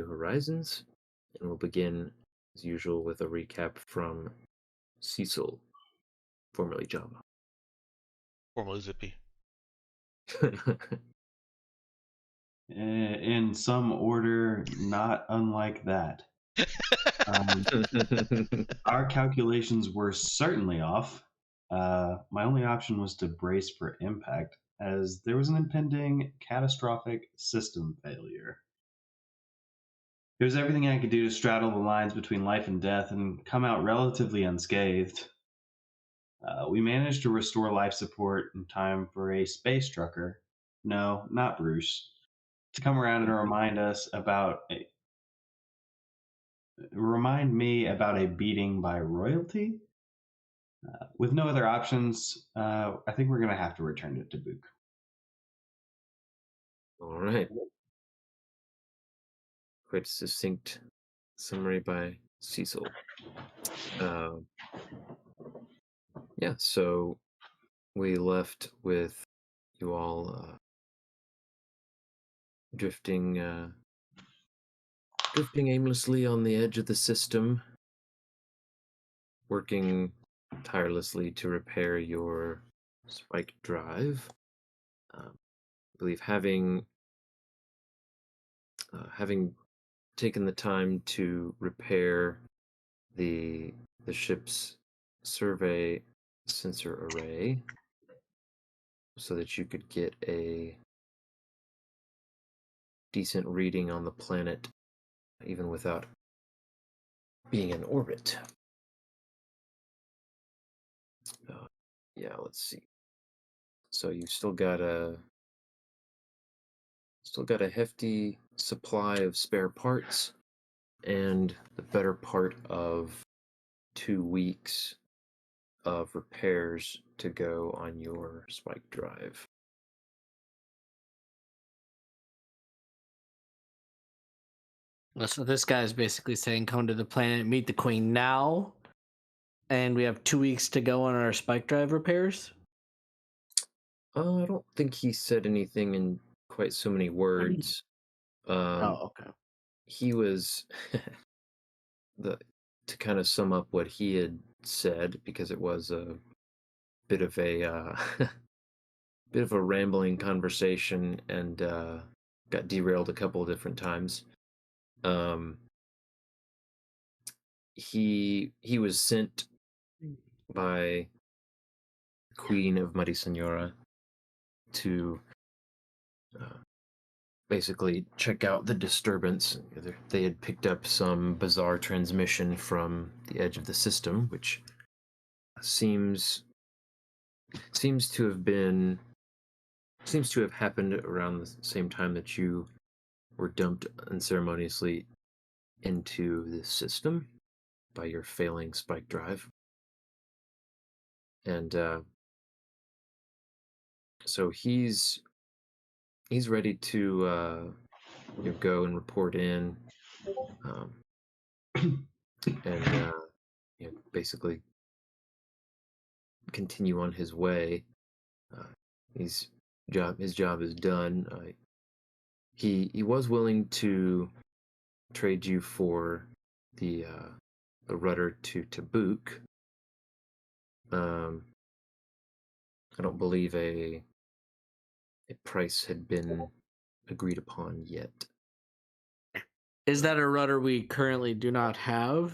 New Horizons, and we'll begin, as usual, with a recap from Cecil, formerly Java. Formerly Zippy. In some order, not unlike that. Our calculations were certainly off. My only option was to brace for impact, as there was an impending catastrophic system failure. It was everything I could do to straddle the lines between life and death and come out relatively unscathed. We managed to restore life support in time for a space trucker, no, not Bruce, to come around and remind me about a beating by royalty. With no other options, I think we're going to have to return to Tabuk. All right. Quite succinct summary by Cecil. Yeah, so we left with you all drifting aimlessly on the edge of the system, working tirelessly to repair your spike drive. I believe having taken the time to repair the ship's survey sensor array so that you could get a decent reading on the planet even without being in orbit. Yeah, let's see. So you've still got a hefty supply of spare parts and the better part of 2 weeks of repairs to go on your spike drive. So this guy is basically saying, come to the planet, meet the queen now, and we have 2 weeks to go on our spike drive repairs? I don't think he said anything in quite so many words. Okay. He was to kind of sum up what he had said, because it was a bit of a bit of a rambling conversation and got derailed a couple of different times. He was sent by the Queen of Muddy Senora to basically check out the disturbance. They had picked up some bizarre transmission from the edge of the system, which seems to have happened around the same time that you were dumped unceremoniously into the system by your failing spike drive. And so he's ready to go and report in, and basically continue on his way. His job is done. He was willing to trade you for the rudder to Tabuk. I don't believe a price had been agreed upon yet. Is that a rudder we currently do not have?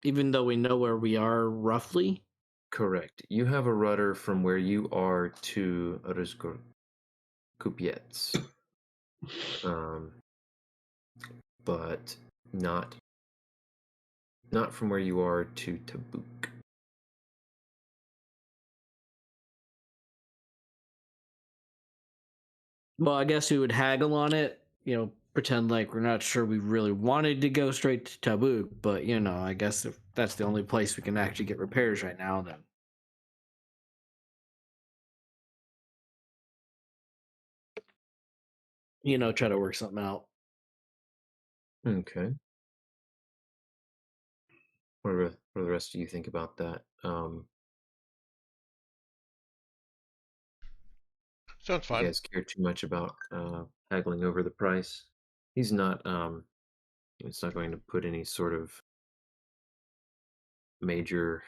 Even though we know where we are roughly? Correct. You have a rudder from where you are to Kupiets. But not from where you are to Tabuk. Well, I guess we would haggle on it, pretend like we're not sure we really wanted to go straight to Tabuk, but, I guess if that's the only place we can actually get repairs right now, then. Try to work something out. Okay. What do the rest of you think about that? Sounds You fine. guys care too much about haggling over the price? he's not it's not going to put any sort of major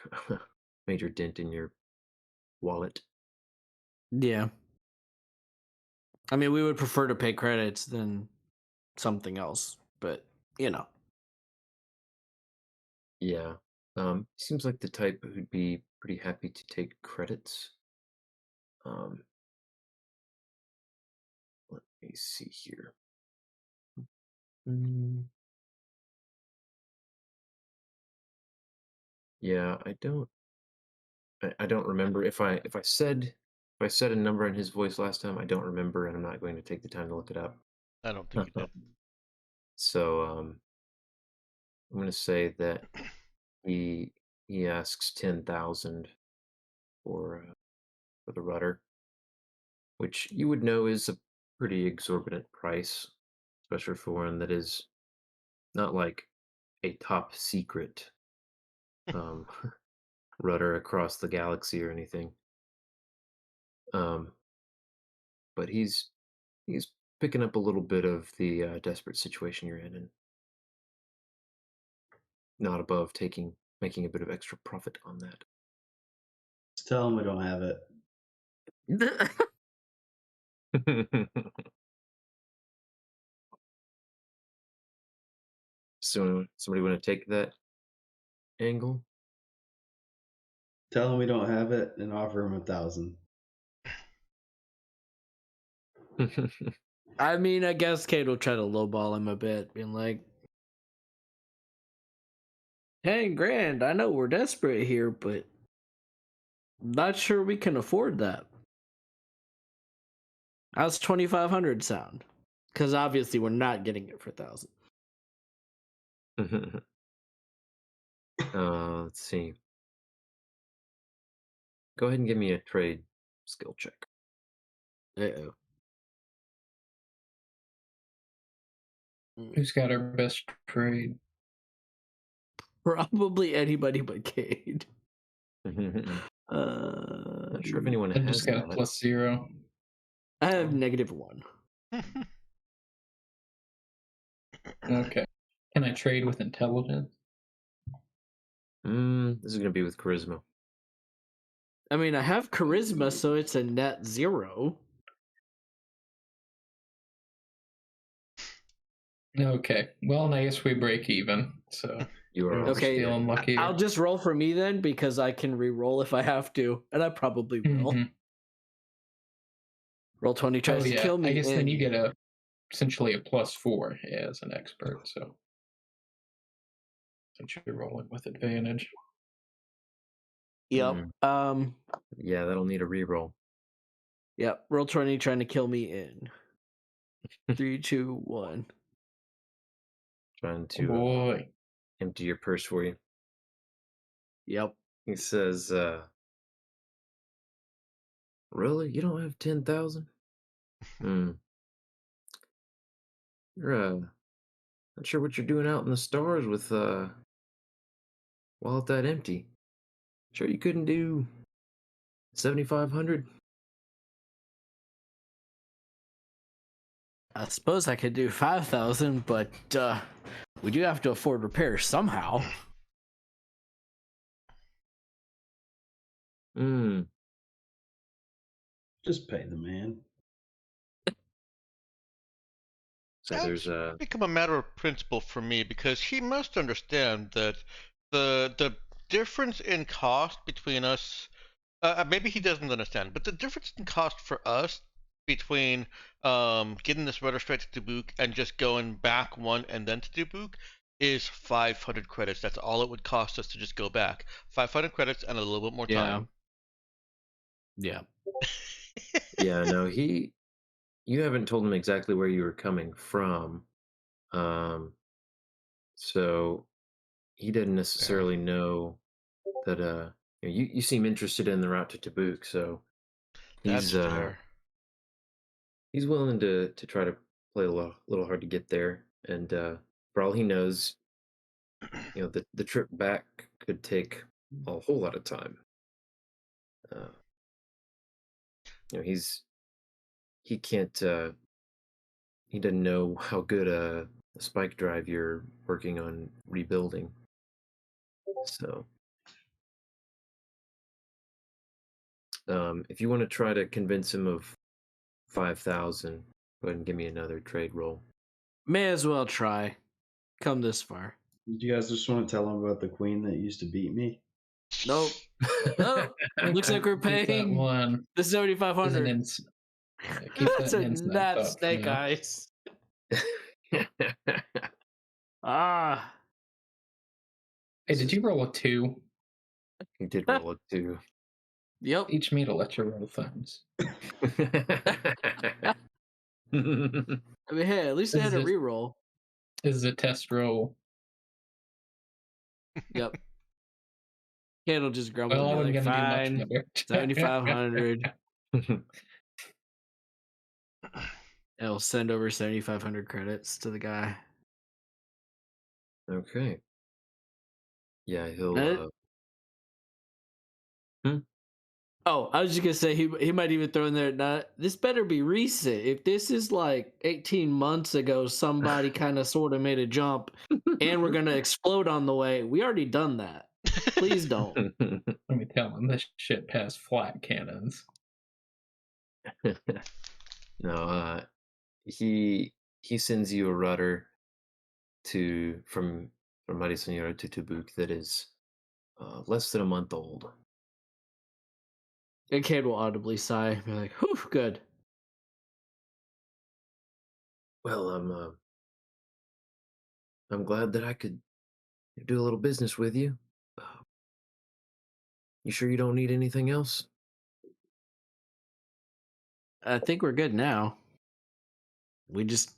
major dent in your wallet. Yeah. I mean, we would prefer to pay credits than something else, but you know. Yeah. Seems like the type who'd be pretty happy to take credits. Um, let me see here. Mm, yeah, I don't remember if I said a number in his voice last time. I don't remember, and I'm not going to take the time to look it up. I don't think you did. So I'm going to say that he he asks 10,000 for the rudder, which you would know is a pretty exorbitant price, especially for one that is not like a top secret um, rudder across the galaxy or anything. Um, but he's picking up a little bit of the desperate situation you're in, and not above making a bit of extra profit on that. Just tell him we don't have it. So somebody want to take that angle? Tell him we don't have it and offer him 1,000. I mean, I guess Kate will try to lowball him a bit, being like, 10 grand. I know we're desperate here, but not sure we can afford that. How's 2,500 sound? Because obviously we're not getting it for 1,000. Let's see. Go ahead and give me a trade skill check. Uh-oh. Who's got our best trade? Probably anybody but Cade. Not sure if anyone I has just got a that. +0. I have -1. Okay. Can I trade with intelligence? This is gonna be with charisma. I mean, I have charisma, so it's a net 0. Okay. Well, I guess we break even. So You are we're also Okay, still unlucky. I'll just roll for me then, because I can re-roll if I have to, and I probably will. Mhm. Roll 20 tries to kill me. I guess then and- you get essentially a +4 as an expert. So since you're rolling with advantage. Yep. Yeah, that'll need a reroll. Yep. Roll 20 trying to kill me in 3, 2, 1. Trying Oh to boy. empty your purse for you. Yep. He says, "Really? You don't have 10,000? Hmm. You're not sure what you're doing out in the stars with wallet that empty. Sure you couldn't do 7,500?" I suppose I could do 5,000, but we do have to afford repairs somehow. Hmm. Just pay the man. So That's there's become a matter of principle for me because he must understand that the difference in cost between us, maybe he doesn't understand, but the difference in cost for us between getting this rudder straight to Dubuque and just going back one and then to Dubuque is 500 credits. That's all it would cost us to just go back. 500 credits and a little bit more time. Yeah. yeah, no, you haven't told him exactly where you were coming from. So he didn't necessarily know that you seem interested in the route to Tabuk, so That's he's fair. he's willing to try to play a little hard to get there, and for all he knows, the trip back could take a whole lot of time. Uh, he can't he didn't know how good a spike drive you're working on rebuilding. So, if you want to try to convince him of 5,000, go ahead and give me another trade roll. May as well try. Come this far. Do you guys just want to tell him about the queen that used to beat me? Nope. Oh, looks like we're Keep that paying one the as 7,500. an keep that So an inside not thought for snake now. eyes. Ah, Hey, did you roll a 2? He did roll a 2. yep. Teach me to let you roll things. I mean, hey, at least I had a Is it- reroll. This is a test roll. Yep. Candle just grumbled Well, I and be wasn't like, gonna do fine, much better. 7,500. I'll send over 7,500 credits to the guy. Okay. Yeah, Uh, he'll. Oh, I was just gonna say he might even throw in there. Not this better be recent. If this is like 18 months ago, somebody kind of sort of made a jump, and we're gonna explode on the way. We already done that. Please don't. Let me tell him this shit passed flat cannons. No, he sends you a rudder from Maria Senora to Tubuk that is less than a month old. And Cade will audibly sigh, be like, "Whew, good." Well, I'm glad that I could do a little business with you. Uh, you sure you don't need anything else? I think we're good now. We just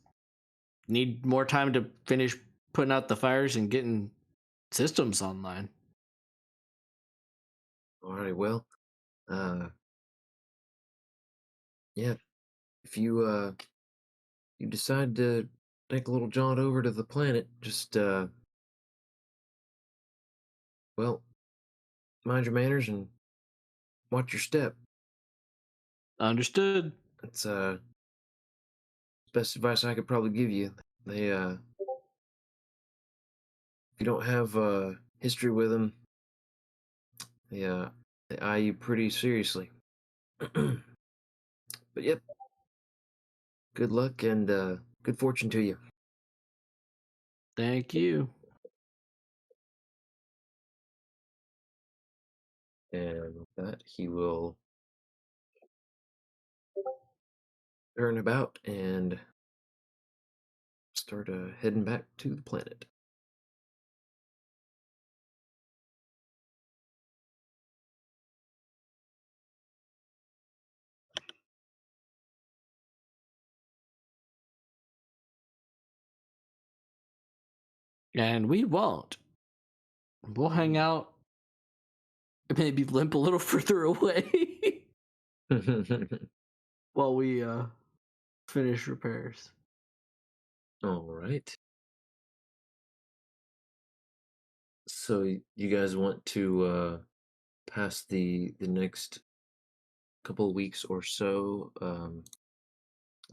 need more time to finish putting out the fires and getting systems online. All right. Well, uh, yeah. If you decide to take a little jaunt over to the planet, just well, mind your manners and watch your step. Understood. That's best advice I could probably give you. They if you don't have history with them, they eye you pretty seriously. But yep, good luck and good fortune to you. Thank you. And with that, he will turn about and start heading back to the planet. And we won't. We'll hang out, maybe limp a little further away while we finish repairs. All right. So you guys want to pass the next couple of weeks or so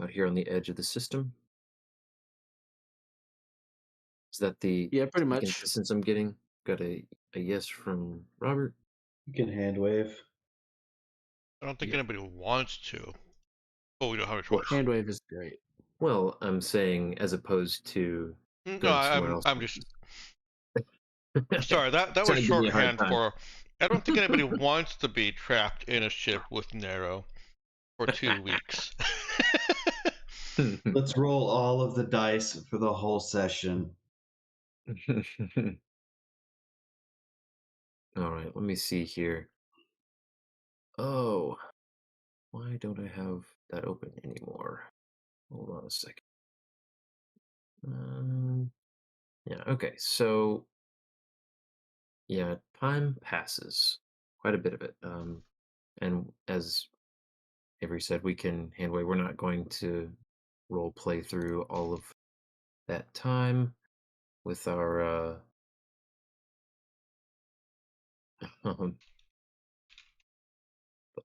out here on the edge of the system? Is that Yeah, pretty the much. consistency I'm getting? Got a yes from Robert. You can hand wave. I don't think Yeah. anybody wants to. Oh, we don't have a Well, choice. Handwave is great. well, I'm saying as opposed to No, going somewhere else. I'm just sorry. That was Trying to give me a hard shorthand time. for. I don't think anybody wants to be trapped in a ship with Nero for 2 weeks. Let's roll all of the dice for the whole session. All right, let me see here. Oh, why don't I have that open anymore? Hold on a second. Yeah, okay, so yeah, time passes, quite a bit of it. And as Avery said, we can handway. We're not going to role play through all of that time with our um,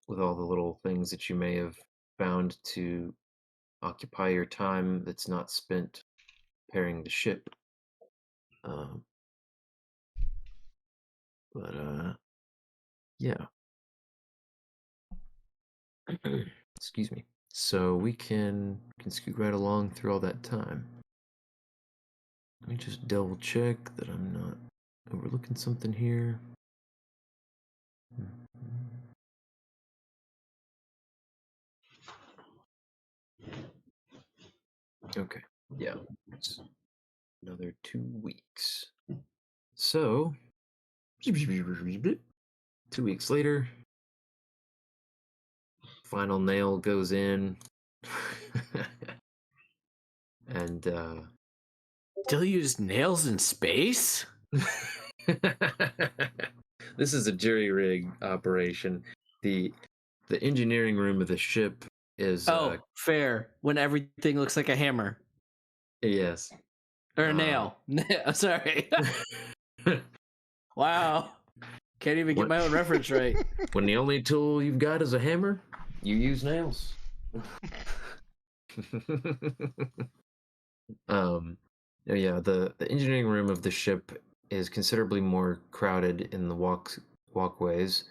with all the little things that you may have found to occupy your time that's not spent repairing the ship. Um, but yeah. Excuse me. So we can scoot right along through all that time. Let me just double check that I'm not overlooking something here. Okay, yeah, it's another 2 weeks. So, 2 weeks later, final nail goes in, and Still use nails in space? this is a jury rig operation. The engineering room of the ship is Oh, fair. When everything looks like a hammer yes. or a nail. Sorry. Wow. Can't even get What? my own reference right. When the only tool you've got is a hammer, you use nails. Yeah, the engineering room of the ship is considerably more crowded in the walkways.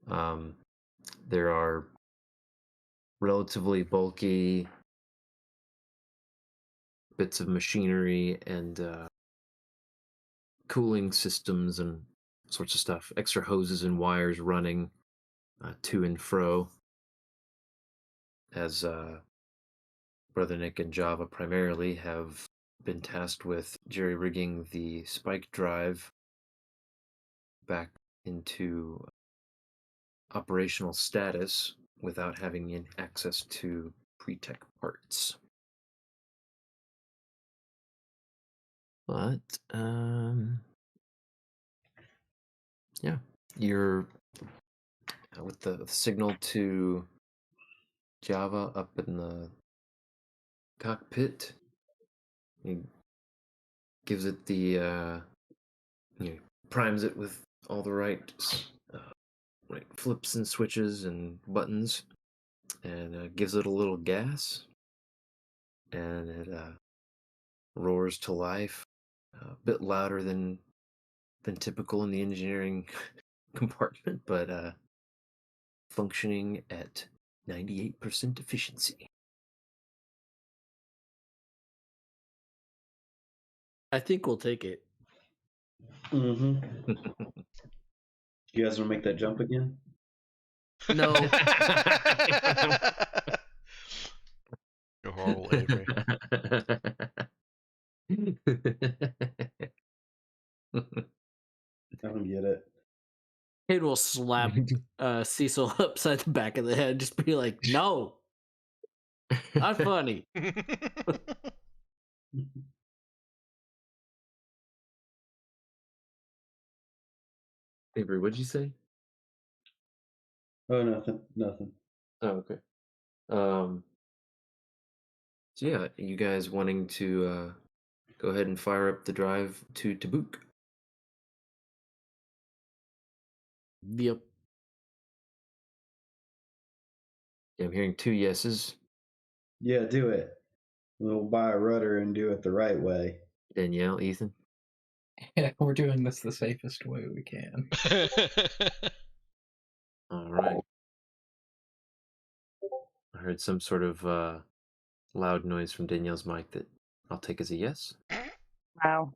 There are relatively bulky bits of machinery and cooling systems and sorts of stuff. Extra hoses and wires running to and fro as Brother Nick and Java primarily have been tasked with jerry rigging the spike drive back into operational status without having access to pre-tech parts. But yeah, you're with the signal to Java up in the cockpit. He gives it the primes it with all the right flips and switches and buttons, and gives it a little gas, and it roars to life, a bit louder than typical in the engineering compartment, but functioning at 98% efficiency. I think we'll take it. Mm-hmm. You guys want to make that jump again? No. You're horrible, Avery. I don't get it. Kid will slap Cecil upside the back of the head, just be like, no, not funny. Avery, what'd you say? Oh, nothing. Nothing. Oh, okay. So yeah, you guys wanting to go ahead and fire up the drive to Tabuk? Yep. Yeah, I'm hearing 2 yeses. Yeah, do it. We'll buy a rudder and do it the right way. Danielle, Ethan. Yeah, we're doing this the safest way we can. All right. I heard some sort of loud noise from Danielle's mic that I'll take as a yes. Wow.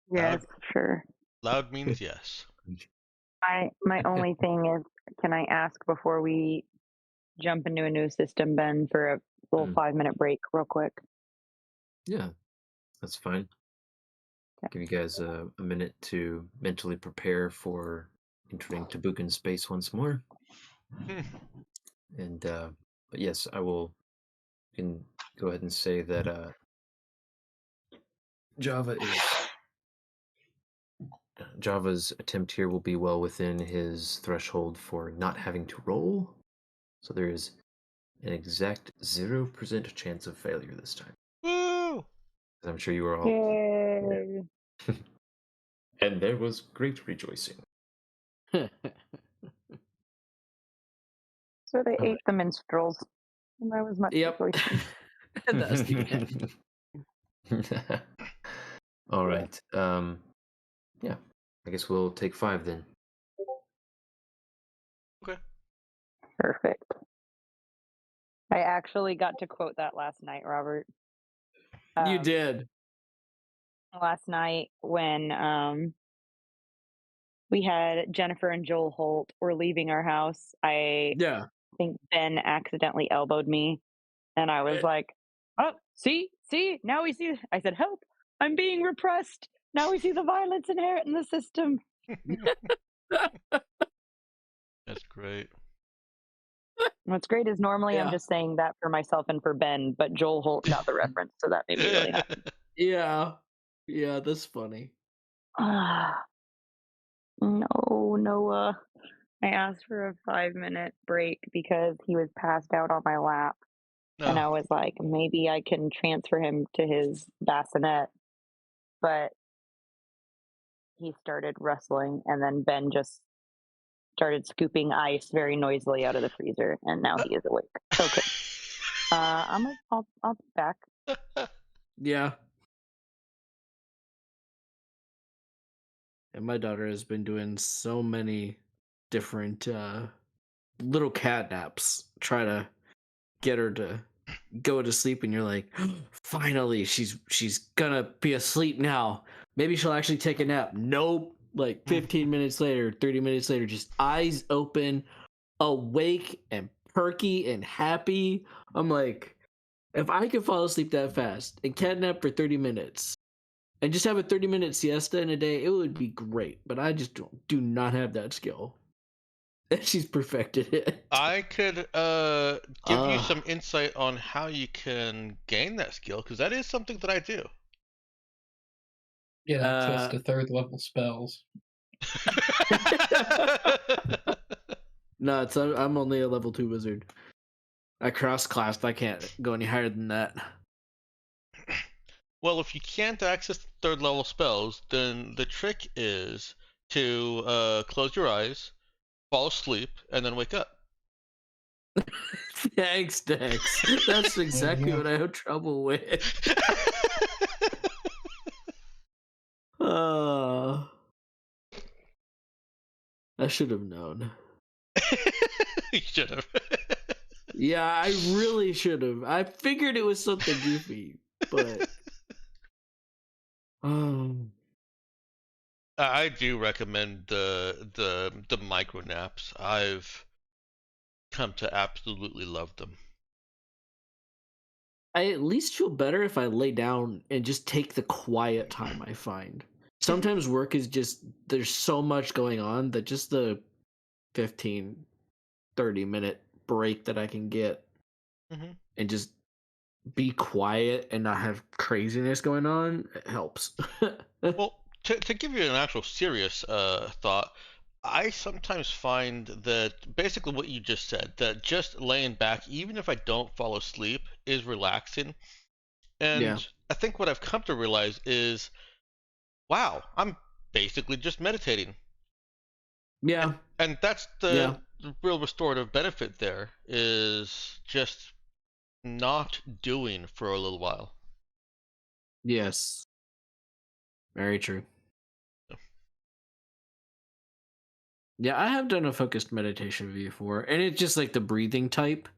Yes, sure. Loud means yes. My only thing is, can I ask before we jump into a new system, Ben, for a little 5-minute break, real quick? Yeah, that's fine. Okay. Give you guys a minute to mentally prepare for entering Tabukan space once more. And but yes, I will. Can go ahead and say that Java's attempt here will be well within his threshold for not having to roll. So there is an exact 0% chance of failure this time. Woo! I'm sure you are all. Yay. And there was great rejoicing. So they ate the minstrels. That was much Yep. choice. That's the All Yeah. right. Yeah. I guess we'll take 5 then. Okay. Perfect. I actually got to quote that last night, Robert. You Um, did. Last night when we had Jennifer and Joel Holt were leaving our house, I Yeah. think Ben accidentally elbowed me, and I was like, "Oh, see, now we see." I said, "Help! I'm being repressed. Now we see the violence inherent in the system." That's great. What's great is normally I'm Yeah. just saying that for myself and for Ben, but Joel Holt got the reference, so that made me really happy. Yeah. Yeah, that's funny. No, Noah. I asked for a 5-minute break because he was passed out on my lap. And I No. was like, maybe I can transfer him to his bassinet. But he started rustling, and then Ben just started scooping ice very noisily out of the freezer, and now he is awake. Okay. I'll be back. Yeah. And my daughter has been doing so many different little cat naps. Try to get her to go to sleep, and you're like, finally, she's gonna be asleep now. Maybe she'll actually take a nap. Nope. Like 15 minutes later, 30 minutes later, just eyes open, awake and perky and happy. I'm like, if I could fall asleep that fast and catnap for 30 minutes and just have a 30-minute siesta in a day, it would be great. But I just do not have that skill. And she's perfected it. I could give you some Uh, insight on how you can gain that skill, because that is something that I do. Get access uh, to third level spells. no, I'm only a level 2 wizard. I cross-classed. I can't go any higher than that. Well, if you can't access third level spells, then the trick is to close your eyes, fall asleep, and then wake up. Thanks, Dex. That's exactly go. what I have trouble with. Uh, I should have known. You should have. Yeah, I really should have. I figured it was something goofy, but I do recommend the micro naps. I've come to absolutely love them. I at least feel better if I lay down and just take the quiet time I find. Sometimes work is just there's so much going on that just the 15, 30-minute break that I can get Hmm. and just be quiet and not have craziness going on, it helps. Well, to give you an actual serious thought, I sometimes find that basically what you just said, that just laying back, even if I don't fall asleep, is relaxing. Yeah. And I think what I've come to realize is, wow, I'm basically just meditating. And Yeah. and that's Yeah. the real restorative benefit there, is just not doing for a little while. Yes. Very true. Yeah, I have done a focused meditation before, and it's just like the breathing type,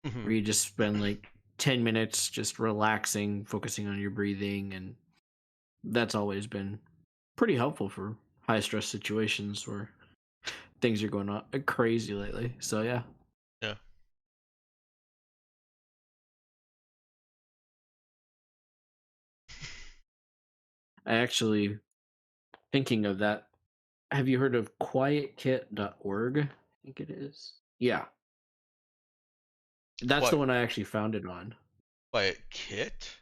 Hmm. where you just spend like 10 minutes just relaxing, focusing on your breathing, and that's always been pretty helpful for high stress situations where things are going on crazy lately. So yeah. Yeah. I actually, thinking of that, have you heard of quietkit.org? I think it is. Yeah. That's the Quiet, one I actually found it on. quiet kit.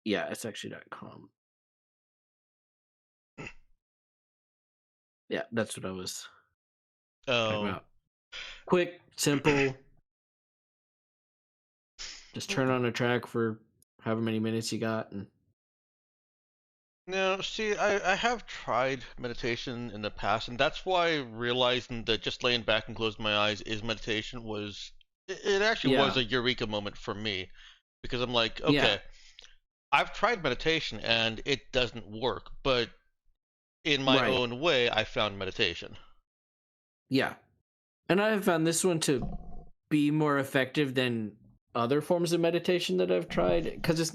Yeah, it's actually .com. Yeah, that's what I was talking Oh. about. Quick, simple. Just turn on a track for however many minutes you got, and No, see, I have tried meditation in the past, and that's why realizing that just laying back and closing my eyes is meditation was It actually was Yeah. a eureka moment for me because I'm like, Yeah. okay, I've tried meditation and it doesn't work, but in my Right. own way, I found meditation. Yeah. And I have found this one to be more effective than other forms of meditation that I've tried because Nice.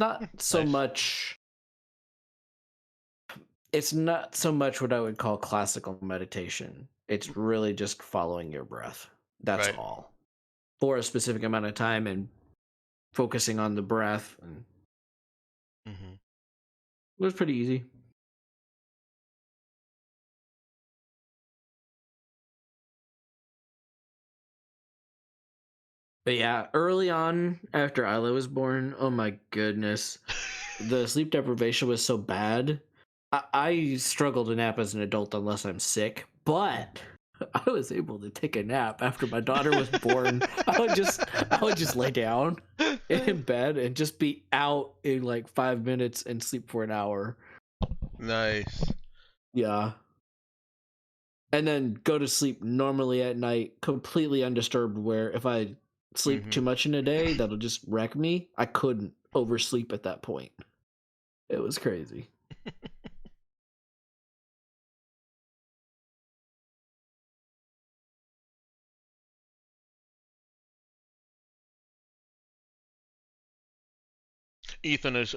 it's not so much what I would call classical meditation. It's really just following your breath. That's Right. all. For a specific amount of time and focusing on the breath. And Hmm. it was pretty easy. But yeah, early on after Isla was born, oh my goodness, the sleep deprivation was so bad. I struggle to nap as an adult unless I'm sick, but I was able to take a nap after my daughter was born. I would just lay down in bed and just be out in like 5 minutes and sleep for an hour. Nice. Yeah. And then go to sleep normally at night, completely undisturbed. Where if I sleep Hmm. too much in a day, that'll just wreck me. I couldn't oversleep at that point. It was crazy. Ethan is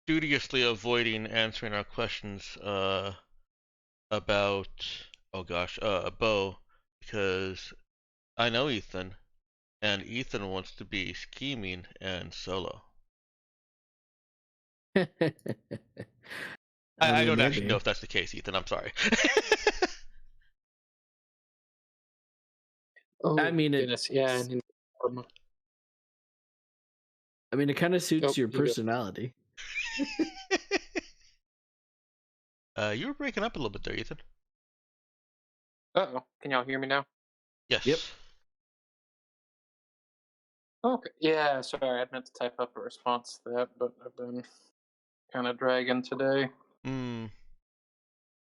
studiously avoiding answering our questions about, oh gosh, Bo, because I know Ethan, and Ethan wants to be scheming and solo. I I mean, don't actually know maybe. if that's the case, Ethan. I'm sorry. I Oh mean, it. goodness, yeah. And I mean, it kind of oh, suits your you go. personality. You were breaking up a little bit there, Ethan. Uh-oh, can y'all hear me now? Yep. Yes. Okay. Yeah, sorry, I meant to type up a response to that, but I've been kind of dragging today. Hmm.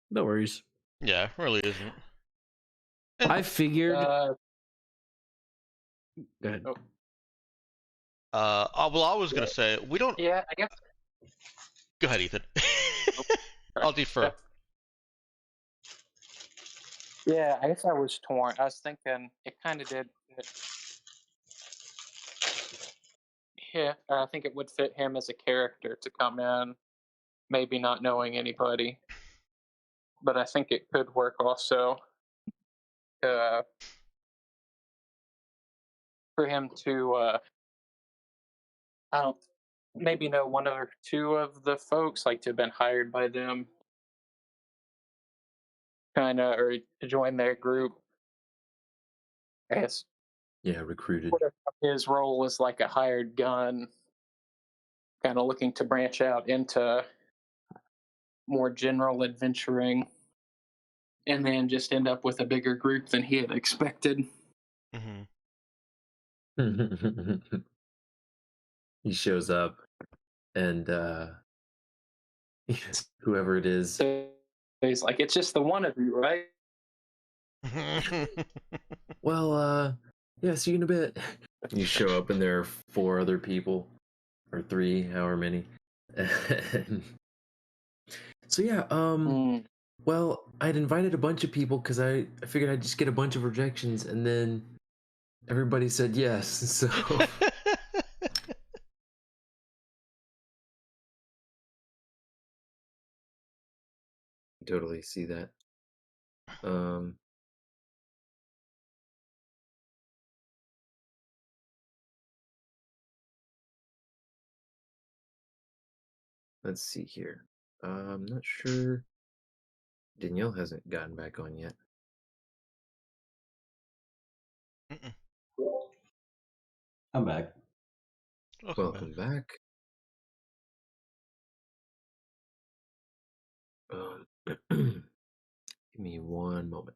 No worries. Yeah, really isn't. And I figured. Uh, Go ahead. oh, well, I was gonna say we don't. yeah, I guess. Go ahead, Ethan. Oh, sorry. I'll defer. Yeah, I guess I was torn. I was thinking it kind of did fit. Yeah, I think it would fit him as a character to come in, maybe not knowing anybody, but I think it could work also uh, for him to, I don't, maybe know one or two of the folks, like to have been hired by them, kind of, or to join their group. I guess Yeah, recruited. sort of his role is like a hired gun, kind of looking to branch out into more general adventuring, and then just end up with a bigger group than he had expected. Hmm. He shows up and whoever it is, So he's like, "It's just the one of you, right?" well, yeah, see you in a bit. You show up and there are four other people, or three, however many. So yeah, Mm. well, I'd invited a bunch of people because I figured I'd just get a bunch of rejections, and then everybody said yes. So totally see that. Um, let's see here. I'm not sure. Danielle hasn't gotten back on yet. Mm-mm. I'm back. Welcome back. Welcome back. Give me one moment.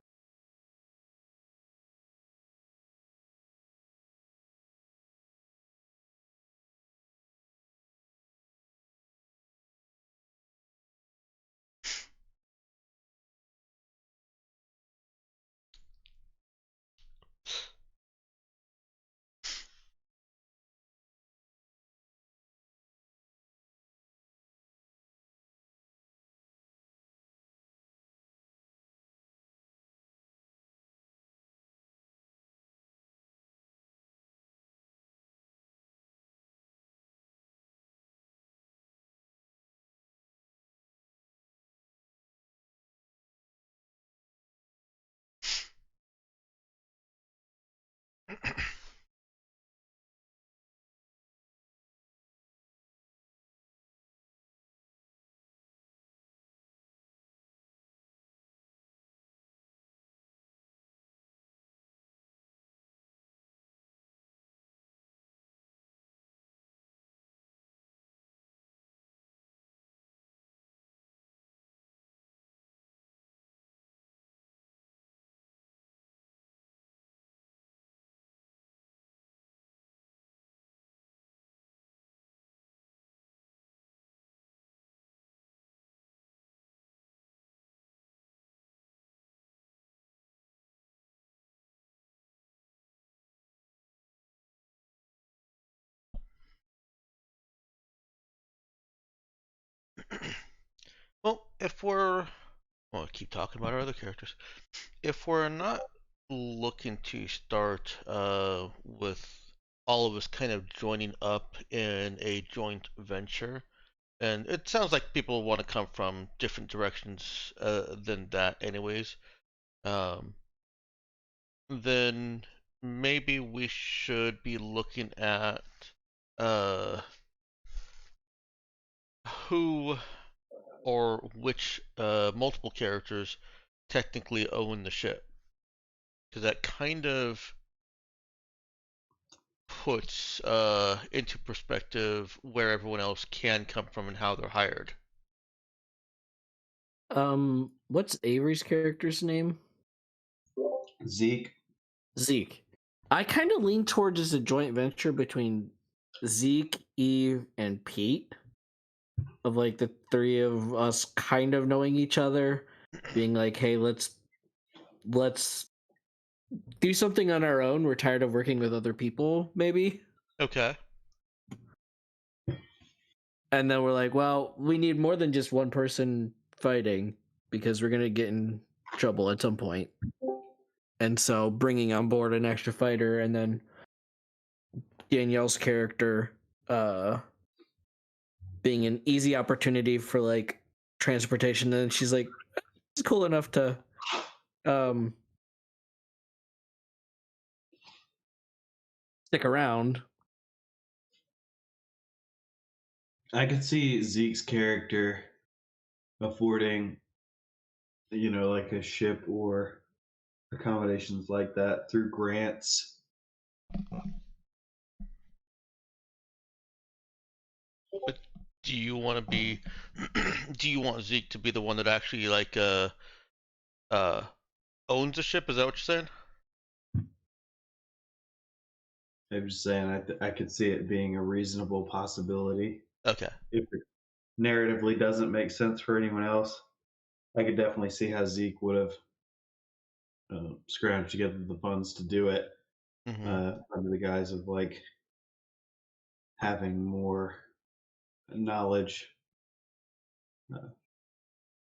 if we're, well, I keep talking about our other characters. If we're not looking to start with all of us kind of joining up in a joint venture, and it sounds like people want to come from different directions than that, anyways. Um, then maybe we should be looking at uh, who or which multiple characters technically own the ship, because that kind of puts into perspective where everyone else can come from and how they're hired. What's Avery's character's name? Zeke. Zeke. I kind of lean towards as a joint venture between Zeke, Eve, and Pete. Of like the three of us kind of knowing each other, being like, "Hey, let's do something on our own. We're tired of working with other people, maybe." Okay. And then we're like, "Well, we need more than just one person fighting because we're gonna get in trouble at some point." And so, bringing on board an extra fighter, and then Danielle's character being an easy opportunity for like transportation, and she's like, it's cool enough to um stick around. I could see Zeke's character affording, like a ship or accommodations like that through grants. But do you want to be do you want Zeke to be the one that actually like uh owns the ship? Is that what you're saying? I'm just saying, I could see it being a reasonable possibility. Okay. If it narratively doesn't make sense for anyone else, I could definitely see how Zeke would have scrounged together the funds to do it Mm-hmm. under the guise of like having more knowledge uh,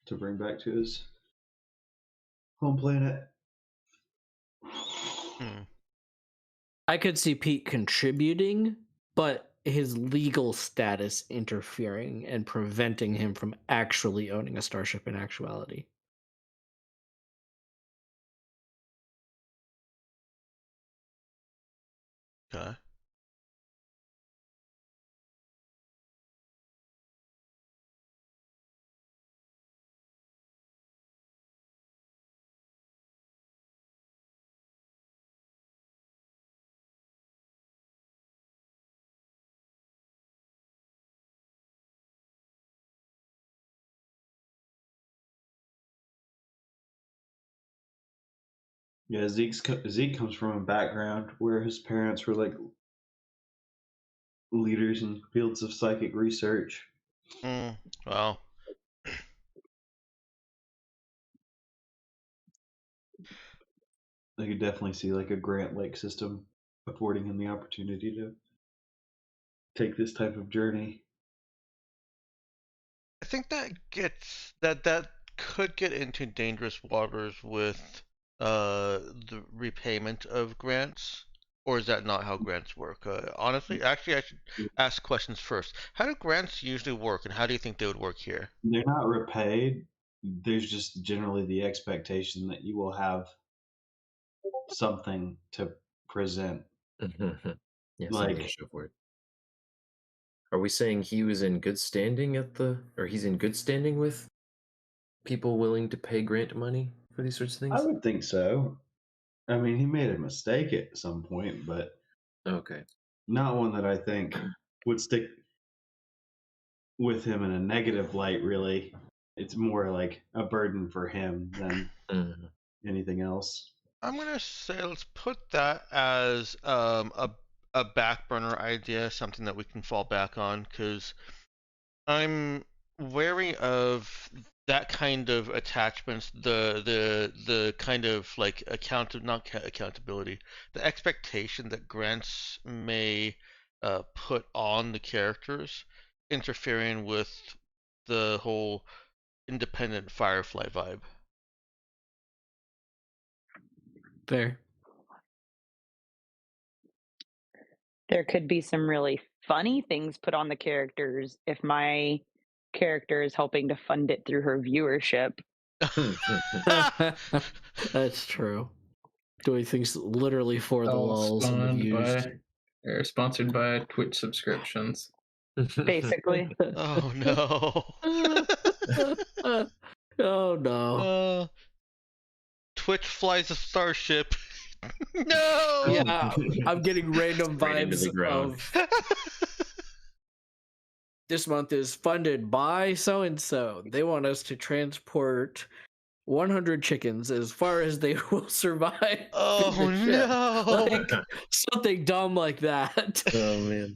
to bring back to his home planet. Hmm. I could see Pete contributing, but his legal status interfering and preventing him from actually owning a starship in actuality. Okay. Yeah, Zeke comes from a background where his parents were like leaders in fields of psychic research. Well, I could definitely see like a grant like system affording him the opportunity to take this type of journey. I think that could get into dangerous waters with the repayment of grants. Or is that not how grants work? Honestly, actually, I should ask questions first. How do grants usually work, and how do you think they would work here? They're not repaid. There's just generally the expectation that you will have something to present. Yeah, something to Like, show for it. Are we saying he was in good standing or he's in good standing with people willing to pay grant money for these sorts of I things? would think so. I mean, he made a mistake at some point, but Okay. not one that I think would stick with him in a negative light, really. It's more like a burden for him than Mhm. anything else. I'm gonna say let's put that as a back burner idea, something that we can fall back on, because I'm wary of that kind of attachments, the kind of like accountability, the expectation that grants may put on the characters, interfering with the whole independent Firefly vibe. Fair. There could be some really funny things put on the characters if my character is helping to fund it through her viewership. That's true. Doing things literally for the All lulls and the spawned views. by or sponsored by Twitch subscriptions. Basically. Oh no. Oh no. Twitch flies a starship. No. Yeah, I'm getting random Straight into vibes the ground. of this month is funded by so and so. They want us to transport 100 chickens as far as they will survive. Oh in the ship. no. Like something dumb like that. Oh man.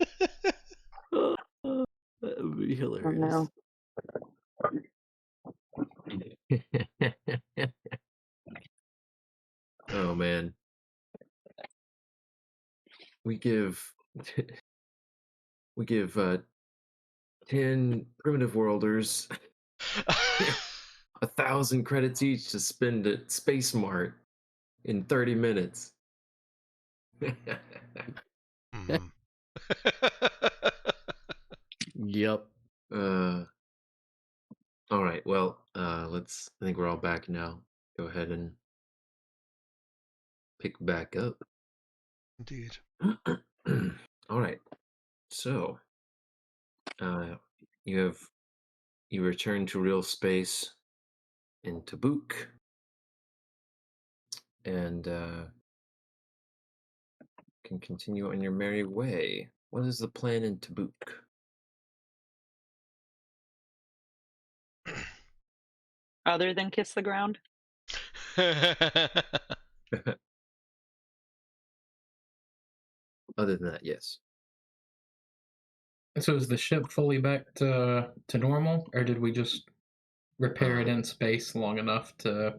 That would be Oh hilarious. no. Oh man. We give 10 primitive worlders 1,000 credits each to spend at Space Mart in 30 minutes. Mhm. Yep. All right. Well, I think we're all back now. Go ahead and pick back up. Indeed. All right. So, you return to real space in Tabuk, and can continue on your merry way. What is the plan in Tabuk? Other than kiss the ground? Other than that, yes. So is the ship fully back to normal, or did we just repair it in space long enough to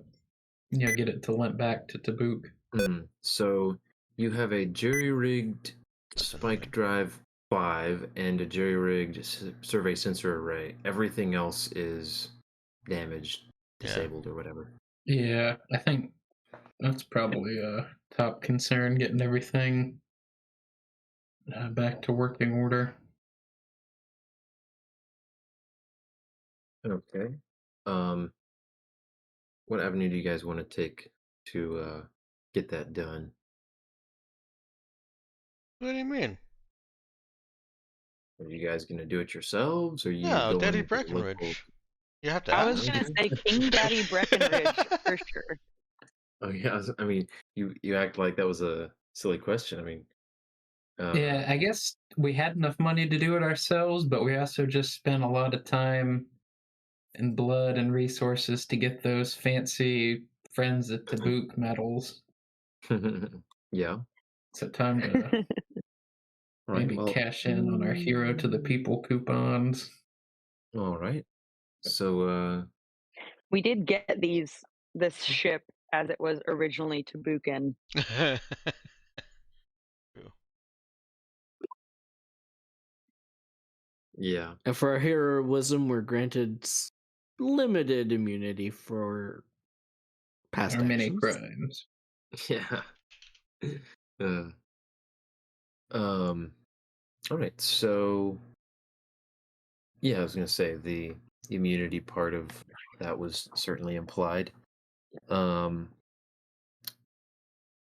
get it to limp back to Tabuk? So you have a jury-rigged spike drive 5 and a jury-rigged survey sensor array. Everything else is damaged, disabled, or whatever. Yeah, I think that's probably a top concern, getting everything back to working order. Okay. What avenue do you guys want to take to get that done? What do you mean? Are you guys gonna do it yourselves, or are you No, Daddy going to the local? Breckenridge. You have to I was ask. going to say King Daddy Breckenridge for sure. Oh yeah, I mean, you act like that was a silly question. I mean, Yeah, I guess we had enough money to do it ourselves, but we also just spent a lot of time and blood and resources to get those fancy Friends at Tabuk medals. yeah. So time to All right. maybe Well, cash in on our Hero to the People coupons. all right. So, We did get this ship as it was originally Tabukan. yeah. And for our heroism, we're granted limited immunity for past Our many actions. crimes. Yeah. All right. So, yeah, I was gonna say the immunity part of that was certainly implied.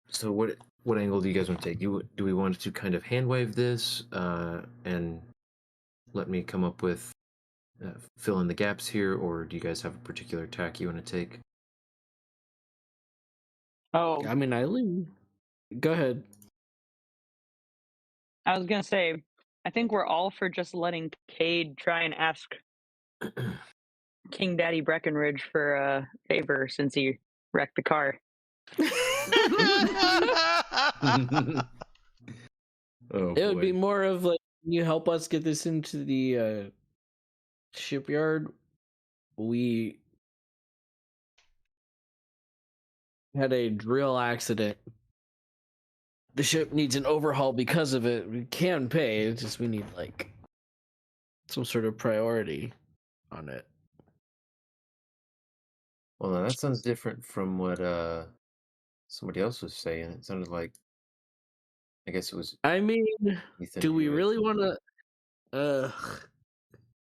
So what angle do you guys want to take? Do we want to kind of hand wave this and let me come up with fill in the gaps here, or do you guys have a particular tack you want to take? Oh, I mean, Eileen, go ahead. I was going to say, I think we're all for just letting Cade try and ask King Daddy Breckenridge for a favor since he wrecked the car. Oh, It would be boy. more of like, can you help us get this into the shipyard? We had a drill accident. The ship needs an overhaul because of it. We can pay. It's just we need like some sort of priority on it. Well, now that sounds different from what somebody else was saying. It sounded like I guess it was I mean, Ethan do we who had really want to? Uh,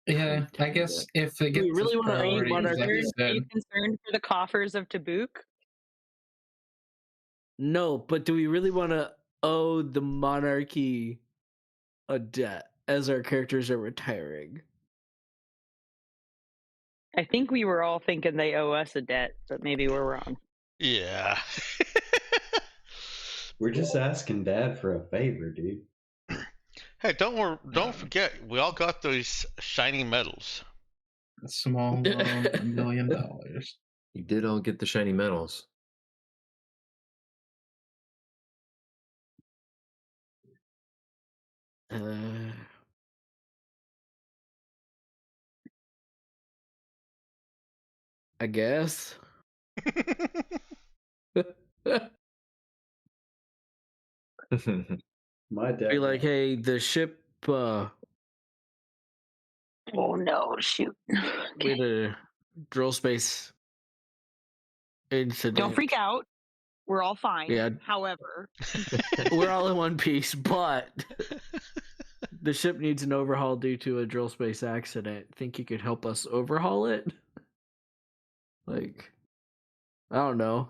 Yeah, I maintained guess that. if it do we gets its really want to Are own you priorities, like you monarchy? concerned? Are you said, concerned for the coffers of Tabuk? No, but do we really want to owe the monarchy a debt as our characters are retiring? I think we were all thinking they owe us a debt, but maybe we're wrong. Yeah. We're just asking Dad for a favor, dude. Hey, don't forget, we all got those shiny medals. a small loan, $1 million. You did all get the shiny medals. Uh, I guess. My dad. Be like, hey, the ship. Oh no, shoot. We had a drill space incident. Don't freak out. We're all fine. Yeah. However, We're all in one piece, but the ship needs an overhaul due to a drill space accident. Think you could help us overhaul it? Like, I don't know.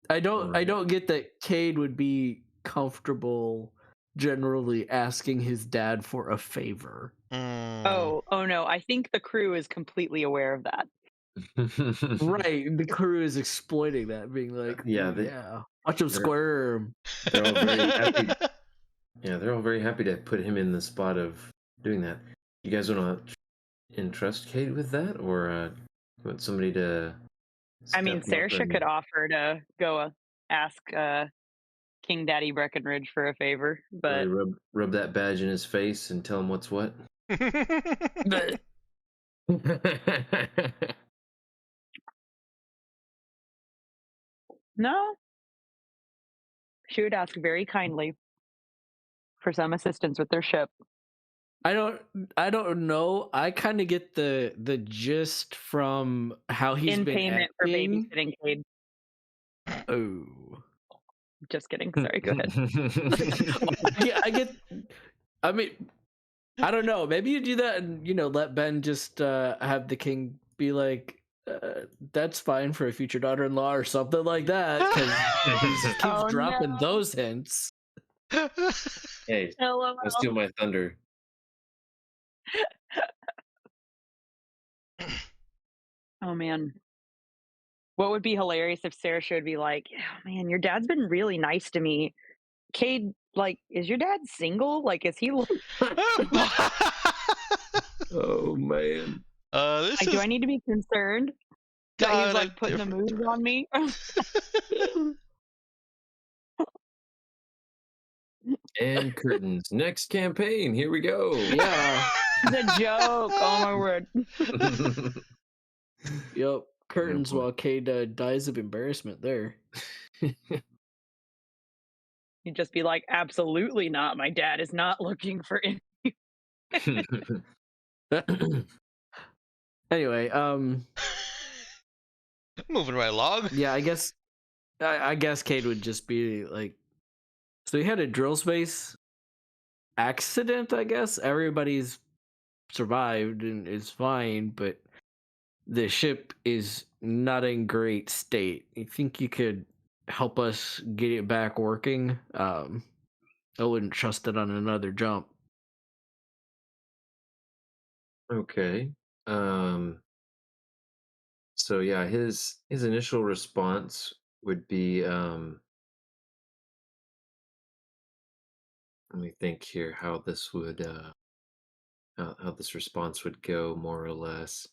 I don't get that Cade would be comfortable generally asking his dad for a favor. Mm. oh no, I think the crew is completely aware of that. Right, the crew is exploiting that, being like, Yeah, yeah, watch him they're- squirm. They're all very happy. Yeah, they're all very happy to put him in the spot of doing that. You guys want to entrust Kate with that, or want somebody to? I mean, step up Saoirse and could offer to go ask King Daddy Breckenridge for a favor, but really rub that badge in his face and tell him what's what. no, she would ask very kindly for some assistance with their ship. I don't know. I kind of get the gist from how he's in been payment for acting. babysitting Cade. Oh. Just kidding. Sorry, go ahead. Yeah, I get. I mean, I don't know. Maybe you do that and let Ben just have the king be like, "That's fine for a future daughter-in-law" or something like that, because he just keeps Oh, dropping no. those hints. Hey, LOL. don't steal my thunder. Oh man. What would be hilarious if Sarah would be like, oh, man, your dad's been really nice to me. Cade, like, is your dad single? Like, is he Oh man. This like, is do I need to be concerned that he's kinda like putting the different. moves on me? And curtains. Next campaign. Here we go. Yeah. The joke. Oh my word. Yep. Curtains boy. while Cade dies of embarrassment there. He'd just be like, absolutely not. My dad is not looking for any. Anyway, Moving right along. yeah, I guess Cade would just be like, so he had a drill space accident, I guess. Everybody's survived and is fine, but the ship is not in great state. You think you could help us get it back working? I wouldn't trust it on another jump. Okay. So yeah, his initial response would be let me think here how this would how this response would go more or less.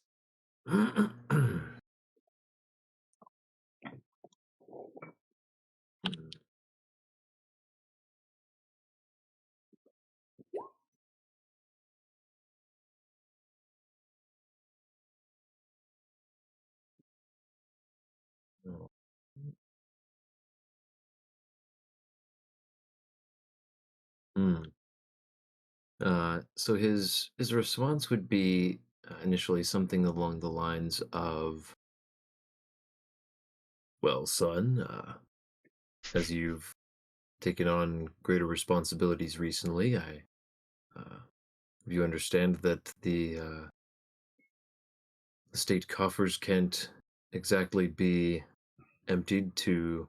Hmm. So his response would be initially something along the lines of Well, son, as you've taken on greater responsibilities recently, you understand that the state coffers can't exactly be emptied to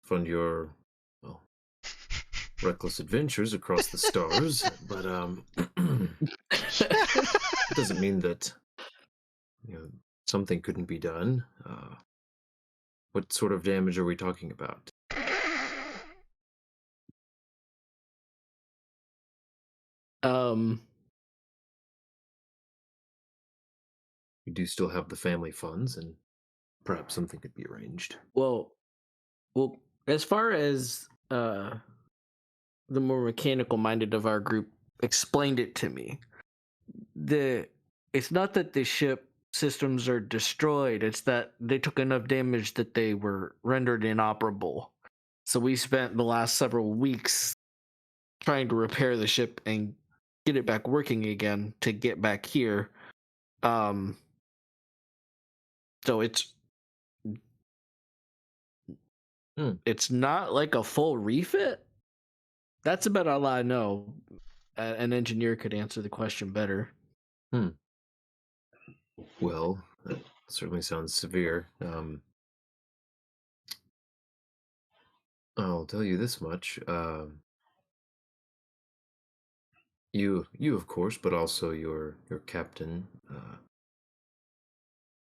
fund your, well, reckless adventures across the stars, but it doesn't mean that something couldn't be done. What sort of damage are we talking about? Um, We do still have the family funds, and perhaps something could be arranged. well, as far as the more mechanical minded of our group explained it to me, it's not that the ship systems are destroyed, it's that they took enough damage that they were rendered inoperable. So we spent the last several weeks trying to repair the ship and get it back working again to get back here. Um, so it's not like a full refit. That's about all I know. An engineer could answer the question better. Well, that certainly sounds severe. I'll tell you this much. You of course, but also your captain,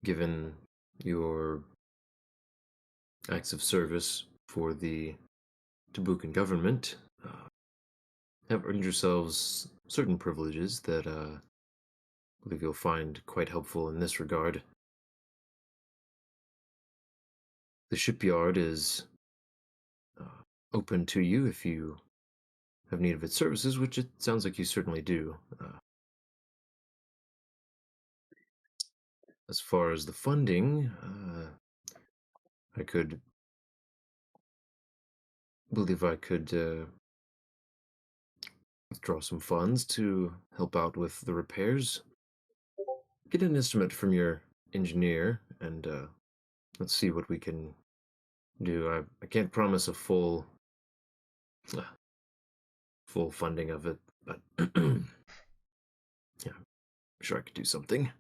given your acts of service for the Tabukan government, have earned yourselves certain privileges that I believe you'll find quite helpful in this regard. The shipyard is open to you if you have need of its services, which it sounds like you certainly do. As far as the funding, I could believe I could withdraw some funds to help out with the repairs. Get an estimate from your engineer, and let's see what we can do. I can't promise a uh, full funding of it, but yeah, I'm sure I could do something.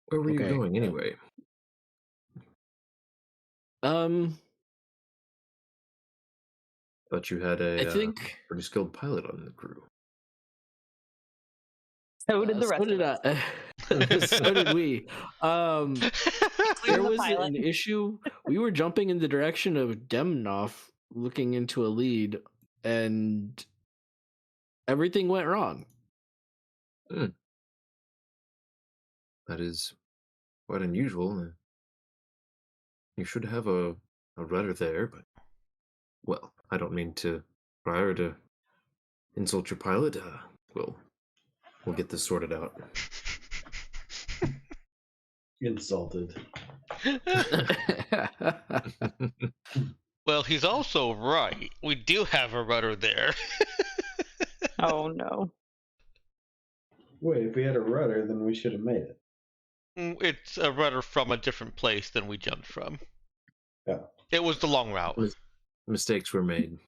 Where were you Okay. going anyway? Um, Thought you had I a think pretty skilled pilot on the crew. So did the so rest of did us. I. So did we. Um, there Including the was pilot. an issue. We were jumping in the direction of Demnoff, looking into a lead, and everything went wrong. That is quite unusual. You should have a rudder there, but well, I don't mean to prior to insult your pilot. We'll get this sorted out. Insulted. Well, he's also right. We do have a rudder there. Oh no. Wait, if we had a rudder, then we should have made it. It's a rudder from a different place than we jumped from. Yeah. It was the long route. Mistakes were made.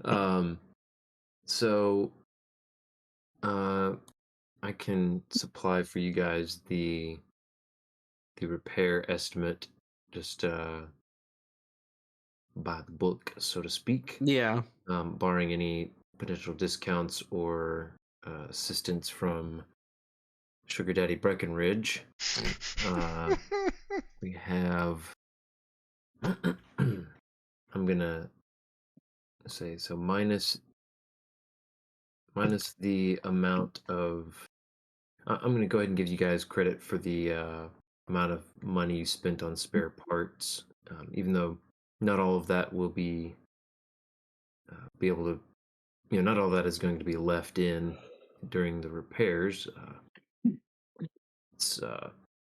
um, so, I can supply for you guys the repair estimate, just by the book, so to speak. Yeah. Barring any potential discounts or assistance from Sugar Daddy Breckenridge. We have. I'm gonna say so minus the amount of. I'm gonna go ahead and give you guys credit for the amount of money you spent on spare parts, even though not all of that will be able to. Not all that is going to be left in during the repairs.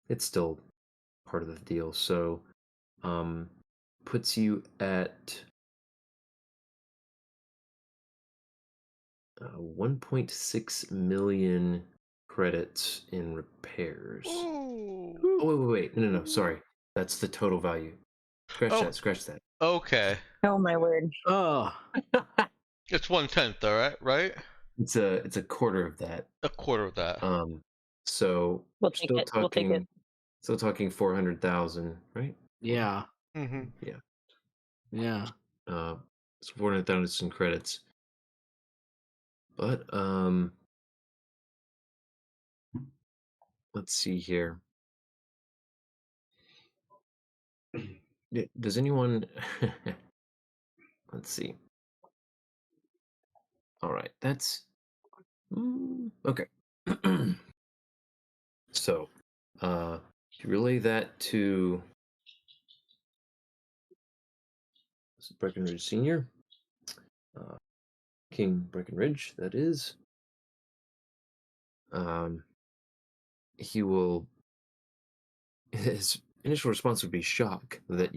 It's still part of the deal. So, puts you at 1.6 million credits in repairs. Ooh. Oh, wait. No. Sorry. That's the total value. Oh, Scratch that. okay. Oh my word. Oh, It's 1/10, all right, right? It's a quarter of that. A quarter of that. So We'll we're take it. We'll take it. still talking 400,000, right? yeah, Mm-hmm. Yeah. yeah. So 400,000 credits. But let's see here. Does anyone let's see. All right, that's okay. So, you relay that to Breckenridge Senior, King Breckenridge. That is. He will. His initial response would be shock that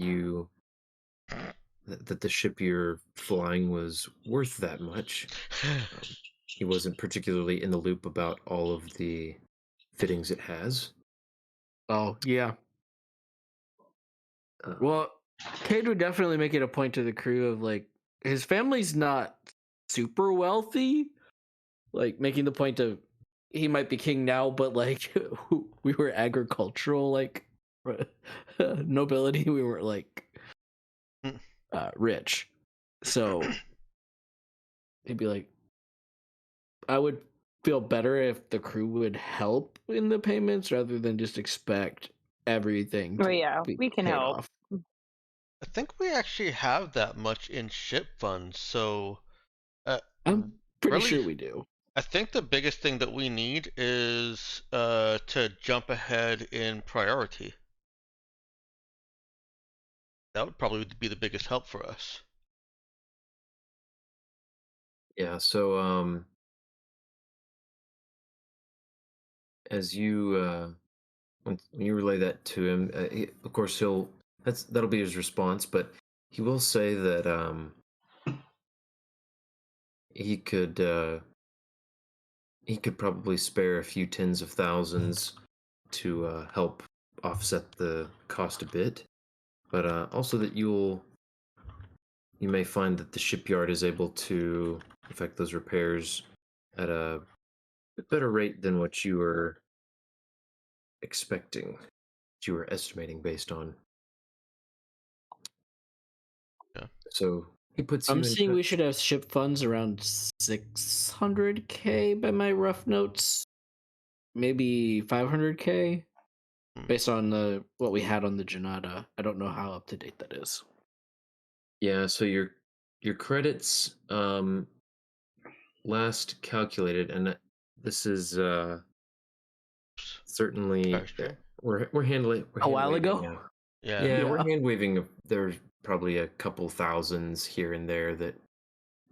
the ship you're flying was worth that much. He wasn't particularly in the loop about all of the fittings it has. Oh, yeah. Uh, Well, Cade would definitely make it a point to the crew of like his family's not super wealthy, like making the point of he might be king now, but like we were agricultural, like nobility. We were like rich, so he'd be like, I would feel better if the crew would help in the payments rather than just expect everything Oh to yeah, be we can paid help. off. I think we actually have that much in ship funds, so I'm pretty really, sure we do. I think the biggest thing that we need is to jump ahead in priority. That would probably be the biggest help for us. yeah. So as you when you relay that to him, of course that'll be his response, but he will say that he could probably spare a few tens of thousands to help offset the cost a bit, but also that you may find that the shipyard is able to effect those repairs at a bit better rate than what you were expecting, what you were estimating based on. Yeah. So he puts you I'm in seeing we touch. should have ship funds around 600K by my rough notes. Maybe 500K based on the what we had on the Janata. I don't know how up to date that is. Yeah, so your credits last calculated, and this is certainly That's true. we're handling A while waving ago? Yeah. yeah, Yeah. we're hand waving. There's probably a couple thousands here and there that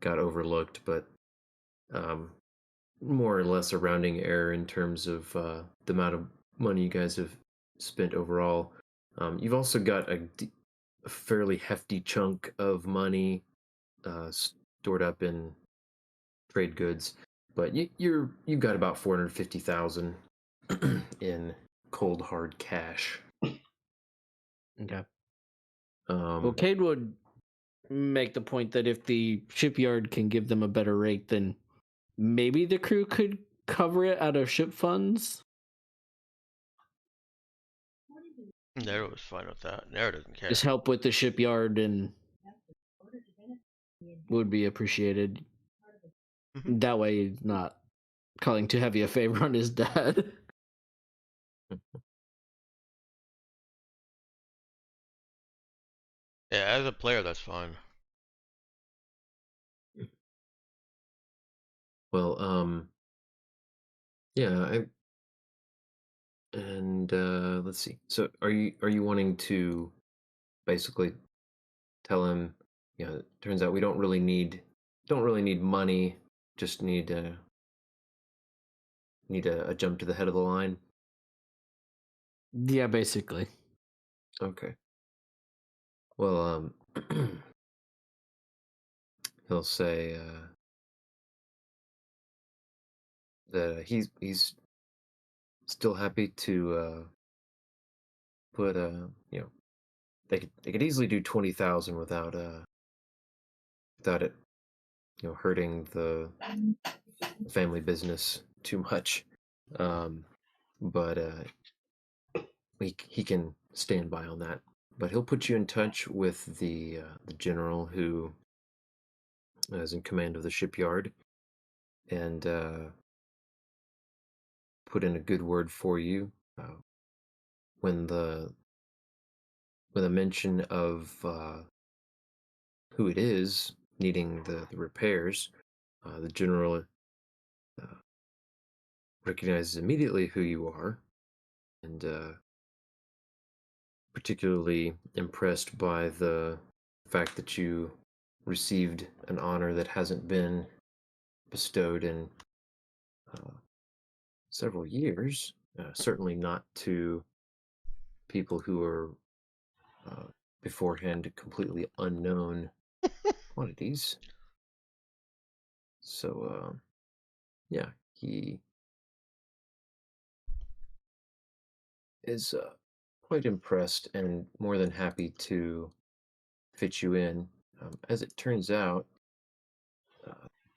got overlooked, but more or less a rounding error in terms of the amount of money you guys have spent overall. You've also got a fairly hefty chunk of money stored up in trade goods, but you've got about 450,000 in cold hard cash. Okay. Um, Well, Cade would make the point that if the shipyard can give them a better rate, then maybe the crew could cover it out of ship funds. Nero was fine with that. Nero doesn't care. Just help with the shipyard and would be appreciated. Mhm. That way, he's not calling too heavy a favor on his dad. Yeah, as a player, that's fine. well, yeah, and let's see. So, are you wanting to basically tell him, turns out we don't really need money, just need a jump to the head of the line. Yeah, basically. Okay. Well, he'll say that he's still happy to put they could easily do 20,000 without it hurting the family business too much. But he can stand by on that. But he'll put you in touch with the general who is in command of the shipyard, and put in a good word for you. When the mention of who it is needing the repairs, the general recognizes immediately who you are, and particularly impressed by the fact that you received an honor that hasn't been bestowed in uh, several years. Certainly not to people who are uh, beforehand completely unknown quantities. So, yeah, he is quite impressed and more than happy to fit you in. As it turns out,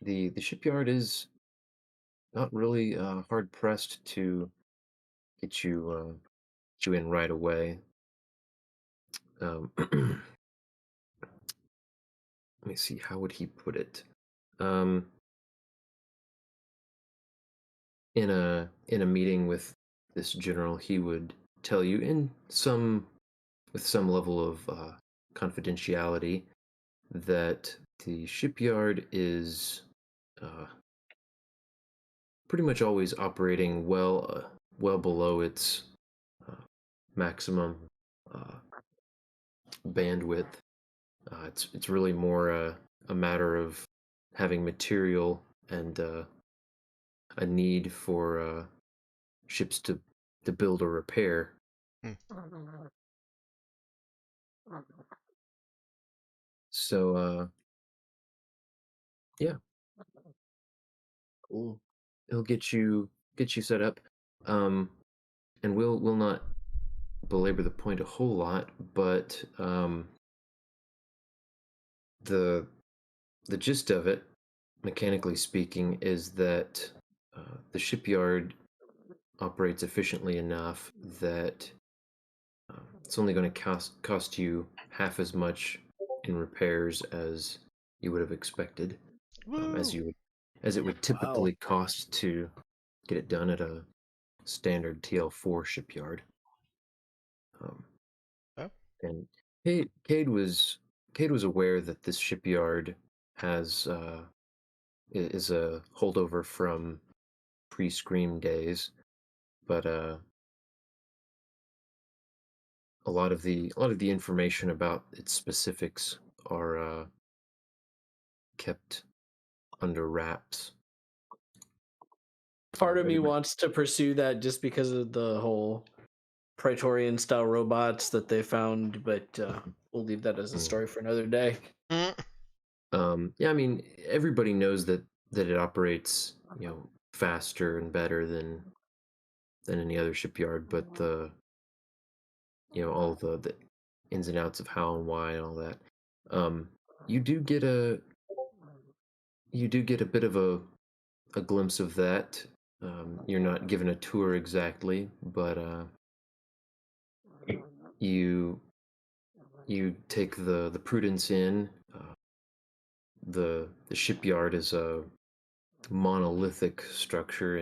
the shipyard is not really hard pressed to get you in right away. Let me see, how would he put it? Um, in a meeting with this general, he would tell you with some level of confidentiality that the shipyard is uh, pretty much always operating well below its uh, maximum uh, bandwidth. It's really more a matter of having material and a need for ships to build or repair. Hmm. So yeah, we'll he'll get you set up, um, and we'll not belabor the point a whole lot, but the the gist of it, mechanically speaking, is that the shipyard operates efficiently enough that it's only going to cost you half as much in repairs as you would have expected, Woo! as it would typically cost to get it done at a standard TL4 shipyard. Um, Oh. and Cade was aware that this shipyard has is a holdover from pre-Scream days, but a lot of the information about its specifics are kept under wraps. Part of But me wants to pursue that just because of the whole Praetorian style robots that they found, but we'll leave that as a story for another day. Mm. Yeah, I mean, everybody knows that it operates, faster and better than any other shipyard, but all the ins and outs of how and why and all that. Um, you do get a bit of a glimpse of that. You're not given a tour exactly, but you take the Prudence in. The shipyard is a monolithic structure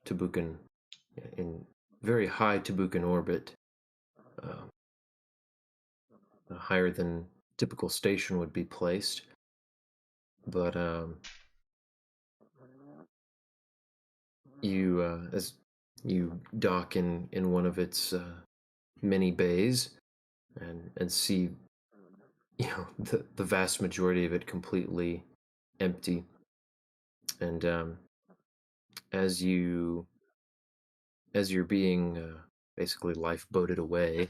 Tabukan in very high Tabukan orbit, uh, higher than typical station would be placed. But as you dock in one of its many bays and see the vast majority of it completely empty, and as you're being basically lifeboated away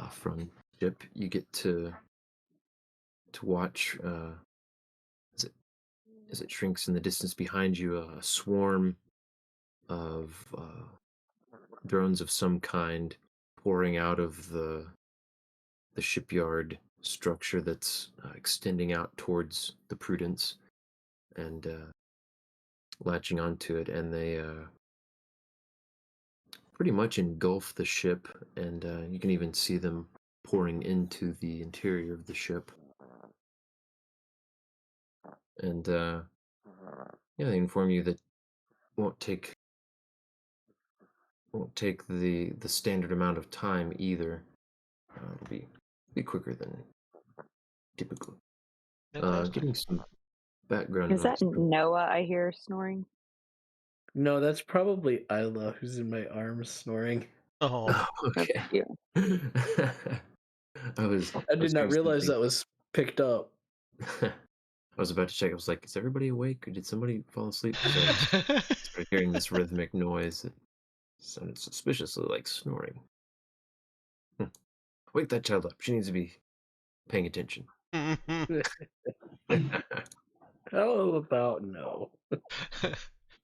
from ship, you get to watch as it shrinks in the distance behind you, a swarm of drones of some kind pouring out of the shipyard structure that's extending out towards the Prudence and latching onto it, and they pretty much engulf the ship, and you can even see them pouring into the interior of the ship. And yeah, they inform you that it won't take the standard amount of time either. It'll be quicker than typical. Fantastic. Getting some background Is that noise. Noah I hear snoring? No, that's probably Isla who's in my arms snoring. Oh, That's Okay. cute. I was I did not doing realize something. that was picked up. I was about to check. I was like, "Is everybody awake, or did somebody fall asleep?" Because I just started hearing this rhythmic noise that sounded suspiciously like snoring. Wake that child up. She needs to be paying attention. How about no?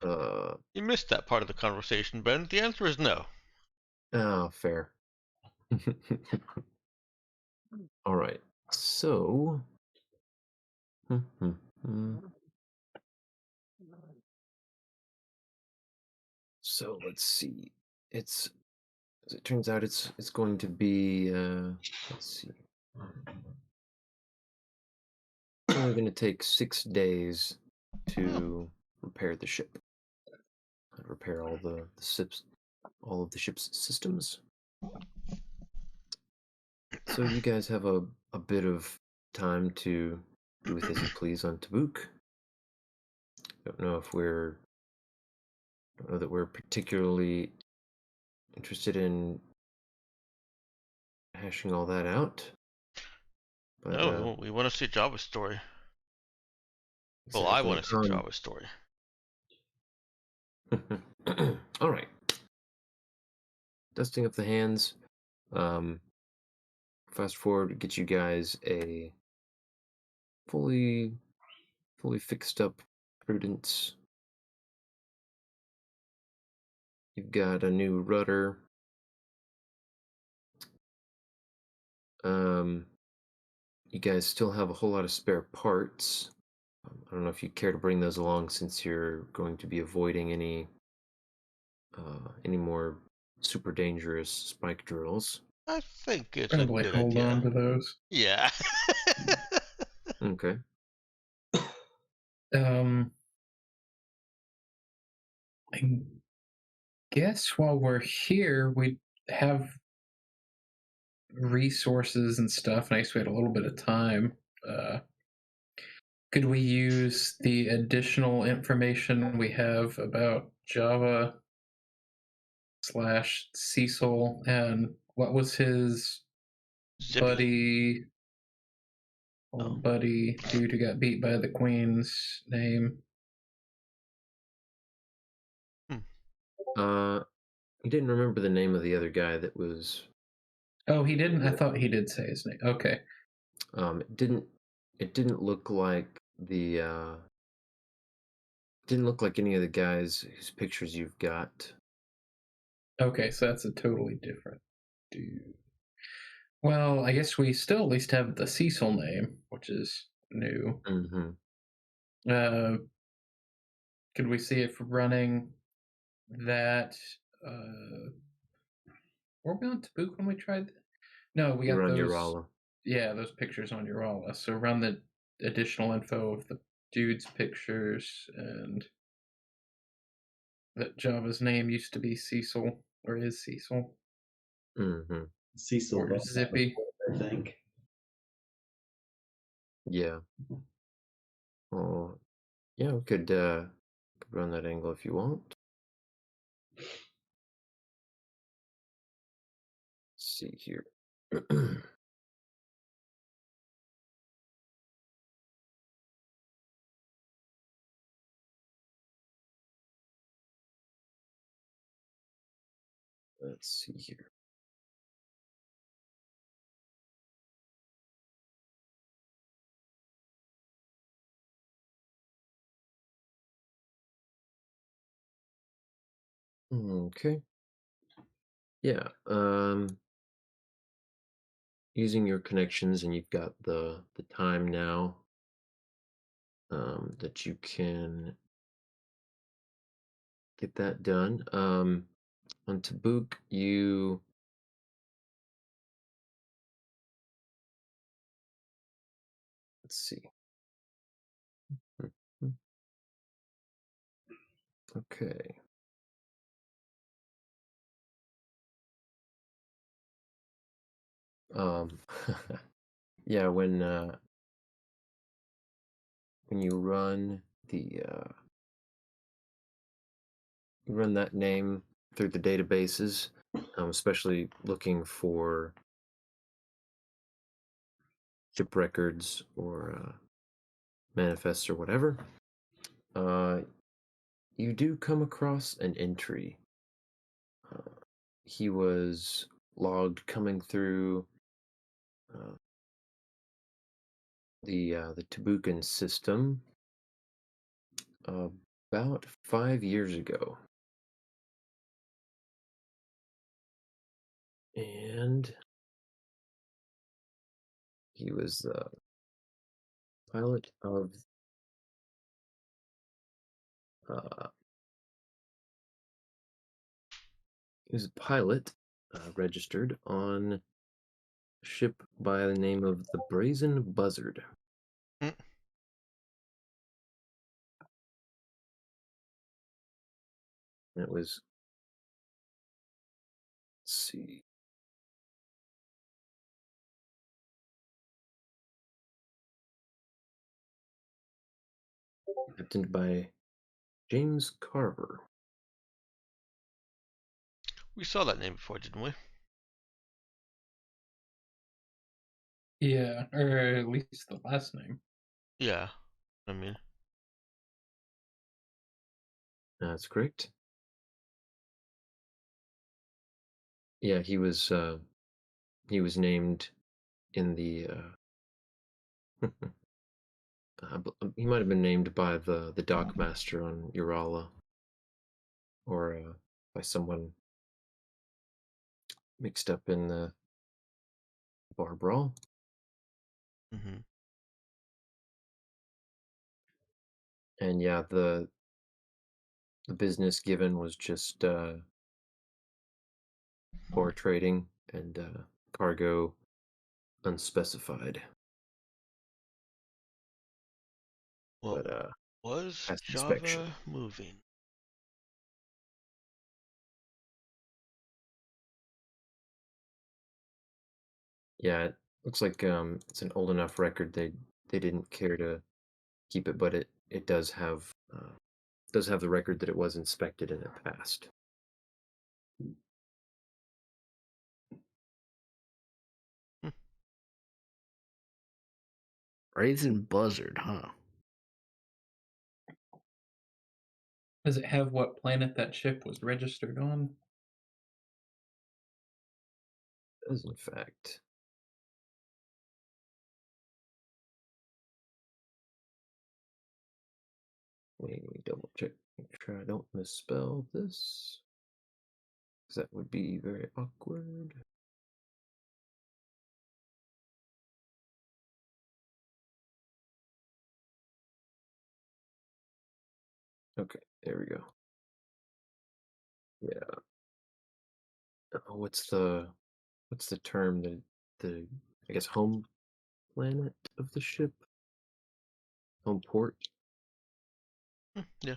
uh, you missed that part of the conversation, Ben. The answer is no. oh, fair. All right. So, so let's see. It's As it turns out, it's going to be. Let's see. It's only going to take 6 days Oh, to repair the ship and repair all of the ship's systems. So you guys have a bit of time to do with as you please on Tabuk. Don't know if we're don't know that we're particularly interested in hashing all that out, but no, we want to see Java's story. Well, I exactly. want to see Java's story. All right. Dusting up the hands. Um, Fast forward, get you guys a fully fixed up Prudence. You've got a new rudder. Um, you guys still have a whole lot of spare parts. I don't know if you care to bring those along since you're going to be avoiding any more super dangerous spike drills. I think it's a Probably good hold on idea. to those. Yeah. Okay. Um, I guess while we're here, we have resources and stuff. Nice, we had a little bit of time. Uh, could we use the additional information we have about Java slash Cecil and what was his Zippy. buddy, Oh. old buddy, dude who got beat by the Queen's name? You didn't remember the name of the other guy that was. Oh, he didn't. I thought he did say his name. Okay. It didn't look like didn't look like any of the guys whose pictures you've got. Okay, so that's a totally different dude. Well, I guess we still at least have the Cecil name, which is new. Mm-hmm. Could we see if running that? Were we on Tabuk when we tried? No, we You got were on those. Urala. Yeah, those pictures on Urala. So run the additional info of the dude's pictures and that Java's name used to be Cecil or is Cecil Mm-hmm. Cecil or loved that Zippy. report, I think. Yeah. Oh, yeah. We could run that angle if you want. Let's see here. Let's see here. Okay. Yeah. Using your connections, and you've got the time now that you can get that done. On Tabuk, you let's see. Mhm. Okay. Um, yeah, when you run the you run that name through the databases, especially looking for ship records or manifests or whatever, uh, you do come across an entry. Uh, he was logged coming through uh, the Tabukan system about 5 years ago, and he was the pilot of uh, he was a pilot registered on a ship by the name of the Brazen Buzzard. Mm. It was, let's see, captained by James Carver. We saw that name before, didn't we? Yeah, or at least the last name. Yeah. I mean, That's correct. Yeah, he was named in the he might have been named by the dock master on Urala, or by someone mixed up in the bar brawl. hmm And yeah, the business given was just ore trading and cargo unspecified. what But was past inspection. Java moving? Yeah, it looks like it's an old enough record they didn't care to keep it, but it does have the record that it was inspected and it passed. Hmm. Brazen Buzzard, huh? Does it have what planet that ship was registered on? It does in fact. Let me double check, make sure I don't misspell this, because that would be very awkward. Okay, there we go. Yeah. What's the term, the I guess home planet of the ship? Home port? Yeah.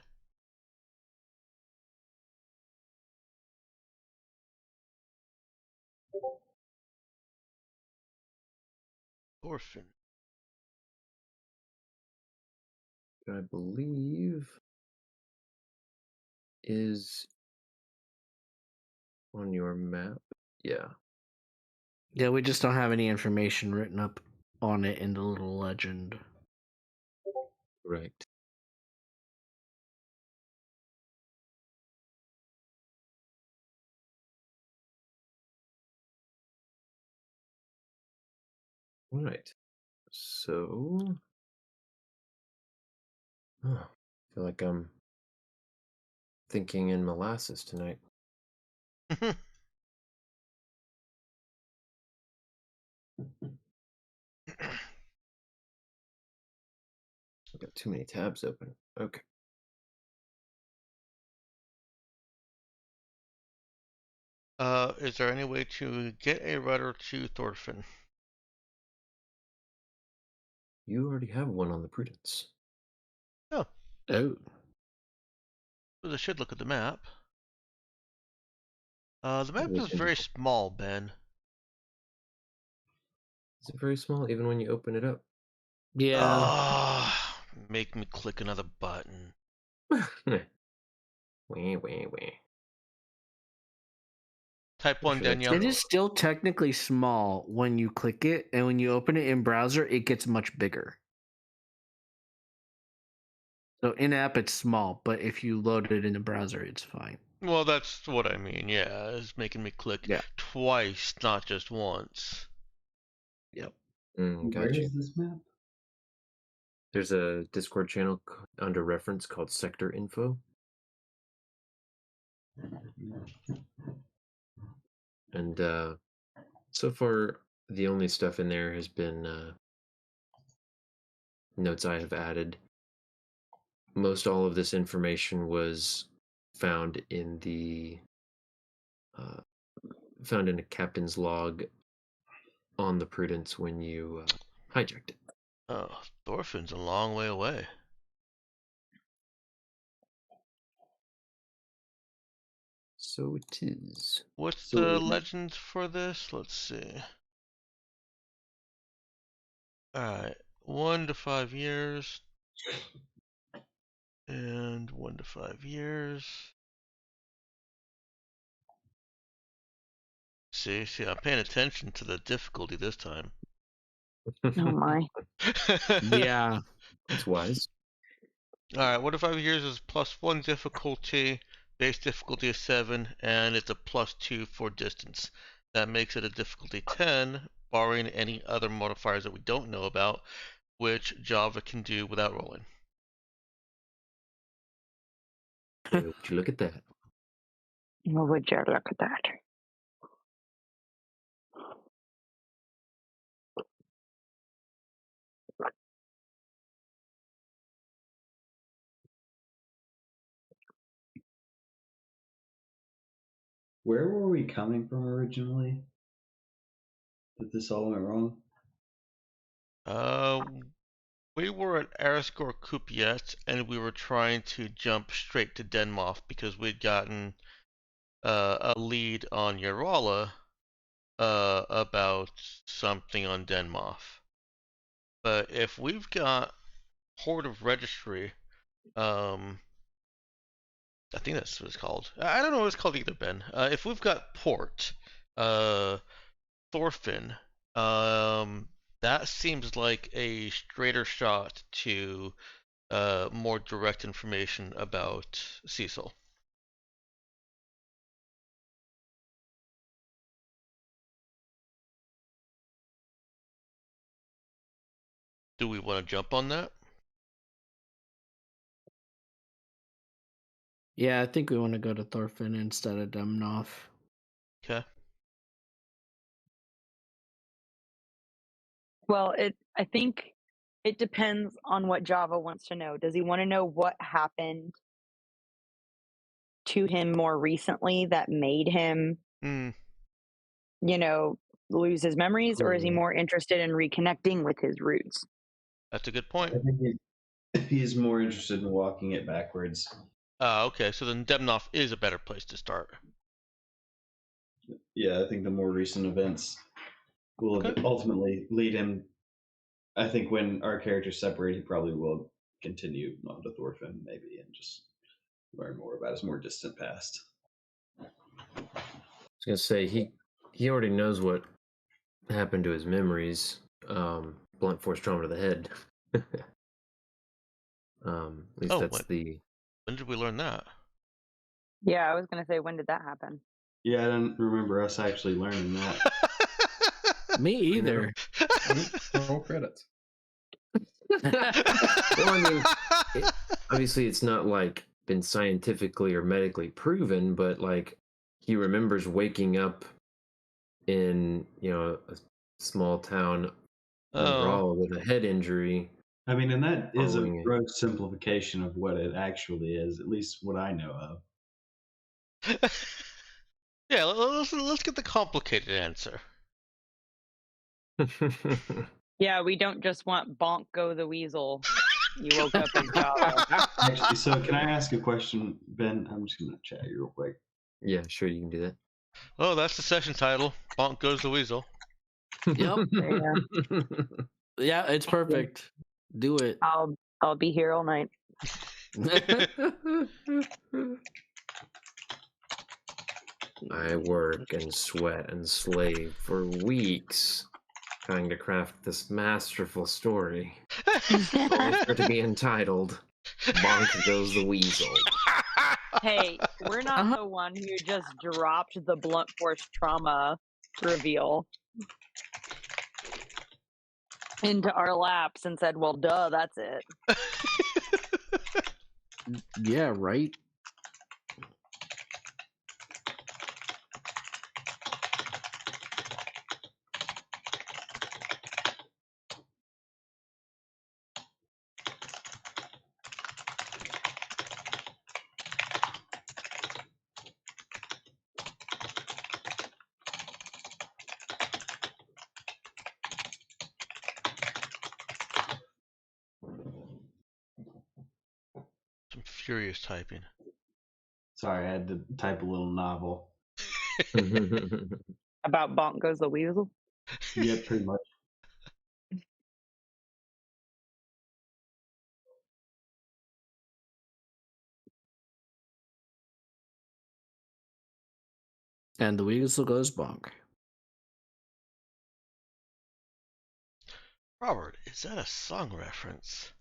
Orphan. I believe is on your map. Yeah, Yeah, we just don't have any information written up on it in the little legend. right. All right. So, I feel like I'm thinking in molasses tonight. I've got too many tabs open. Okay. Is there any way to get a rudder to Thorfinn? You already have one on the Prudence. Oh, Oh. I should look at the map. The map Always is very visible. small, Ben. Is it very small even when you open it up? Yeah. Ah, make me click another button. Wah, wah, wah. Type I'm 1, sure that's Danielle. It is still technically small when you click it, and when you open it in browser, it gets much bigger. So in app, it's small, but if you load it in the browser, it's fine. Well, that's what I mean. Yeah, it's making me click Yeah. twice, not just once. Yep. Where Got you. is this map? There's a Discord channel under reference called Sector Info. And so far, the only stuff in there has been notes I have added. Most all of this information was found in the found in a captain's log on the Prudence when you hijacked it. Oh, Thorfinn's a long way away. So it is. What's So the wait, legend for this? Let's see. Alright, 1 to 5 years. And 1 to 5 years. See, I'm paying attention to the difficulty this time. Oh my. Yeah. That's wise. Alright, 1 to 5 years is +1 difficulty, base difficulty is 7, and it's a +2 for distance. That makes it a difficulty 10, barring any other modifiers that we don't know about, which Java can do without rolling. Would you look at that? Well, would you look at that? where were we coming from originally? That this all went wrong? We were at Araskor Kupiet, and we were trying to jump straight to Denmoth because we'd gotten a lead on Yarala about something on Denmoth. But if we've got Horde of Registry, I think that's what it's called. I don't know what it's called either, Ben. If we've got Port, Thorfinn, that seems like a straighter shot to more direct information about Cecil. Do we want to jump on that? Yeah, I think we want to go to Thorfinn instead of Demnoth. Okay. Well, I think it depends on what Java wants to know. Does he want to know what happened to him more recently that made him, Mm, lose his memories, or is he more interested in reconnecting with his roots? that's a good I point. think he's more interested in walking it backwards. Okay, so then Demnoth is a better place to start. Yeah, I think the more recent events will Okay. ultimately lead him. I think when our characters separate, he probably will continue on to Thorfinn, maybe, and just learn more about his more distant past. I was gonna say he already knows what happened to his memories. Blunt force trauma to the head. At least that's When did we learn that? Yeah, I was going to say, when did that happen? Yeah, I don't remember us actually learning that. Me either. Roll credits. Well, I mean, obviously it's not like been scientifically or medically proven, but like he remembers waking up in a small town Oh. brawl with a head injury. I mean, and that is a Following it. gross simplification of what it actually is, at least what I know of. Yeah, let's get the complicated answer. Yeah, we don't just want Bonk Go the Weasel. You woke up as Java. Actually, so can I ask a question, Ben? I'm just going to chat you real quick. Yeah, sure, you can do that. Oh, that's the session title. Bonk goes the weasel. Yep. Yeah. Yeah, it's perfect. Do it. I'll be here all night. I work and sweat and slave for weeks trying to craft this masterful story, only for it to be entitled Bonk Goes the Weasel. Hey, we're not the one who just dropped the blunt force trauma reveal into our laps and said, well, duh, that's it. Yeah, right. Some furious typing. Sorry, I had to type a little novel. About Bonk Goes the Weasel? Yeah, pretty much. And the weasel goes bonk. Robert, is that a song reference?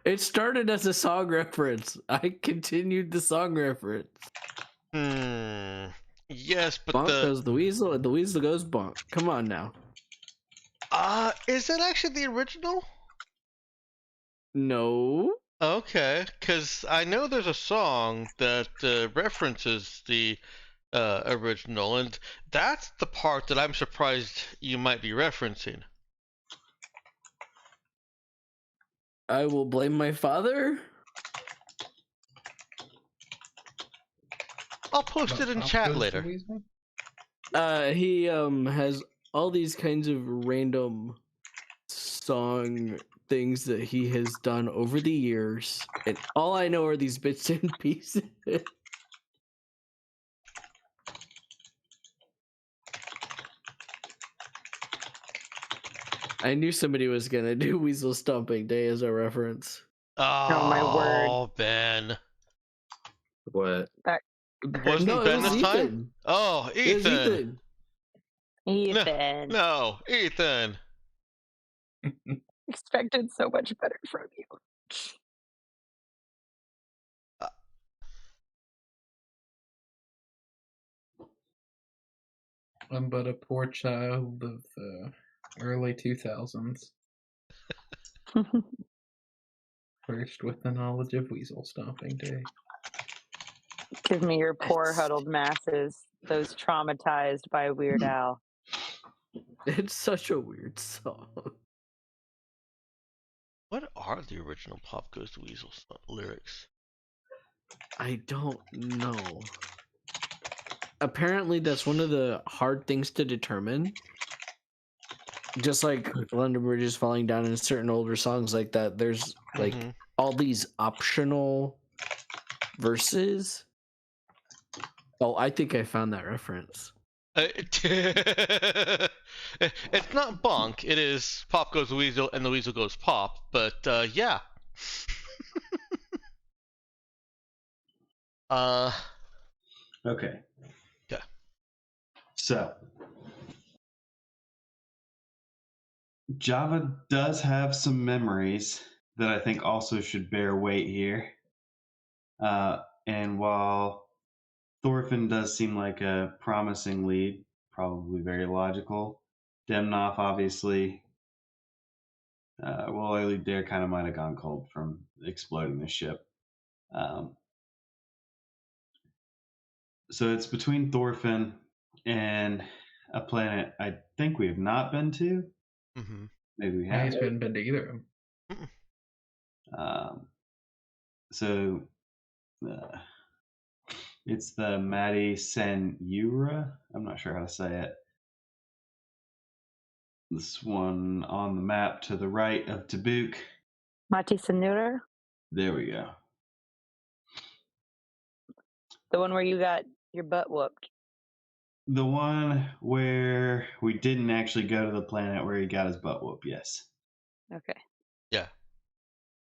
It started as a song reference. I continued the song reference. Yes, but Bonk goes the weasel, and the weasel goes bonk. Come on now. Is that actually the original? No. Okay, because I know there's a song that references the original, and that's the part that I'm surprised you might be referencing. I will blame my father. I'll post it in chat later. He has all these kinds of random song things that he has done over the years, and all I know are these bits and pieces. I knew somebody was gonna do Weasel Stomping Day as a reference. Oh, my word. Ben. What? Wasn't No, it Ben was this time? Ethan. Oh, It was Ethan. Ethan. No, Ethan. Expected so much better from you. I'm but a poor child of the early 2000s. First with the knowledge of Weasel Stomping Day. Give me your poor It's- huddled masses, those traumatized by Weird Al. It's such a weird song. What are the original Pop Goes the Weasel lyrics? I don't know. Apparently, that's one of the hard things to determine. Just like London Bridge is falling down in certain older songs like that, there's like all these optional verses. Oh, I think I found that reference. It's not Bonk. It is Pop Goes the Weasel and the Weasel Goes Pop. But yeah. Okay. Yeah. So, Java does have some memories that I think also should bear weight here. And while Thorfinn does seem like a promising lead, probably very logical, Demnoff obviously, well, Oily Dare kind of might have gone cold from exploding the ship. So it's between Thorfinn and a planet I think we have not been to. Mm-hmm. Maybe we I have. haven't been to either of them. Um, so it's the Madi Senura. I'm not sure how to say it. This one on the map to the right of Tabuk. Mati Sanura, There we go. the one where you got your butt whooped. The one where we didn't actually go to the planet where he got his butt whooped, yes. Okay. Yeah.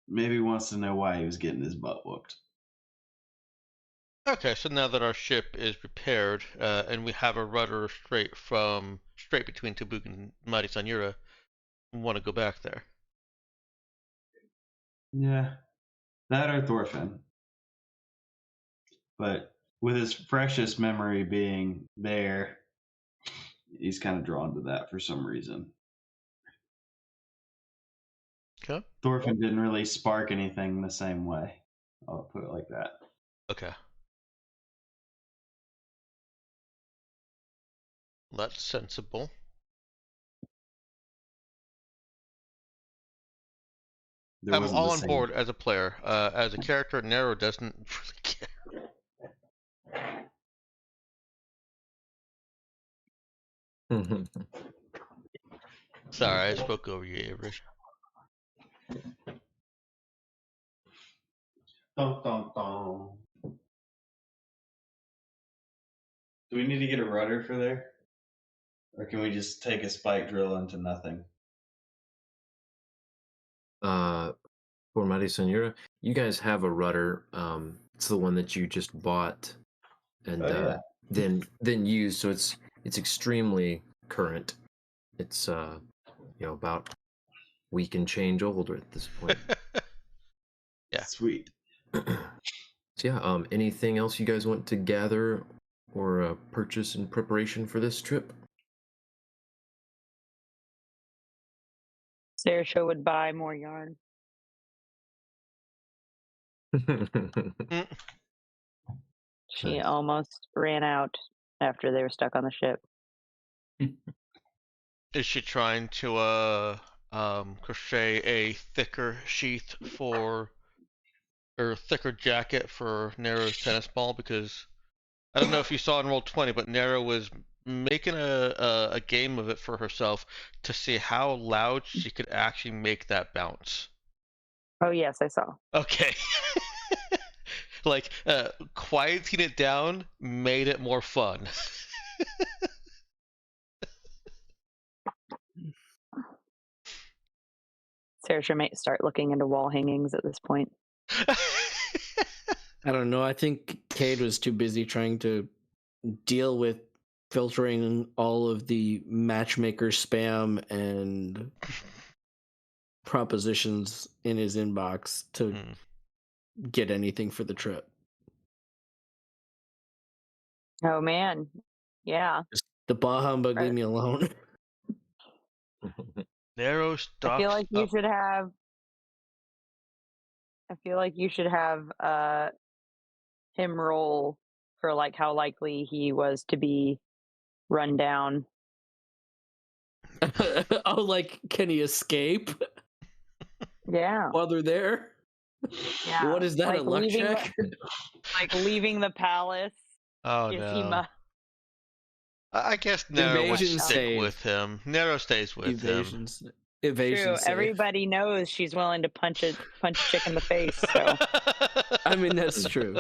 Maybe he wants to know why he was getting his butt whooped. Okay, so now that our ship is repaired and we have a rudder straight between Tabuk and Mighty Sanura, we want to go back there. Yeah. That or Thorfinn. But with his freshest memory being there, he's kind of drawn to that for some reason. Okay. Thorfinn didn't really spark anything the same way. I'll put it like that. Okay. That's sensible. There I'm wasn't all the on same. board as a player. As a character, Nero doesn't really care. Sorry, I spoke over you, Avery. Dun, dun, dun. Do we need to get a rudder for there? Or can we just take a spike drill into nothing? For Mighty Senora, you guys have a rudder. It's the one that you just bought and Oh, yeah. then used. So it's extremely current. It's about week and change older at this point. Yeah. Sweet. So yeah, anything else you guys want to gather or purchase in preparation for this trip? Saoirse would buy more yarn. Mm. She Nice. almost ran out after they were stuck on the ship. Is she trying to crochet a thicker sheath or thicker jacket for Nero's tennis ball? Because I don't know if you saw in Roll20, but Nero was making a game of it for herself to see how loud she could actually make that bounce. Oh yes, I saw. Okay. Like, quieting it down made it more fun. Saoirse might start looking into wall hangings at this point. I don't know. I think Cade was too busy trying to deal with filtering all of the matchmaker spam and propositions in his inbox to get anything for the trip. Oh man, yeah. Just the bah humbug, leave me alone. Nero I stocks feel like you up. should have. I feel like you should have him roll for like how likely he was to be run down. Oh, like, can he escape Yeah. while they're there? Yeah. What is that, like a luck leaving check? like leaving the palace. Oh Is no. he I guess Nero would Evasion stick save. with him. Nero stays with him. Evasion True. save. Everybody knows she's willing to punch a chick in the face. So I mean, that's true.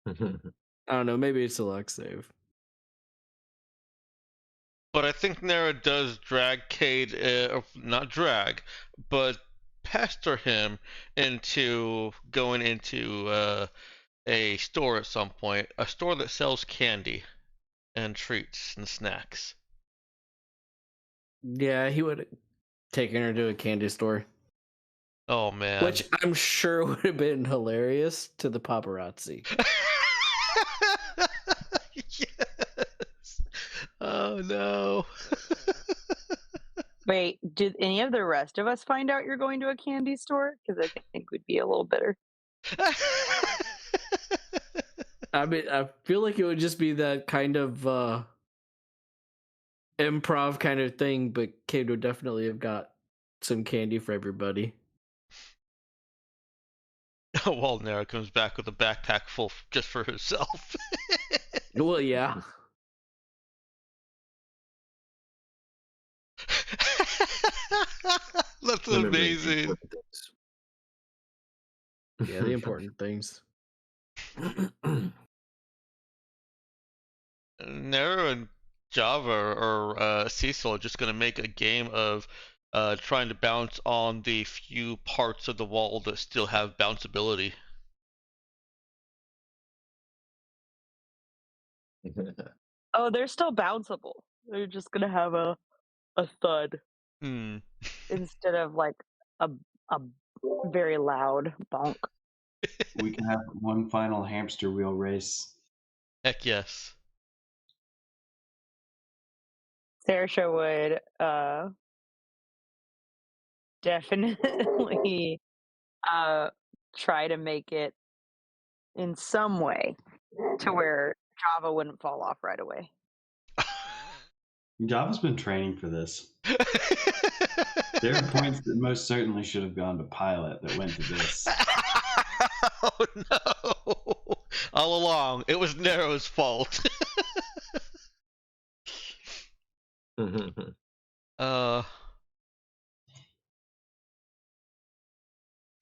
I don't know. Maybe it's a luck save. But I think Nero does drag Cade, not drag, but pester him into going into a store at some point, a store that sells candy and treats and snacks. Yeah, he would have taken her to a candy store. Oh man. Which I'm sure would have been hilarious to the paparazzi. Yes. Oh no. wait, did any of the rest of us find out you're going to a candy store? Because I think we'd be a little bitter. I mean, I feel like it would just be that kind of improv kind of thing, but Kate would definitely have got some candy for everybody. While Nara comes back with a backpack full just for herself. Well, yeah. That's Remember the amazing. important things. Yeah, the important things. Nero and Java or Cecil are just gonna make a game of trying to bounce on the few parts of the wall that still have bounceability. Oh, they're still bounceable. They're just gonna have a thud Hmm. instead of like a a very loud bonk. We can have one final hamster wheel race. Heck yes. Saoirse would definitely try to make it in some way to where Java wouldn't fall off right away. Java's been training for this. There are points that most certainly should have gone to pilot that went to this. Oh no! All along, it was Nero's fault. uh,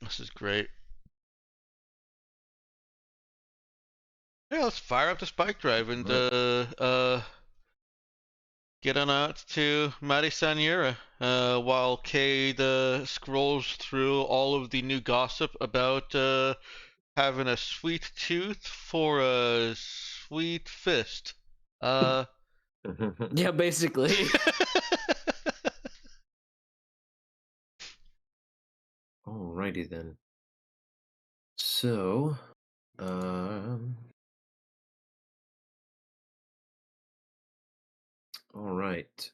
this is great. Yeah, let's fire up the spike drive and get on out to Mari Sanura while Cade scrolls through all of the new gossip about having a sweet tooth for a sweet fist. Yeah, basically. Alrighty then. So, all right.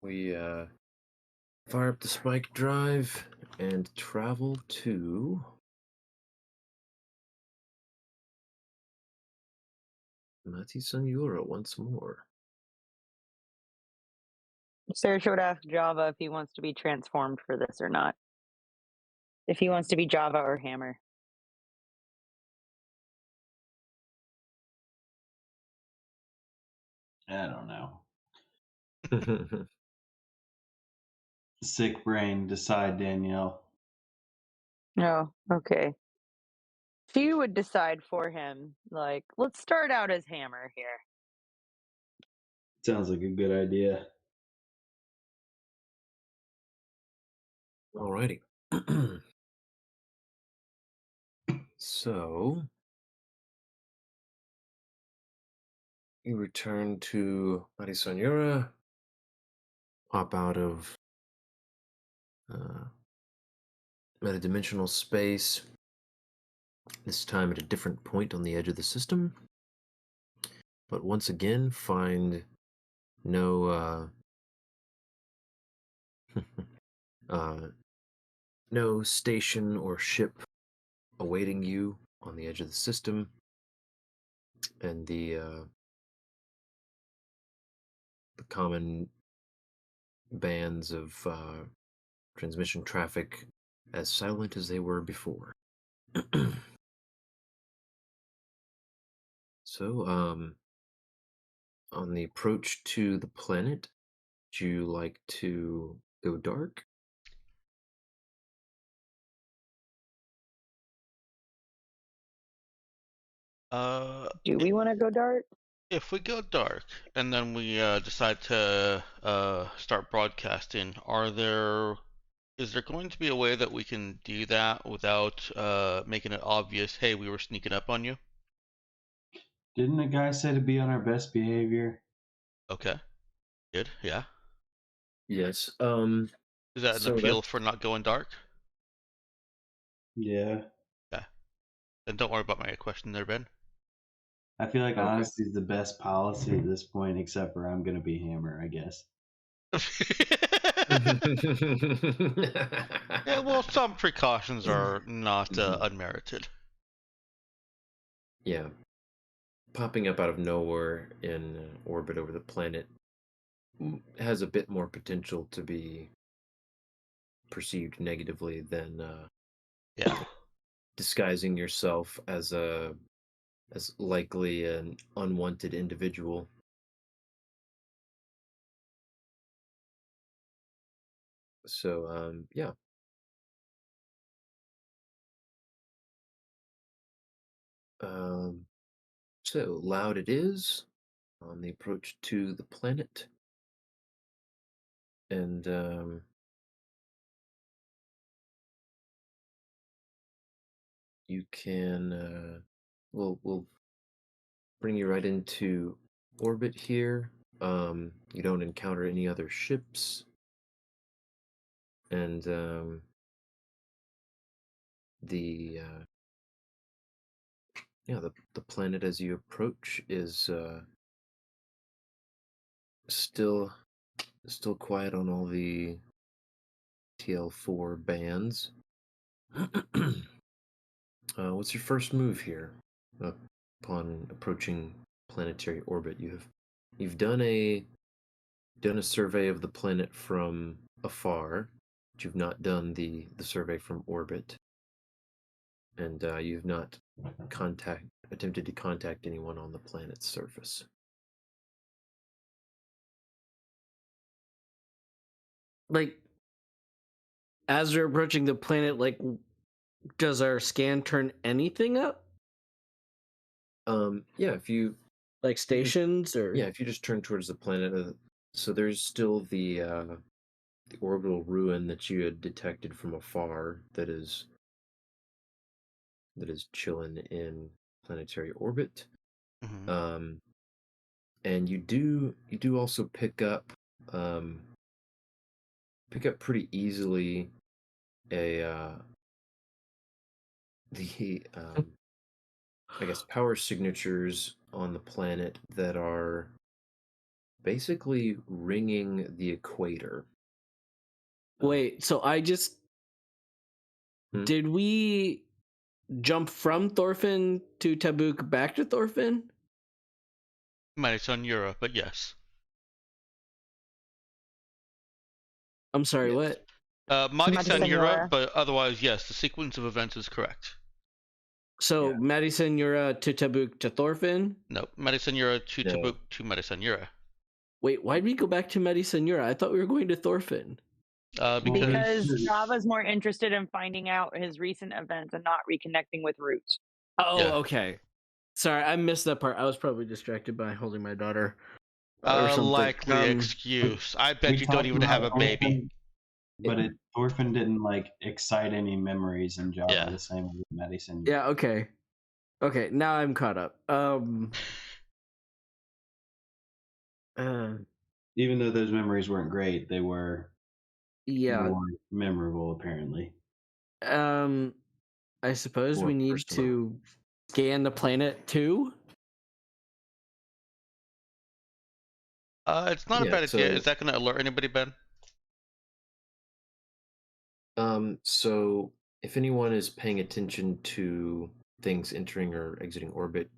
We fire up the spike drive and travel to Mati Sanjura once more. Saoirse would ask Java if he wants to be transformed for this or not. If he wants to be Java or Hammer. I don't know. Sick brain, decide, Danielle. Oh, okay. She would decide for him, like, let's start out as Hammer here. Sounds like a good idea. Alrighty. So, you return to Mati Sanjura, pop out of metadimensional space, this time at a different point on the edge of the system, but once again find no no station or ship awaiting you on the edge of the system, and the common bands of transmission traffic as silent as they were before. So, on the approach to the planet, would you like to go dark? Do we want to go dark? If we go dark and then we decide to start broadcasting, is there going to be a way that we can do that without making it obvious, hey, we were sneaking up on you? Didn't the guy say to be on our best behavior? Okay. Good, yeah. Yes. Is that an So appeal that's for not going dark? Yeah. Yeah. Then don't worry about my question there, Ben. I feel like Okay. honesty is the best policy at this point, except for I'm going to be Hammer, I guess. Yeah, well, some precautions are not unmerited. Yeah. popping up out of nowhere in orbit over the planet has a bit more potential to be perceived negatively than Yeah. disguising yourself as likely an unwanted individual. So yeah. So loud it is on the approach to the planet, and you can we'll bring you right into orbit here. You don't encounter any other ships, and the the planet as you approach is still quiet on all the TL4 bands. What's your first move here? Upon approaching planetary orbit, you've done a survey of the planet from afar, but you've not done the survey from orbit, and you've not attempted to contact anyone on the planet's surface. Like, as we're approaching the planet, like, does our scan turn anything up? Yeah, if you Like stations or if you just turn towards the planet, so there's still the orbital ruin that you had detected from afar that is chilling in planetary orbit. Mhm. And you do also pick up pretty easily a the I guess power signatures on the planet that are basically ringing the equator. wait, so I just Hmm? did we jump from Thorfinn to Tabuk back to Thorfinn? It's on Europe, but yes. I'm sorry, Yes. what? Mighty Mighty Senora, Senora. but otherwise, yes, the sequence of events is correct. So Yeah. Mighty Senora to Tabuk to Thorfinn? No, Mighty Senora to No. Tabuk to Mighty Senora. Wait, why'd we go back to Mighty Senora? I thought we were going to Thorfinn. Because Because Java's more interested in finding out his recent events and not reconnecting with Roots. Oh, Yeah. okay. Sorry, I missed that part. I was probably distracted by holding my daughter or a something. likely excuse. I we bet you don't talked even have about a baby. Thorfinn, but Thorfinn didn't like excite any memories in Java Yeah. the same way Medicine. Yeah, okay. Okay, now I'm caught up. Even though those memories weren't great, they were Yeah. more memorable apparently. I suppose More we need personal. to scan the planet too. It's not a Yeah, bad idea. so Is that going to alert anybody, Ben? so if anyone is paying attention to things entering or exiting orbit,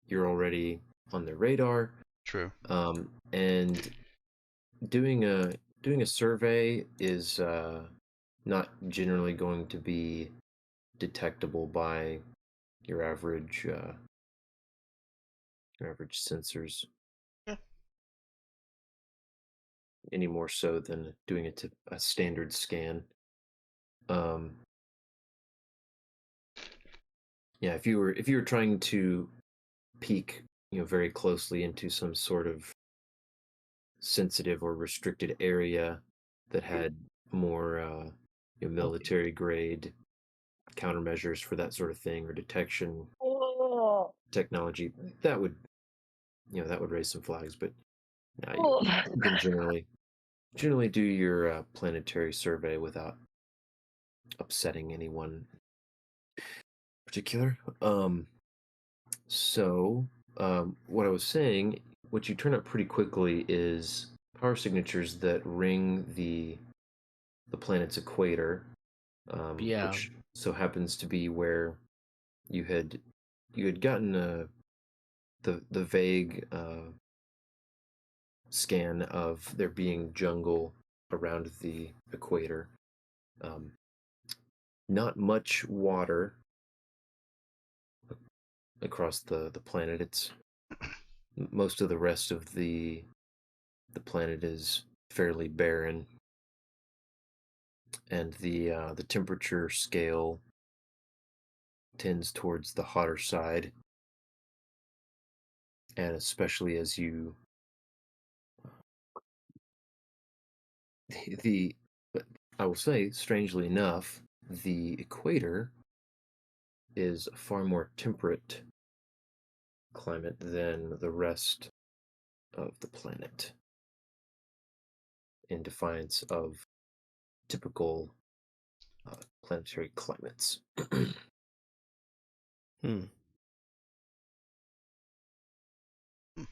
you're already on their radar. True. And doing a survey is not generally going to be detectable by your average sensors, Yeah. any more so than doing a standard scan. Yeah, if you were trying to peek, very closely into some sort of sensitive or restricted area that had more military grade countermeasures for that sort of thing, or detection technology, that would raise some flags. But you can generally do your planetary survey without upsetting anyone in particular. So what I was saying, what you turn up pretty quickly is power signatures that ring the planet's equator, Yeah. which so happens to be where you had gotten the vague scan of there being jungle around the equator. Not much water across the planet. It's most of the rest of the planet is fairly barren, and the temperature scale tends towards the hotter side, and especially as you the but I will say, strangely enough, the equator is a far more temperate climate than the rest of the planet, in defiance of typical planetary climates.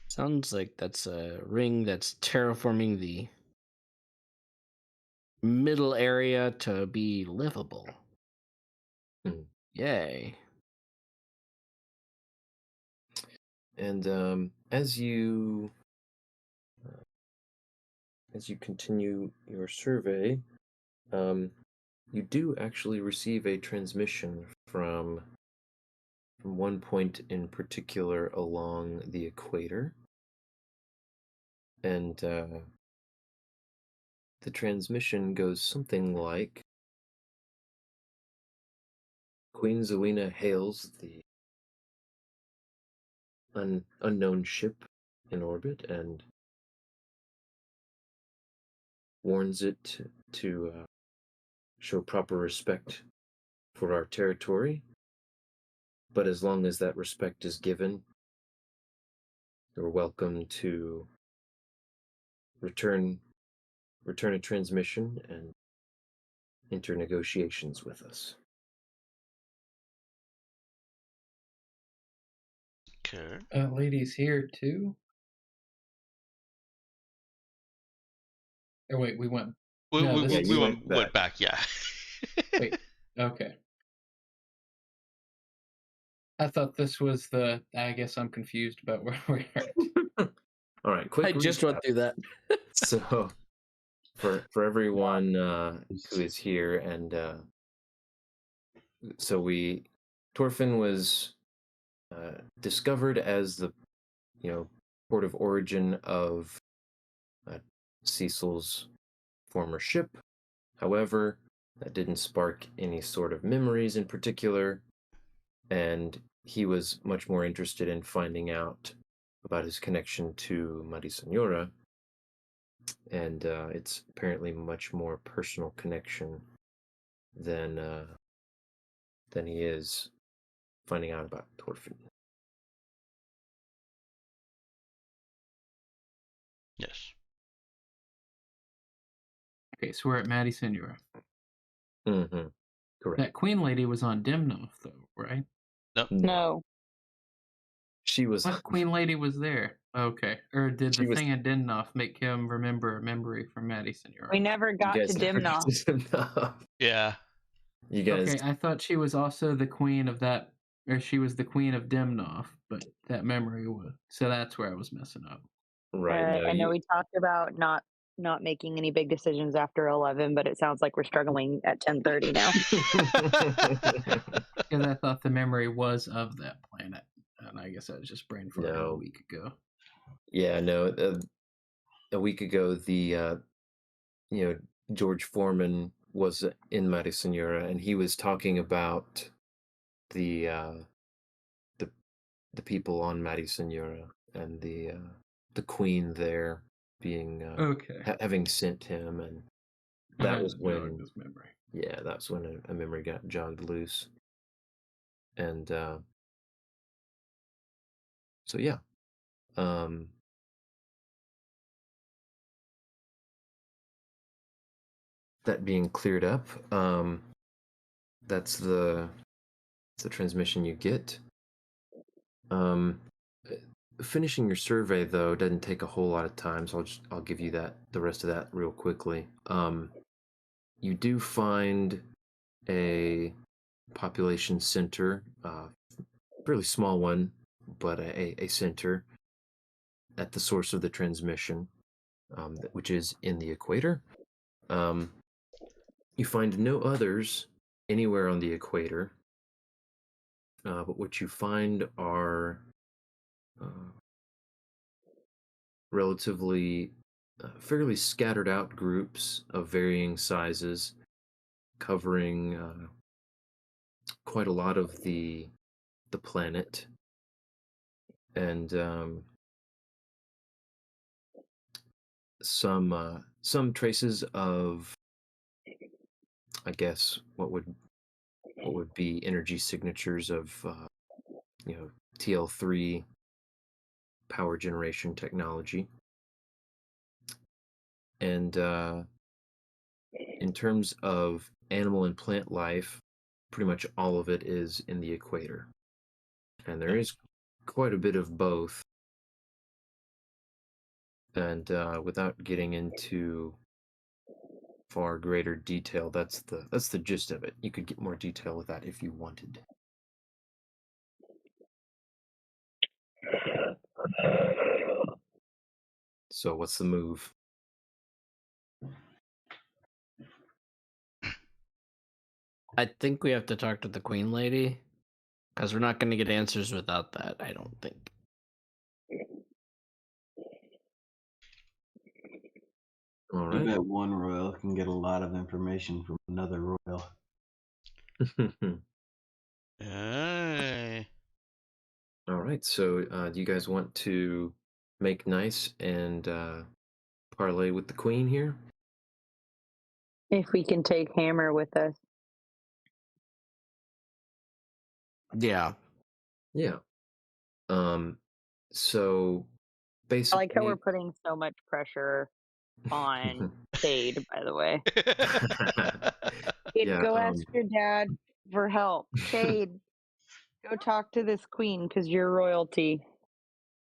Sounds like that's a ring that's terraforming the middle area to be livable. Yay. And as you continue your survey, you do actually receive a transmission from one point in particular along the equator, and the transmission goes something like: Queen Zelina hails the unknown ship in orbit and warns it to show proper respect for our territory. But as long as that respect is given, you're welcome to return a transmission and enter negotiations with us. Okay. Lady's here too. Oh wait, we went. We, No, we, this we, is- we you went, went went back, yeah. Wait. Okay. I thought this was the. I guess I'm confused about where we are. All right, quick I just recap. went through that. So, for everyone who is here, and so Torfin was discovered as the port of origin of Cecil's former ship. However, that didn't spark any sort of memories in particular, and he was much more interested in finding out about his connection to Maria Senora, and it's apparently much more personal connection than he is finding out about Torfin. Yes. Okay, so we're at Maddie Senora. Mm-hmm. Correct. That queen lady was on Dimnoff, though, right? Nope. No. She was. What queen lady was there? Okay, or did She the was- thing in Dimnoff make him remember a memory from Maddie Senora? We never You got to guys never got Dimnoff. to Dimnoff. Yeah. You guys. Okay, I thought she was also the queen of that, or she was the queen of Dimnoff, but that memory was. So that's where I was messing up. Right. No, I know you, we talked about not making any big decisions after 11, but it sounds like we're struggling at 10:30 now. Because I thought the memory was of that planet, and I guess I was just brain farting a No. week ago. Yeah, no. A week ago, the George Foreman was in Maria Senora, and he was talking about the people on Maria Senora and the queen there being Okay. having sent him, and I that had was to jog when this memory. that's when a memory got jogged loose, and so yeah, that being cleared up, that's the transmission you get. Finishing your survey though doesn't take a whole lot of time, so I'll give you the rest of that real quickly. You do find a population center, fairly small one, but a center at the source of the transmission, which is in the equator. You find no others anywhere on the equator, but what you find are relatively fairly scattered out groups of varying sizes, covering quite a lot of the planet, and some traces of, I guess, what would be energy signatures of TL3 power generation technology. And in terms of animal and plant life, pretty much all of it is in the equator. And there is quite a bit of both. And without getting into far greater detail, that's the gist of it. You could get more detail with that if you wanted. So what's the move? I think we have to talk to the Queen Lady, because we're not going to get answers without that, I don't think. All I right. bet one royal can get a lot of information from another royal. Aye. All right. So do you guys want to make nice and parlay with the Queen here? If we can take Hammer with us. Yeah. Yeah. So I basically, like how we're putting so much pressure on Cade, by the way. Cade, Yeah, go ask your dad for help. Cade, go talk to this queen because you're royalty.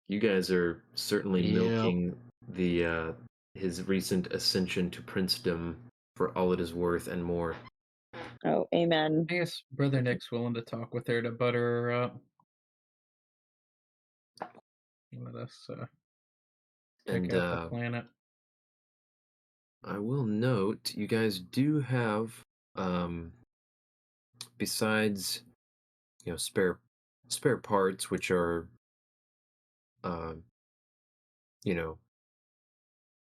you guys are certainly Yep. milking the his recent ascension to princedom for all it is worth and more. Oh, amen. I guess Brother Nick's willing to talk with her to butter her up. Let us check And out the planet. I will note you guys do have, besides spare parts, which are uh,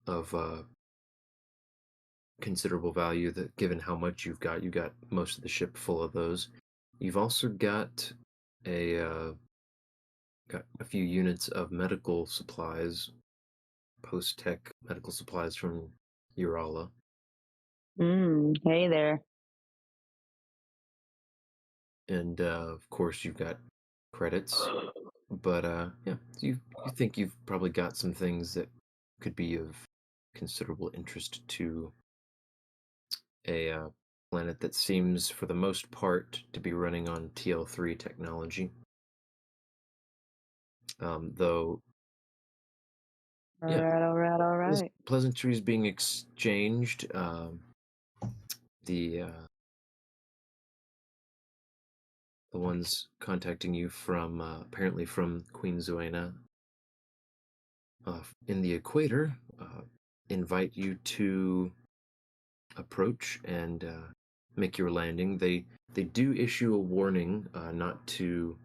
of considerable value, that given how much you got most of the ship full of those. You've also got a few units of medical supplies, post-tech medical supplies from Urala. Hey there. And of course you've got credits, but yeah, you think you've probably got some things that could be of considerable interest to a planet that seems for the most part to be running on TL3 technology, though All yeah, right. pleasantries being exchanged. The ones contacting you from apparently from Queen Zoena in the equator invite you to approach and make your landing. They do issue a warning not to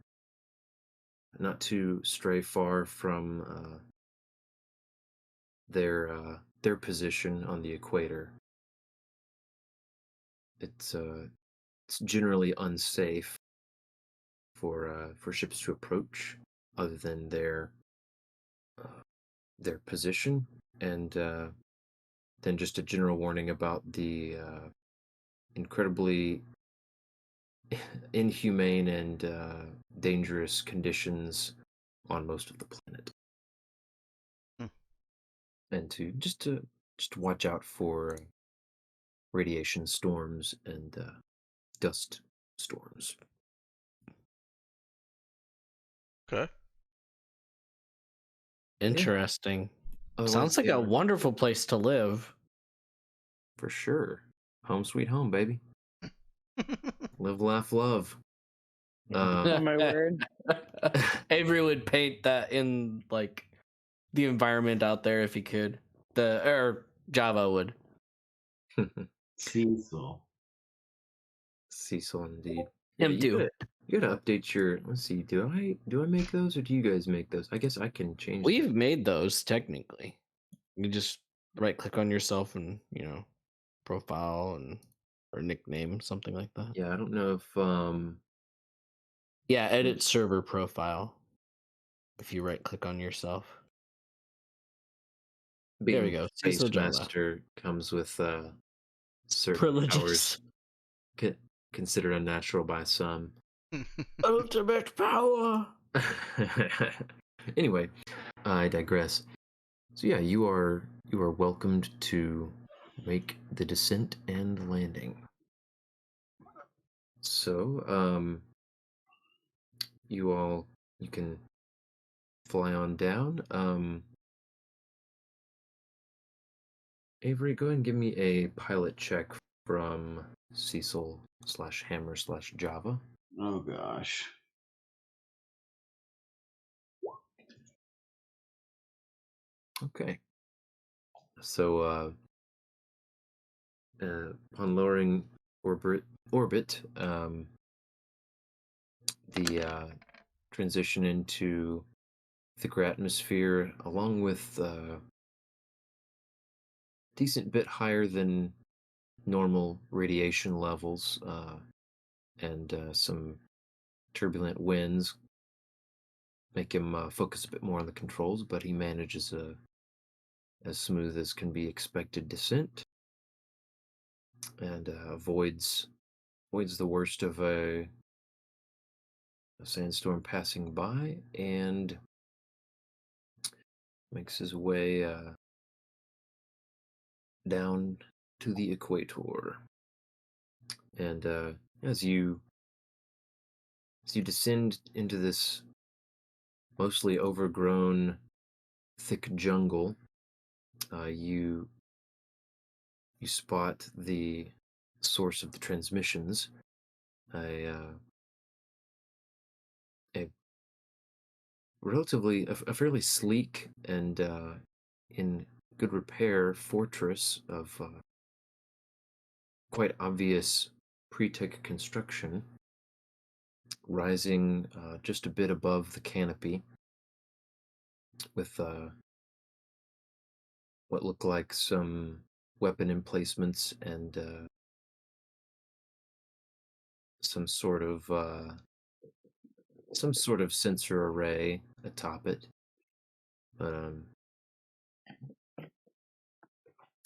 stray far from their position on the equator. It's generally unsafe for ships to approach other than their position, and then just a general warning about the incredibly inhumane and dangerous conditions on most of the planet, Hmm. and to watch out for radiation storms and dust storms. Okay. Interesting. Otherwise, Sounds like yeah, a wonderful place to live. for sure. Home sweet home, baby. Live, laugh, love. Oh my word. Avery would paint that in like the environment out there if he could. Or Java would. Cecil. Cecil, indeed. Him you too. gotta update your. Let's see. Do I make those or do you guys make those? I guess I can change. We've made those technically. You just right click on yourself and profile and or nickname, something like that. Yeah, I don't know if Yeah, edit server profile. If you right click on yourself. There we being go. Space Cecil Java. Master comes with certain Privileges. powers considered unnatural by some. Ultimate power. Anyway, I digress. So yeah, you are welcomed to make the descent and landing. So, you can fly on down. Avery, go ahead and give me a pilot check from Cecil/Hammer/Java. Oh gosh. Okay. So, upon lowering orbit, the transition into thicker atmosphere, along with decent bit higher than normal radiation levels, and some turbulent winds make him focus a bit more on the controls, but he manages a as smooth as can be expected descent, and avoids the worst of a sandstorm passing by, and makes his way down to the equator. And as you descend into this mostly overgrown, thick jungle, you spot the source of the transmissions, a a fairly sleek and in good repair fortress of quite obvious pre-tech construction, rising just a bit above the canopy, with what look like some weapon emplacements and some sort of sensor array atop it. But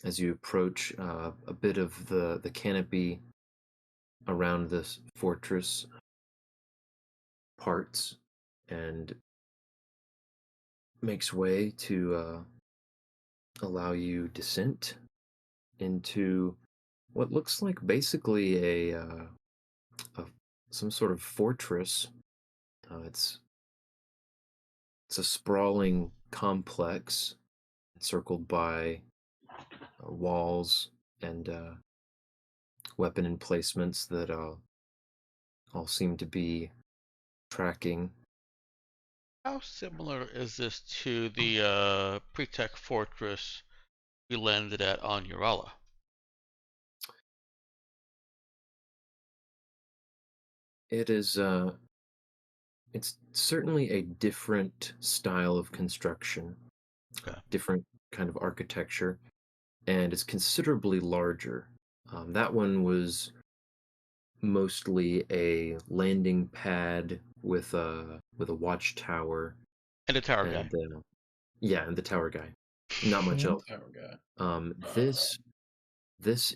as you approach, a bit of the canopy around this fortress parts and makes way to allow you descent into what looks like basically a some sort of fortress. It's a sprawling complex encircled by walls and weapon emplacements that all seem to be tracking. How similar is this to the pre-tech fortress we landed at on Urala? It is it's certainly a different style of construction, Okay. different kind of architecture, and it's considerably larger. That one was mostly a landing pad with a watchtower And the tower guy. and yeah, and the tower guy. Not much else. Tower guy. This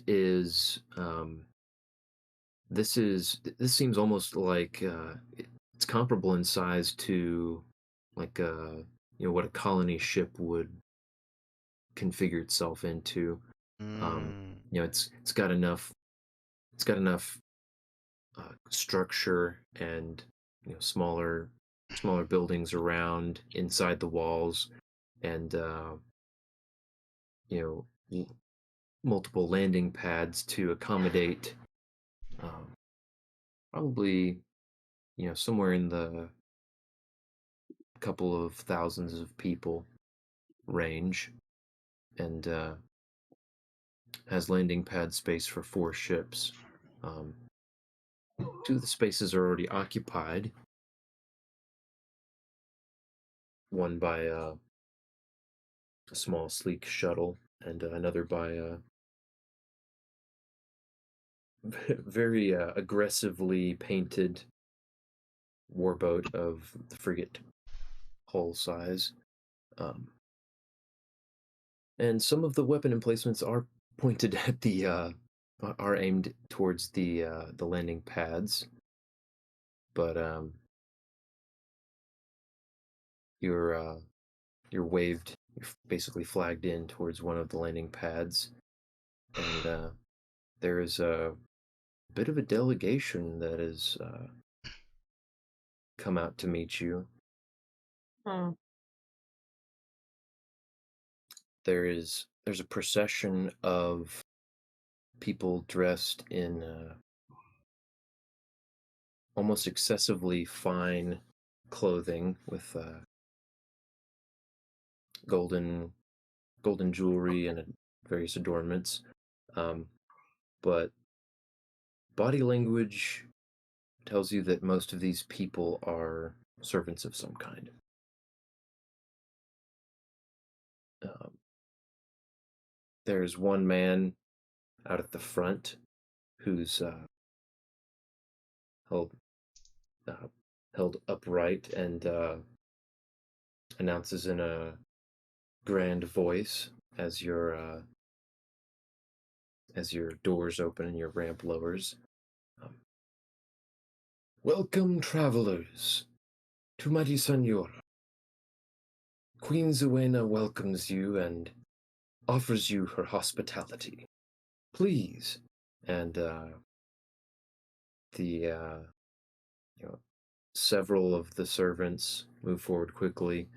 is this seems almost like it's comparable in size to like what a colony ship would configure itself into. Mm. It's got enough structure and smaller buildings around inside the walls, and you know multiple landing pads to accommodate probably somewhere in the couple of thousands of people range, and has landing pad space for 4 ships. 2 of the spaces are already occupied. One by a small, sleek shuttle, and another by a very aggressively painted warboat of the frigate hull size. And some of the weapon emplacements are pointed at are aimed towards the landing pads, but you're waved, you're basically flagged in towards one of the landing pads, and there is a bit of a delegation that has come out to meet you. Hmm. There's a procession of people dressed in almost excessively fine clothing with golden jewelry and various adornments, but body language tells you that most of these people are servants of some kind. Um, there's one man out at the front who's held uh, held upright and announces in a grand voice as your doors open and your ramp lowers. Um, Welcome, travelers, to Mighty Senora. Queen Zuena welcomes you and offers you her hospitality. Please. And the several of the servants move forward quickly,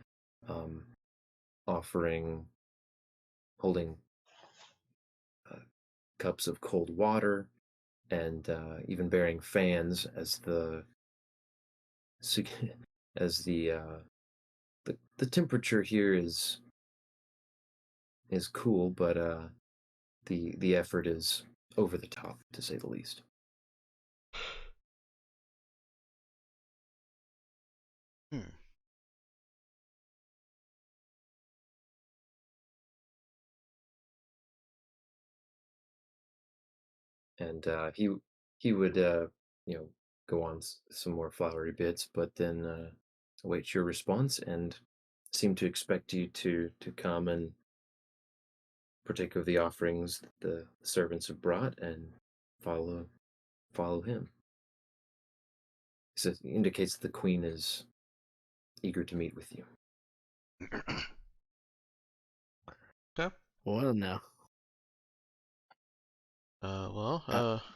um, holding cups of cold water, and even bearing fans as as the temperature here is cool, but the effort is over the top, to say the least. Hmm. And he would go on some more flowery bits, but then await your response and seem to expect you to come and partake of the offerings that the servants have brought and follow him. So it indicates that the queen is eager to meet with you. Okay. Well, now.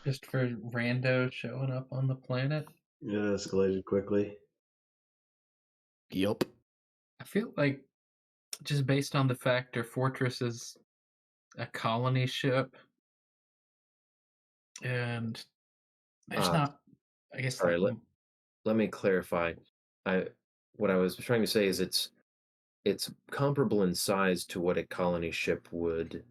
Just for randos showing up on the planet. It escalated quickly. Yup. I feel like just based on the fact our fortress is a colony ship, and there's not, I guess, Sorry, like let me clarify. What I was trying to say is it's comparable in size to what a colony ship would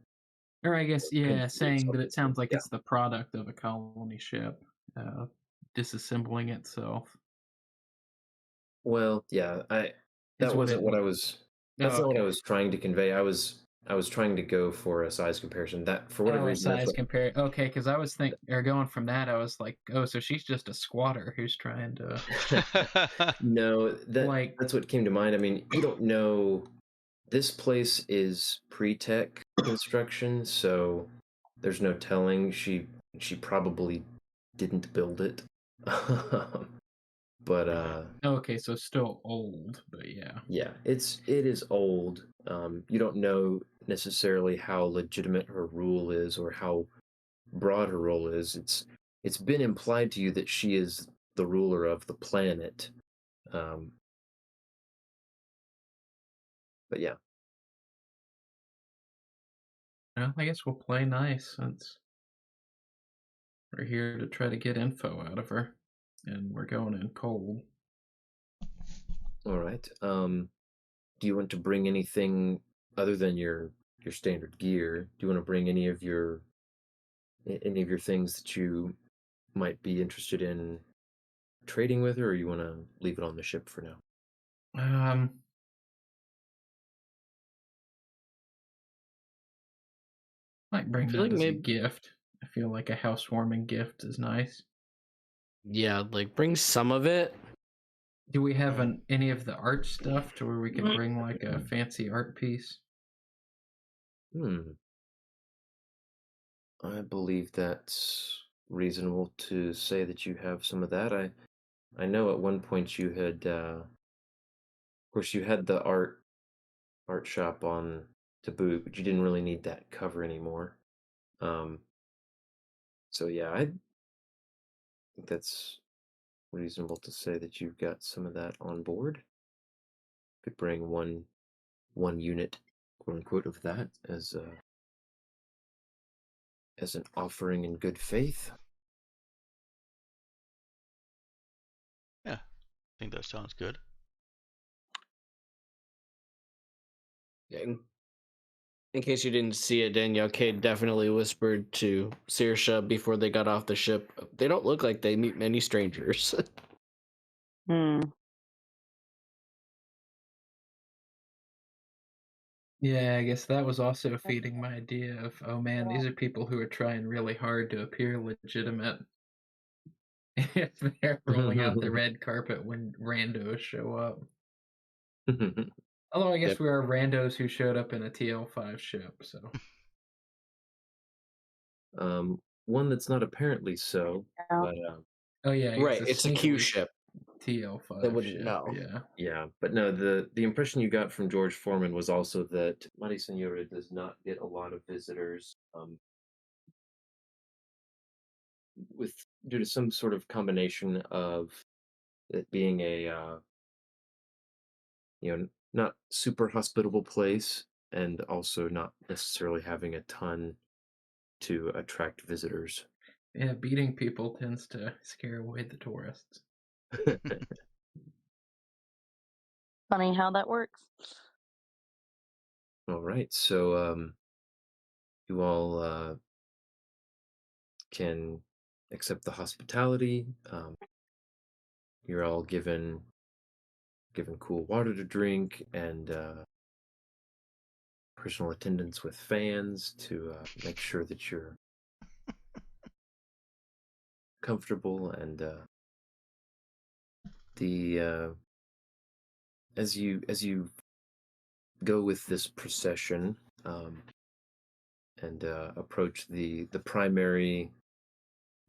or I guess, yeah, contribute saying that it something. sounds like Yeah. it's the product of a colony ship disassembling itself. Well, yeah, Is that what wasn't it what I looked. was. Oh, That's not what I okay. was trying to convey. I was trying to go for a size comparison. That for whatever Oh, a reason, that's size what. compare. Okay, because I was or going from that, I was like, oh, so she's just a squatter who's trying to No, like. that's what came to mind. I mean, you don't know. This place is pre-tech construction, so there's no telling. She probably didn't build it. But Okay, so still old, but yeah. yeah, it is old. You don't know necessarily how legitimate her rule is or how broad her role is. It's been implied to you that she is the ruler of the planet. Um, but yeah, Well, I guess we'll play nice since we're here to try to get info out of her. and we're going in cold. All right. Do you want to bring anything other than your standard gear? Do you want to bring any of your things that you might be interested in trading with her, or you want to leave it on the ship for now? Might bring feel that like as a maybe gift. I feel like a housewarming gift is nice. yeah, like bring some of it. Do we have any of the art stuff to where we could bring like a fancy art piece? Hmm. I believe that's reasonable to say that you have some of that. I know at one point you had, of course, you had the art shop on to boot, but you didn't really need that cover anymore. Um, so yeah, I think that's reasonable to say that you've got some of that on board. Could bring one unit, quote unquote, of that as an offering in good faith. Yeah, I think that sounds good. In case you didn't see it, Danielle K definitely whispered to Saoirse before they got off the ship. They don't look like they meet many strangers. Hmm. Yeah, I guess that was also feeding my idea of, oh man, these are people who are trying really hard to appear legitimate. If they're rolling out the red carpet when randos show up. Although I guess Yep. we are randos who showed up in a TL5 ship, so. One that's not apparently so, but Oh yeah, Right, it's it's a a Q sneakily ship. They TL5 wouldn't ship, know. yeah. yeah. But no, the impression you got from George Foreman was also that Mari Senora does not get a lot of visitors, with due to some sort of combination of it being a not super hospitable place, and also not necessarily having a ton to attract visitors. Yeah, beating people tends to scare away the tourists. Funny how that works. All right, so you all can accept the hospitality. You're all given cool water to drink and personal attendants with fans to make sure that you're comfortable, and the as you go with this procession, and approach the primary,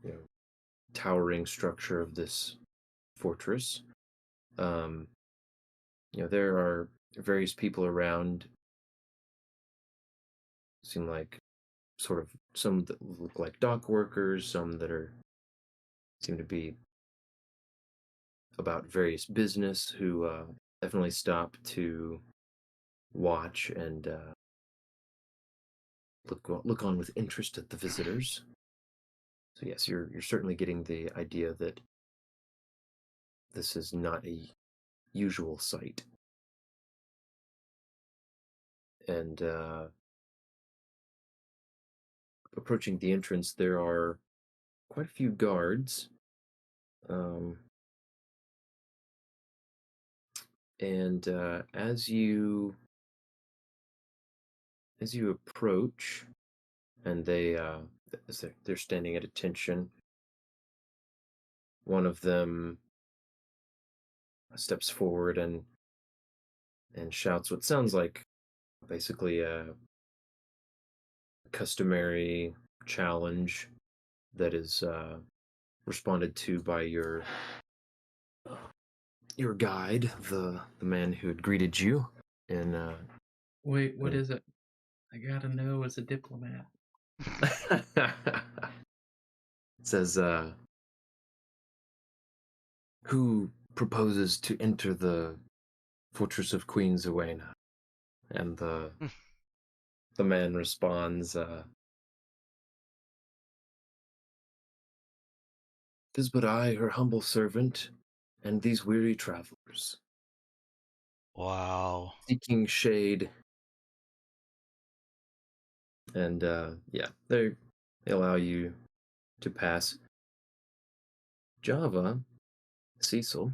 you know, towering structure of this fortress. Um, there are various people around. Seem like sort of some that look like dock workers, some that seem to be about various business, who definitely stop to watch and look on with interest at the visitors. So yes, you're certainly getting the idea that this is not a usual sight. And approaching the entrance, there are quite a few guards, um, and as you approach, and as they're standing at attention, one of them steps forward and shouts what sounds like basically a customary challenge that is responded to by your guide, the man who had greeted you. And Wait, what is it? I gotta know as a diplomat. says, "Who proposes to enter the fortress of Queen Zuena?" And the man responds, 'tis but I, her humble servant, and these weary travelers, Wow. seeking shade. And yeah, they allow you to pass. Java, Cecil,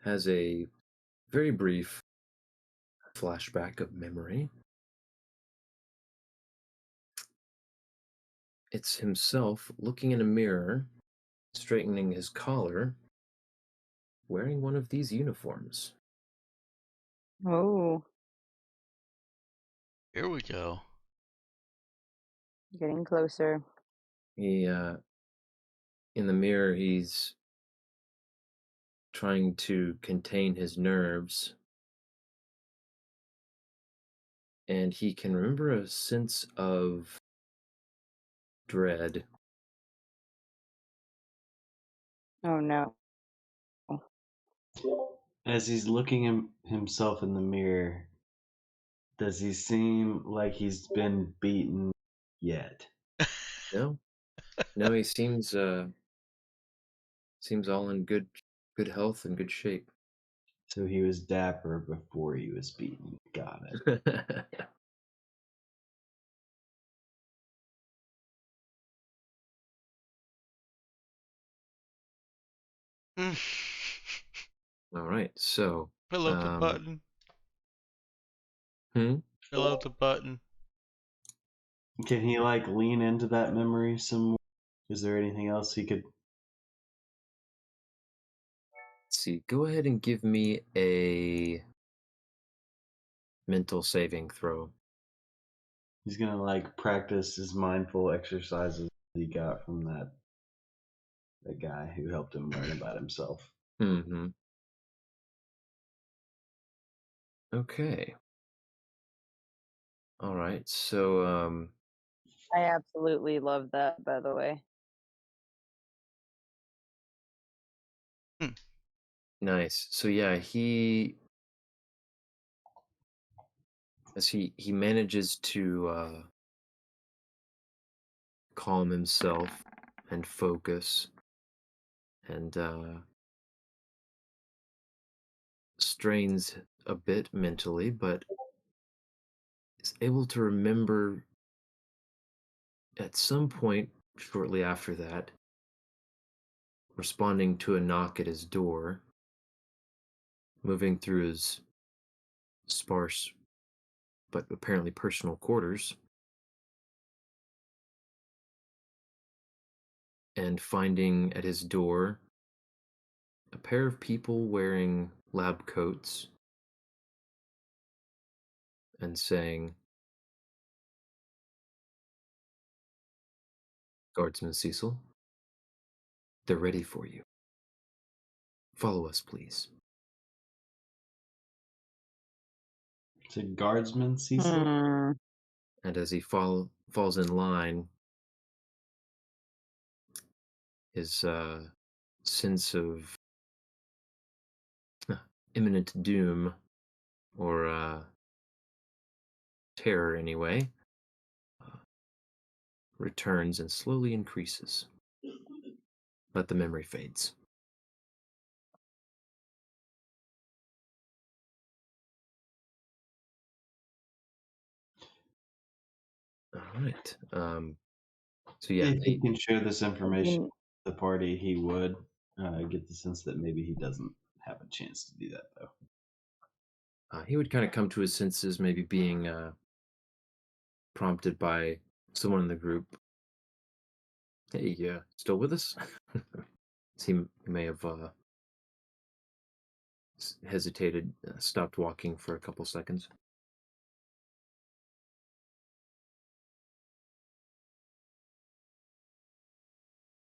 has a very brief flashback of memory. It's himself looking in a mirror, straightening his collar, wearing one of these uniforms. Oh, Here we go. getting closer. He, in the mirror, he's trying to contain his nerves, and he can remember a sense of dread. Oh no. As he's looking himself in the mirror, does he seem like he's been beaten yet? No, no, he seems all in good health and good shape. So he was dapper before he was beaten. Got it. All right, so I love the um, button. hmm? I love the button. Can he like lean into that memory some more? Is there anything else he could? Let's see. Go ahead and give me a mental saving throw. He's gonna like practice his mindful exercises he got from that guy who helped him learn about himself. Mm-hmm. Okay. All right. So I absolutely love that, by the way. Hmm. nice. So yeah, he manages to calm himself and focus and strains a bit mentally, but is able to remember at some point shortly after that, responding to a knock at his door, moving through his sparse but apparently personal quarters, and finding at his door a pair of people wearing lab coats and saying, Guardsman Cecil, they're ready for you. Follow us, please. It's a guardsman, Cecil. Hmm. And as he falls in line, his sense of imminent doom, or terror anyway, uh, returns and slowly increases. But the memory fades. All right. So yeah, If he can share this information You, with the party, he would. I get the sense that maybe he doesn't have a chance to do that though. he would kind of come to his senses, maybe being prompted by someone in the group. Hey, still with us? He may have hesitated, stopped walking for a couple seconds.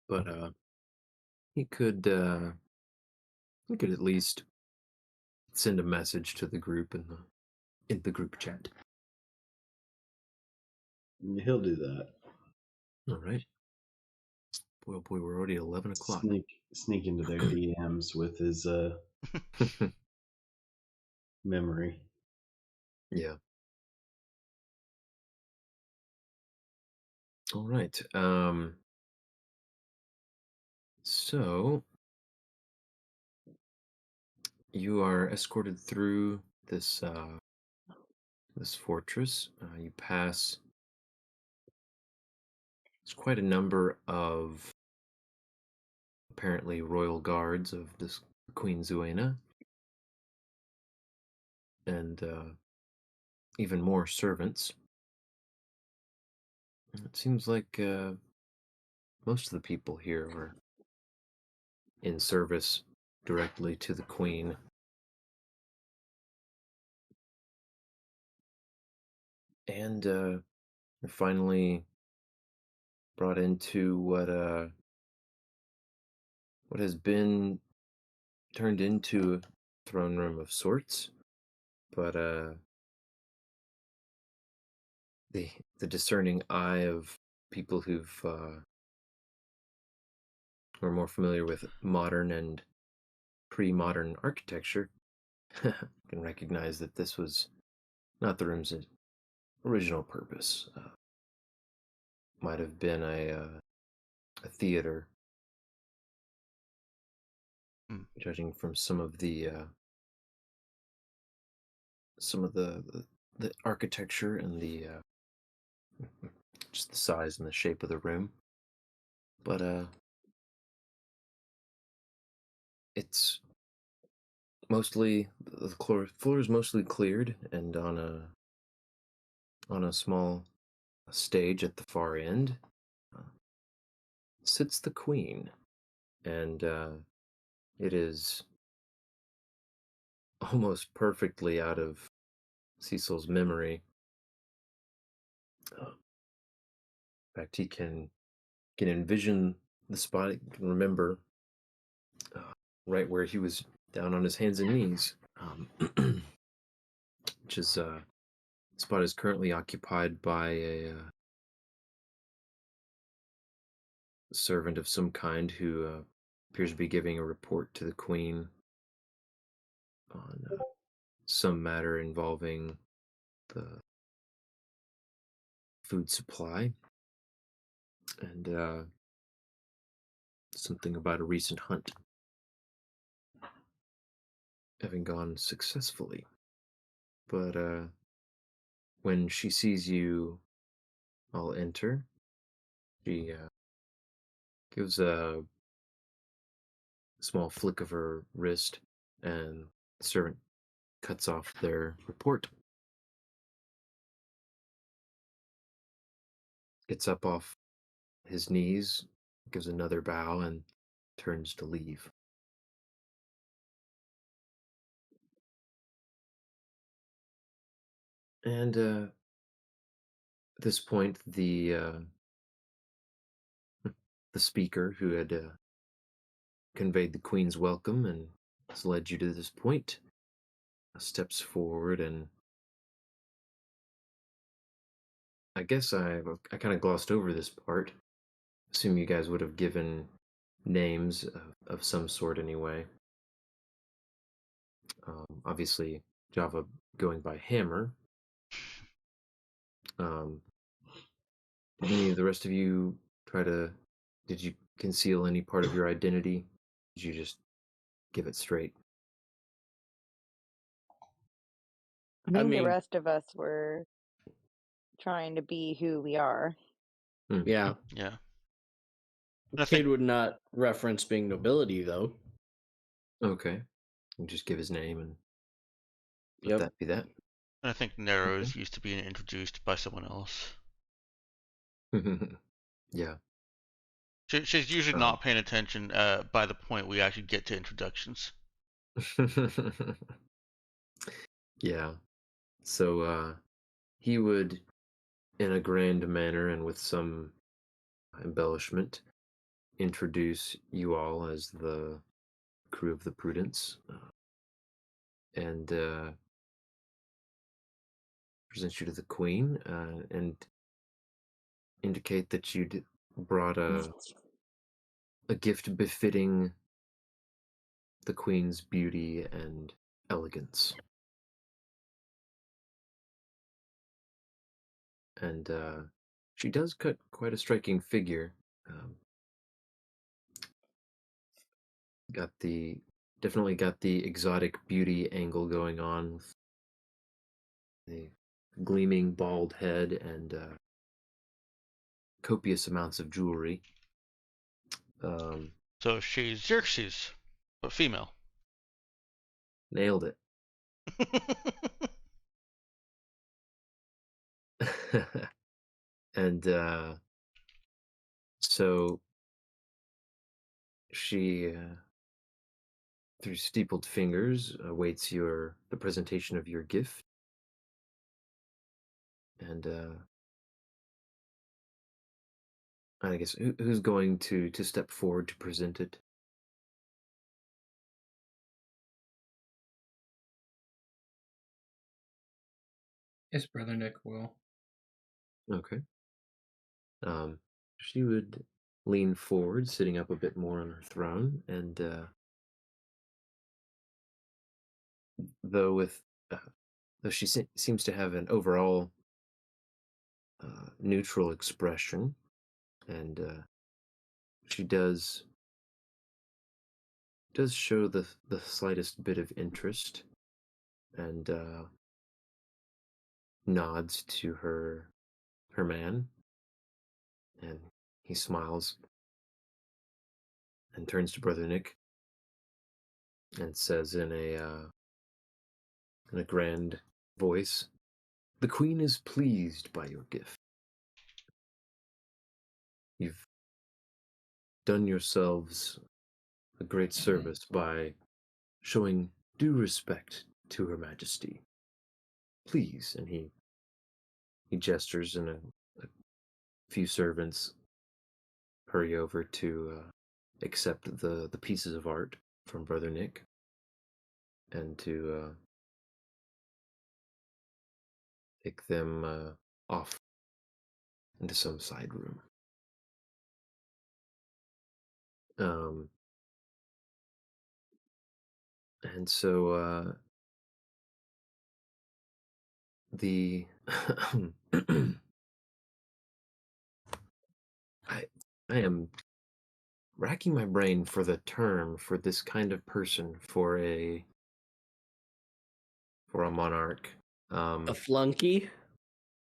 But he could at least send a message to the group in the group chat. He'll do that. All right. Boy, oh boy, we're already at 11 o'clock. Sneak into their DMs with his memory. Yeah. All right. So you are escorted through this fortress. You pass. There's quite a number of apparently royal guards of this Queen Zuena, and even more servants. It seems like most of the people here are in service directly to the Queen. And you're finally brought into what has been turned into a throne room of sorts, but the discerning eye of people who are more familiar with modern and pre-modern architecture can recognize that this was not the room's original purpose. Might have been a theater, judging from some of the architecture and the just the size and the shape of the room. But it's mostly the floor is mostly cleared, and on a small stage at the far end uh, sits the queen, and it is almost perfectly out of Cecil's memory. In fact, he can envision the spot. He can remember uh, right where he was down on his hands and knees, which is spot is currently occupied by a servant of some kind who appears to be giving a report to the queen on some matter involving the food supply and something about a recent hunt having gone successfully. But when she sees you all enter, she gives a small flick of her wrist, and the servant cuts off their report. Gets up off his knees, gives another bow, and turns to leave. And at this point, the speaker who had conveyed the Queen's welcome and has led you to this point steps forward, and I guess I kind of glossed over this part. Assume you guys would have given names of some sort anyway. Obviously, Java going by Hammer. Did any of the rest of you try to? Did you conceal any part of your identity? Did you just give it straight? I I think the mean, rest of us were trying to be who we are. yeah, Yeah. And I Cade think would not reference being nobility, though. Okay. You just give his name and let Yep. that be that. and I think Narrows used to be introduced by someone else. Yeah. She's usually Um, not paying attention by the point we actually get to introductions. yeah. So he would, in a grand manner and with some embellishment, introduce you all as the crew of the Prudence, and present you to the Queen, and indicate that you'd brought a gift befitting the Queen's beauty and elegance. And she does cut quite a striking figure. Um, Definitely got the exotic beauty angle going on with the gleaming bald head and copious amounts of jewelry. So she's Xerxes, but female. Nailed it. And so she, through steepled fingers, awaits the presentation of your gift. And I guess who's going to step forward to present it? Yes, Brother Nick will. Okay. She would lean forward, sitting up a bit more on her throne, and though with though she seems to have an overall neutral expression, and she does show the slightest bit of interest, and nods to her man, and he smiles and turns to Brother Nick and says in a grand voice, "The Queen is pleased by your gift. You've done yourselves a great service by showing due respect to Her Majesty. Please," and he gestures, and a few servants hurry over to accept the pieces of art from Brother Nick and to take them off into some side room. And so the I am racking my brain for the term for this kind of person for a monarch. A flunky?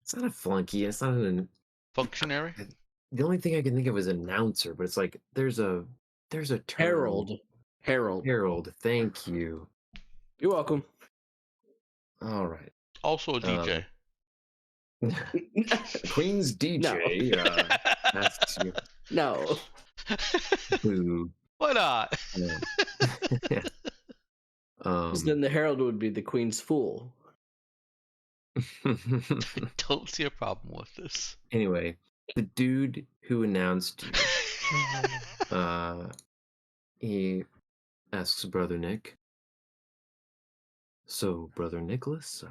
It's not a flunky. It's not an. Functionary? The only thing I can think of is announcer, but it's like there's a term. Herald. Herald. Thank you. You're welcome. All right. Also a DJ. Queen's DJ asks you. No. Boo. Why not? Yeah. 'Cause then the herald would be the queen's fool. Don't see a problem with this. Anyway, the dude who announced you, he asks Brother Nick, "So, Brother Nicholas,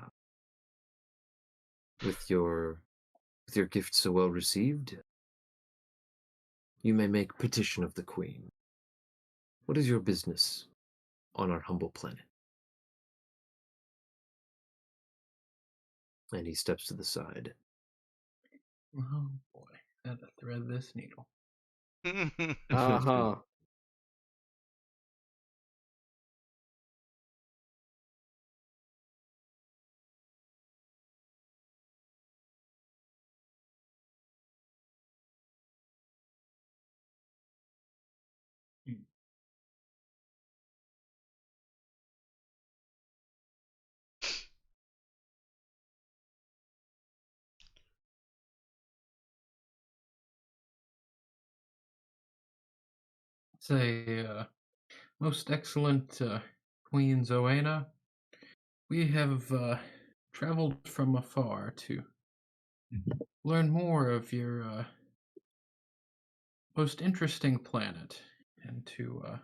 with your gift so well received, you may make petition of the Queen. What is your business on our humble planet?" And he steps to the side. Oh boy, gotta thread this needle. Uh-huh. Say, most excellent Queen Zoana, we have traveled from afar to learn more of your most interesting planet and to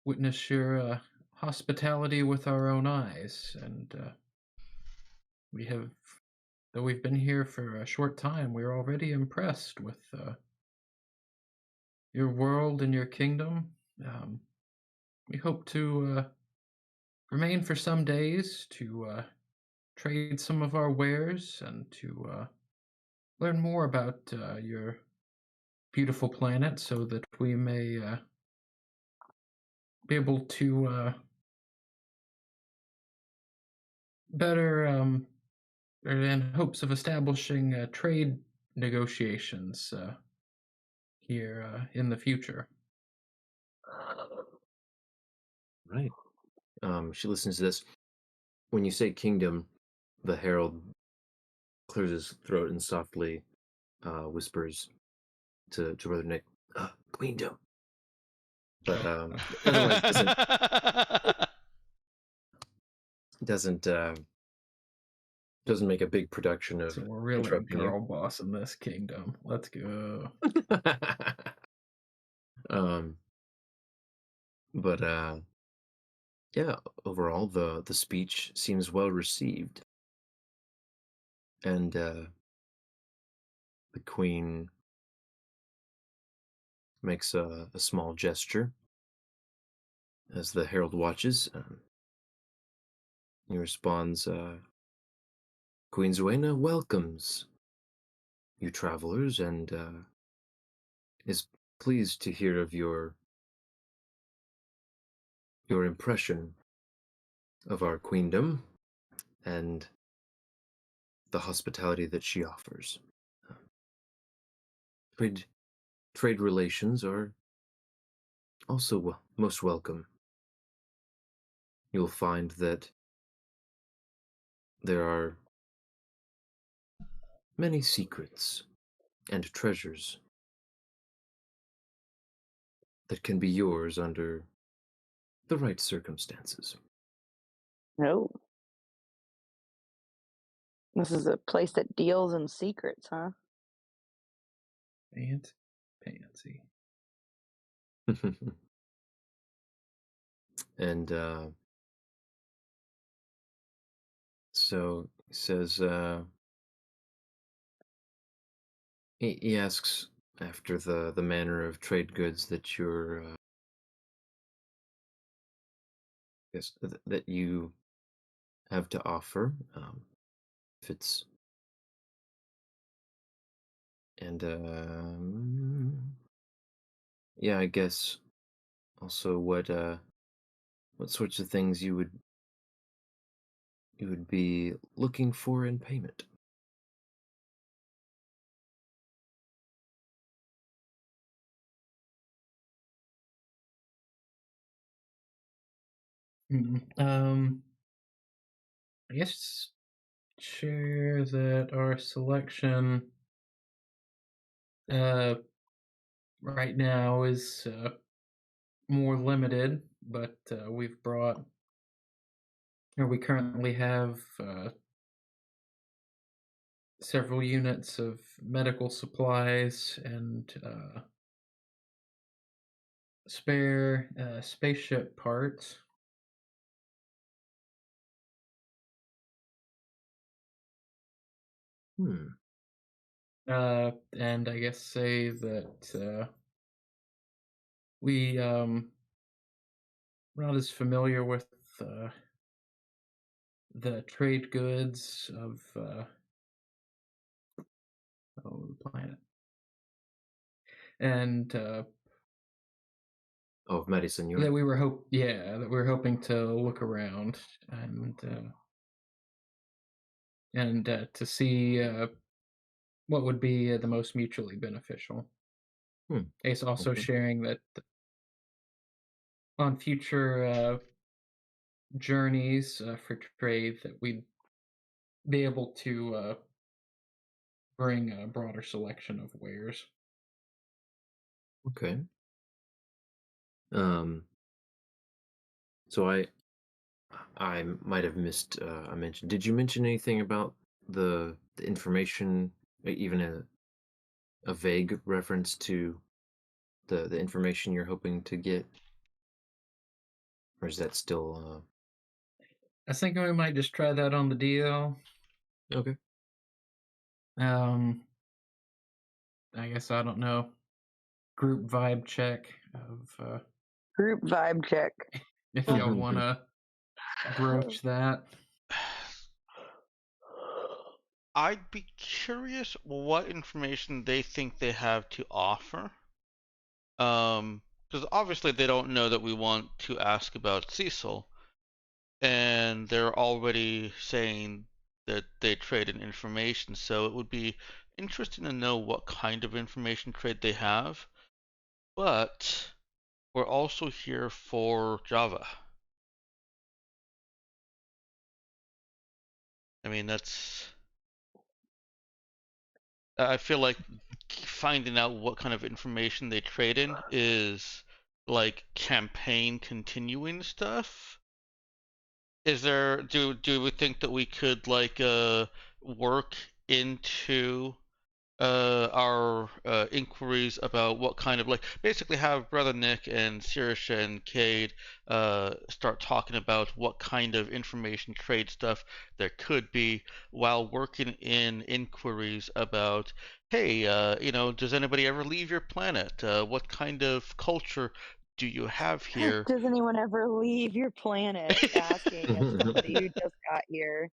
witness your hospitality with our own eyes. And we have, though we've been here for a short time, we're already impressed with your world and your kingdom. We hope to remain for some days to trade some of our wares and to learn more about your beautiful planet so that we may be able to better or in hopes of establishing trade negotiations here in the future. Right. She listens to this. When you say kingdom, the herald clears his throat and softly whispers to Brother Nick, queendom. But otherwise doesn't doesn't make a big production of So we're really interrupting you. girl boss in this kingdom. Let's go. um, but yeah, overall the speech seems well received, and the queen makes a small gesture as the herald watches. He responds, Queen Zuena welcomes you travelers and is pleased to hear of your impression of our queendom and the hospitality that she offers. Uh, Trade, trade relations are also most welcome. You'll find that there are many secrets and treasures that can be yours under the right circumstances. No. This is a place that deals in secrets, huh? Fancy. And so he says, he asks after the manner of trade goods that you're, that you have to offer. If it's and yeah, I guess also what sorts of things you would be looking for in payment. I guess share that our selection uh right now is more limited, but we've brought or we currently have several units of medical supplies and spare spaceship parts. Hmm. And I guess say that we not as familiar with uh, the trade goods of the planet, and Oh, medicine, that we were hoping to look around and to see what would be the most mutually beneficial. Hmm. Ace also Okay. sharing that on future journeys for trade that we'd be able to bring a broader selection of wares. Okay. Um. So I might have missed a mention. Did you mention anything about the information, even a vague reference to the information you're hoping to get, or is that still I think we might just try that on the deal. okay? Um, I guess I don't know. Group vibe check of Group vibe check. if y'all want to broach that. I'd be curious what information they think they have to offer. because obviously they don't know that we want to ask about Cecil, and they're already saying that they trade in information. So it would be interesting to know what kind of information trade they have. But we're also here for Java. I mean, I feel like finding out what kind of information they trade in is like campaign continuing stuff. Do we think that we could like work into our inquiries about what kind of like basically have Brother Nick and Sirisha and Cade start talking about what kind of information trade stuff there could be while working in inquiries about, hey, does anybody ever leave your planet? What kind of culture do you have here? Does anyone ever leave your planet? Asking as somebody who just got here.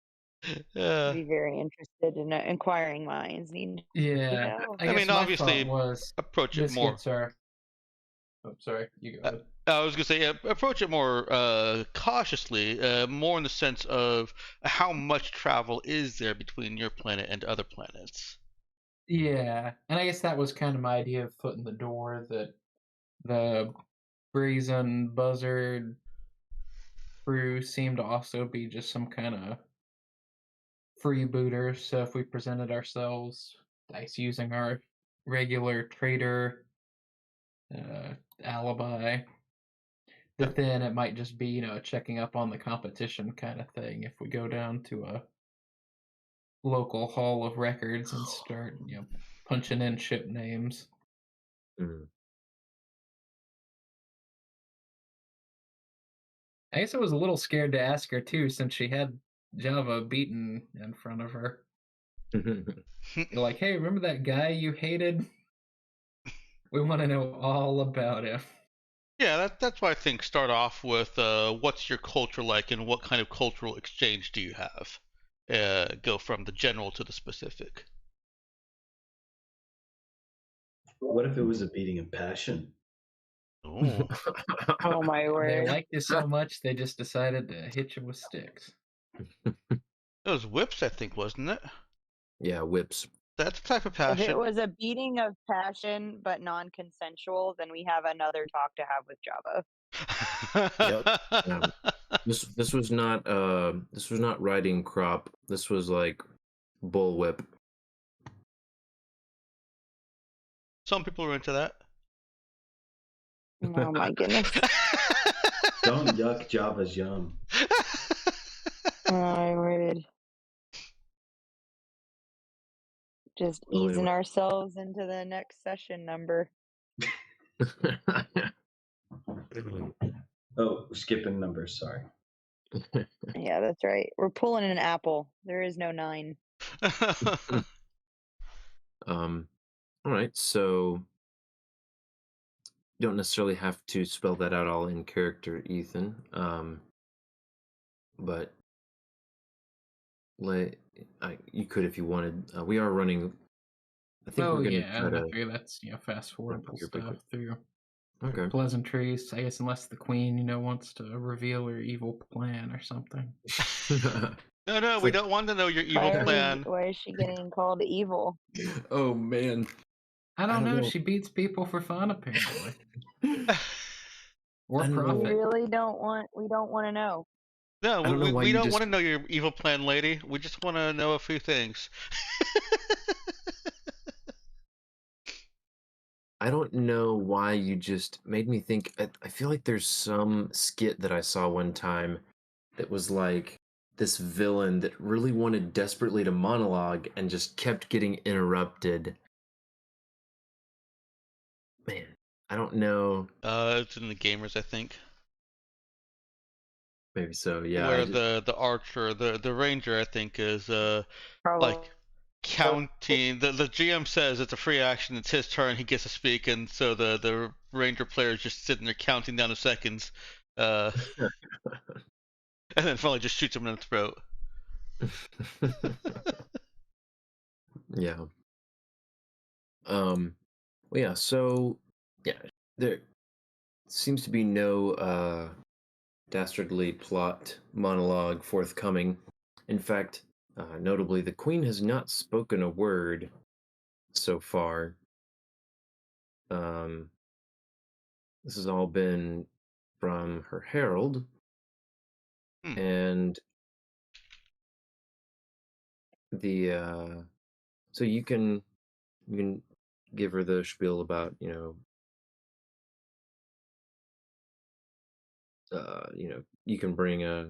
uh, Be very interested in inquiring minds need to Yeah, know. I I guess mean, my thought obviously, was approach it this more. gets our. Oh, sorry, you go Uh, ahead. I was gonna say, yeah, approach it more cautiously, more in the sense of how much travel is there between your planet and other planets. Yeah, and I guess that was kind of my idea of foot in the door that the Brazen Buzzard crew seemed to also be just some kind of freebooters. So if we presented ourselves, dice using our regular trader uh, alibi, that then it might just be, checking up on the competition kind of thing if we go down to a local hall of records and start, punching in ship names. Mm. I guess I was a little scared to ask her too, since she had Java beaten in front of her. You're like, hey, remember that guy you hated? We want to know all about him. Yeah, that's why I think start off with what's your culture like and what kind of cultural exchange do you have? Go from the general to the specific. What if it was a beating of passion? Oh, Oh my They word. liked you so much they just decided to hit you with sticks. it was whips, I think, wasn't it? Yeah, whips. That's a type of If it passion. was a beating of passion but non-consensual, then we have another talk to have with Java. Yep. This was not riding crop. This was like bullwhip. Some people are into that. Oh my goodness. Don't yuck Java's yum. Oh my word. Just Well, easing anyway. ourselves into the next session number. Oh, we're skipping numbers. Sorry. Yeah, that's right. We're pulling an apple. There is no 9. All right, so you don't necessarily have to spell that out all in character, Ethan. But you could if you wanted. We are running. I think Oh we're gonna yeah, try I to figure that's fast wrap up forwardable here pretty stuff quick. through Okay. pleasantries. I guess unless the queen, wants to reveal her evil plan or something. No, It's we like, don't want to know your evil plan. Why is she getting called evil? oh man, I don't know. know. She beats people for fun, apparently, or I don't know. We profit. really don't want to know. No, I don't know why we you don't want just. to know your evil plan, lady. We just want to know a few things. I don't know why you just made me think. I feel like there's some skit that I saw one time that was like this villain that really wanted desperately to monologue and just kept getting interrupted. Man, I don't know. It's in the gamers, I think, Maybe so. Yeah. where the archer, the ranger, I think, is Probably. like counting. The GM says it's a free action. It's his turn. He gets to speak, and so the ranger player is just sitting there counting down the seconds, and then finally just shoots him in the throat. yeah. Well, yeah. So, yeah, there. seems to be no dastardly plot monologue forthcoming. In fact, notably, the Queen has not spoken a word so far. This has all been from her herald, and the so you can give her the spiel about you can bring a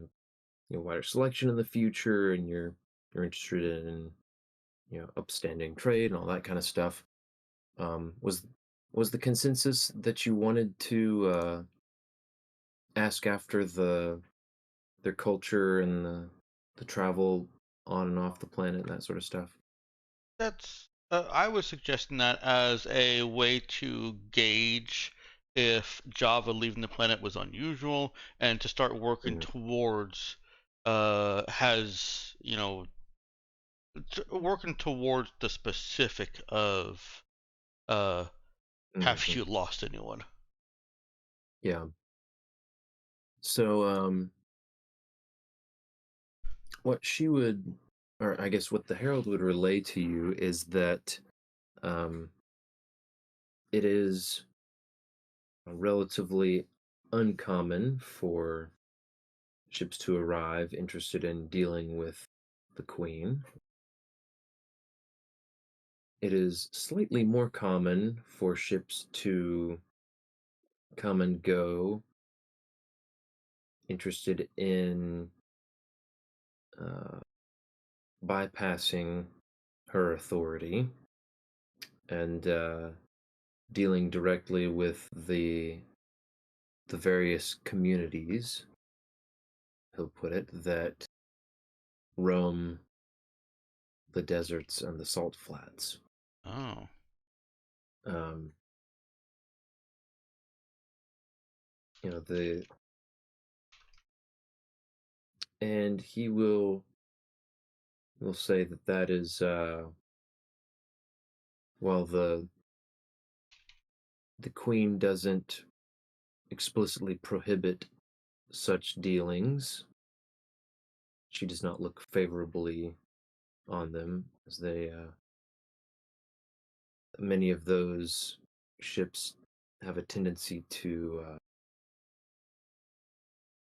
wider selection in the future, and you're interested in upstanding trade and all that kind of stuff. Was the consensus that you wanted to ask after their culture and the travel on and off the planet and that sort of stuff? That's I was suggesting that as a way to gauge if Java leaving the planet was unusual and to start working towards has working towards the specific of have Mhm. you lost anyone? Yeah. So what she would, or I guess what the herald would relay to you is that um, it is relatively uncommon for ships to arrive interested in dealing with the Queen. It is slightly more common for ships to come and go interested in uh, bypassing her authority and dealing directly with the various communities, he'll put it, that roam the deserts and the salt flats. Oh. Um, the and he will say that is while the Queen doesn't explicitly prohibit such dealings, she does not look favorably on them, as they many of those ships have a tendency to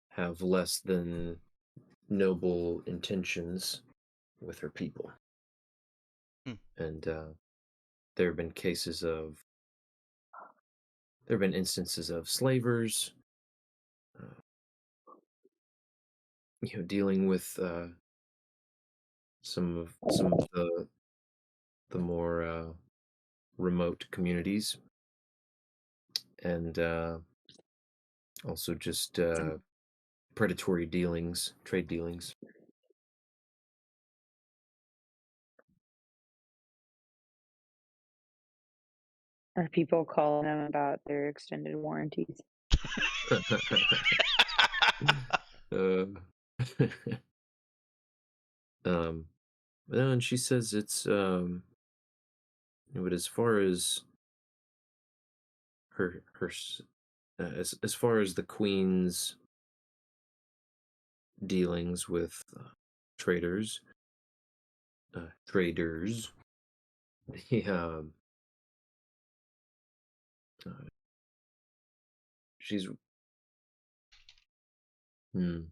have less than noble intentions with her people. And there have been instances of slavers, dealing with some of the more remote communities, and also just predatory dealings, trade dealings. Are people calling them about their extended warranties? uh, and she says it's but as far as as far as the Queen's dealings with traders, he she's I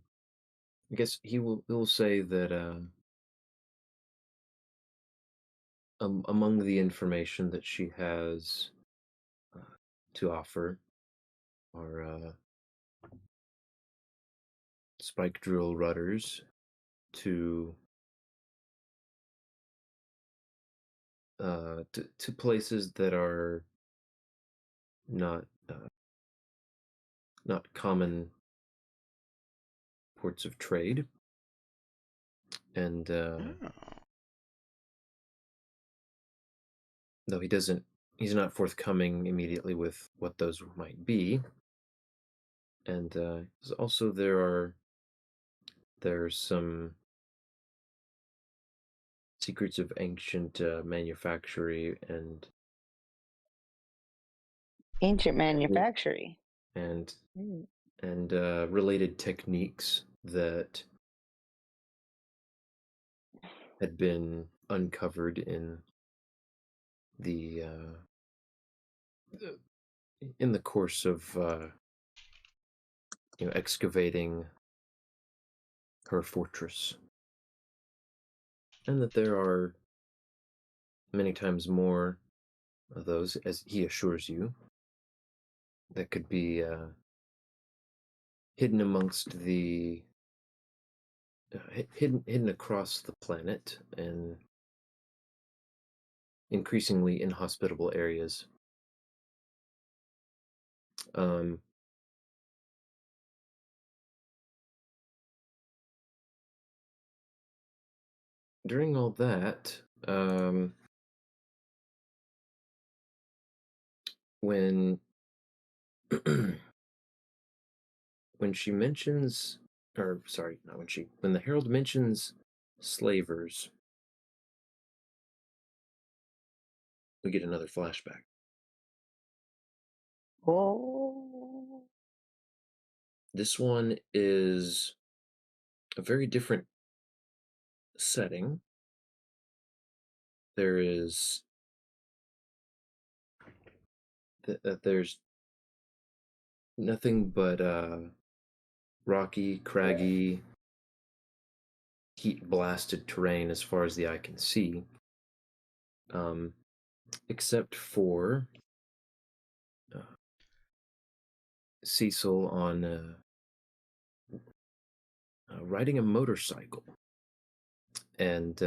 guess he'll say that among the information that she has to offer are spike drill rudders to to places that are not not common ports of trade, and though he's not forthcoming immediately with what those might be. And also there's some secrets of ancient manufactory and Ancient manufacturing. and Mm. related techniques that had been uncovered the in the course of excavating her fortress, and that there are many times more of those, as he assures you, that could be hidden amongst the hidden across the planet and increasingly inhospitable areas. Um, During all that, when when she mentions, or sorry, not when she, when the herald mentions slavers, we get another flashback. Oh. This one is a very different setting. There is there's nothing but rocky, craggy, heat blasted terrain as far as the eye can see, um, except for Cecil on riding a motorcycle and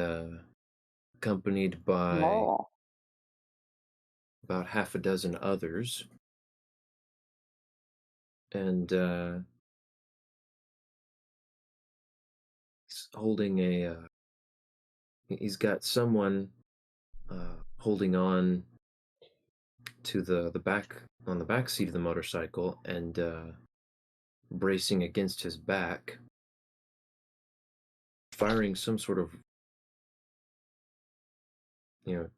accompanied by Oh. about half a dozen others, and he's holding he's got someone holding on to the back on the back seat of the motorcycle and bracing against his back, firing some sort of you know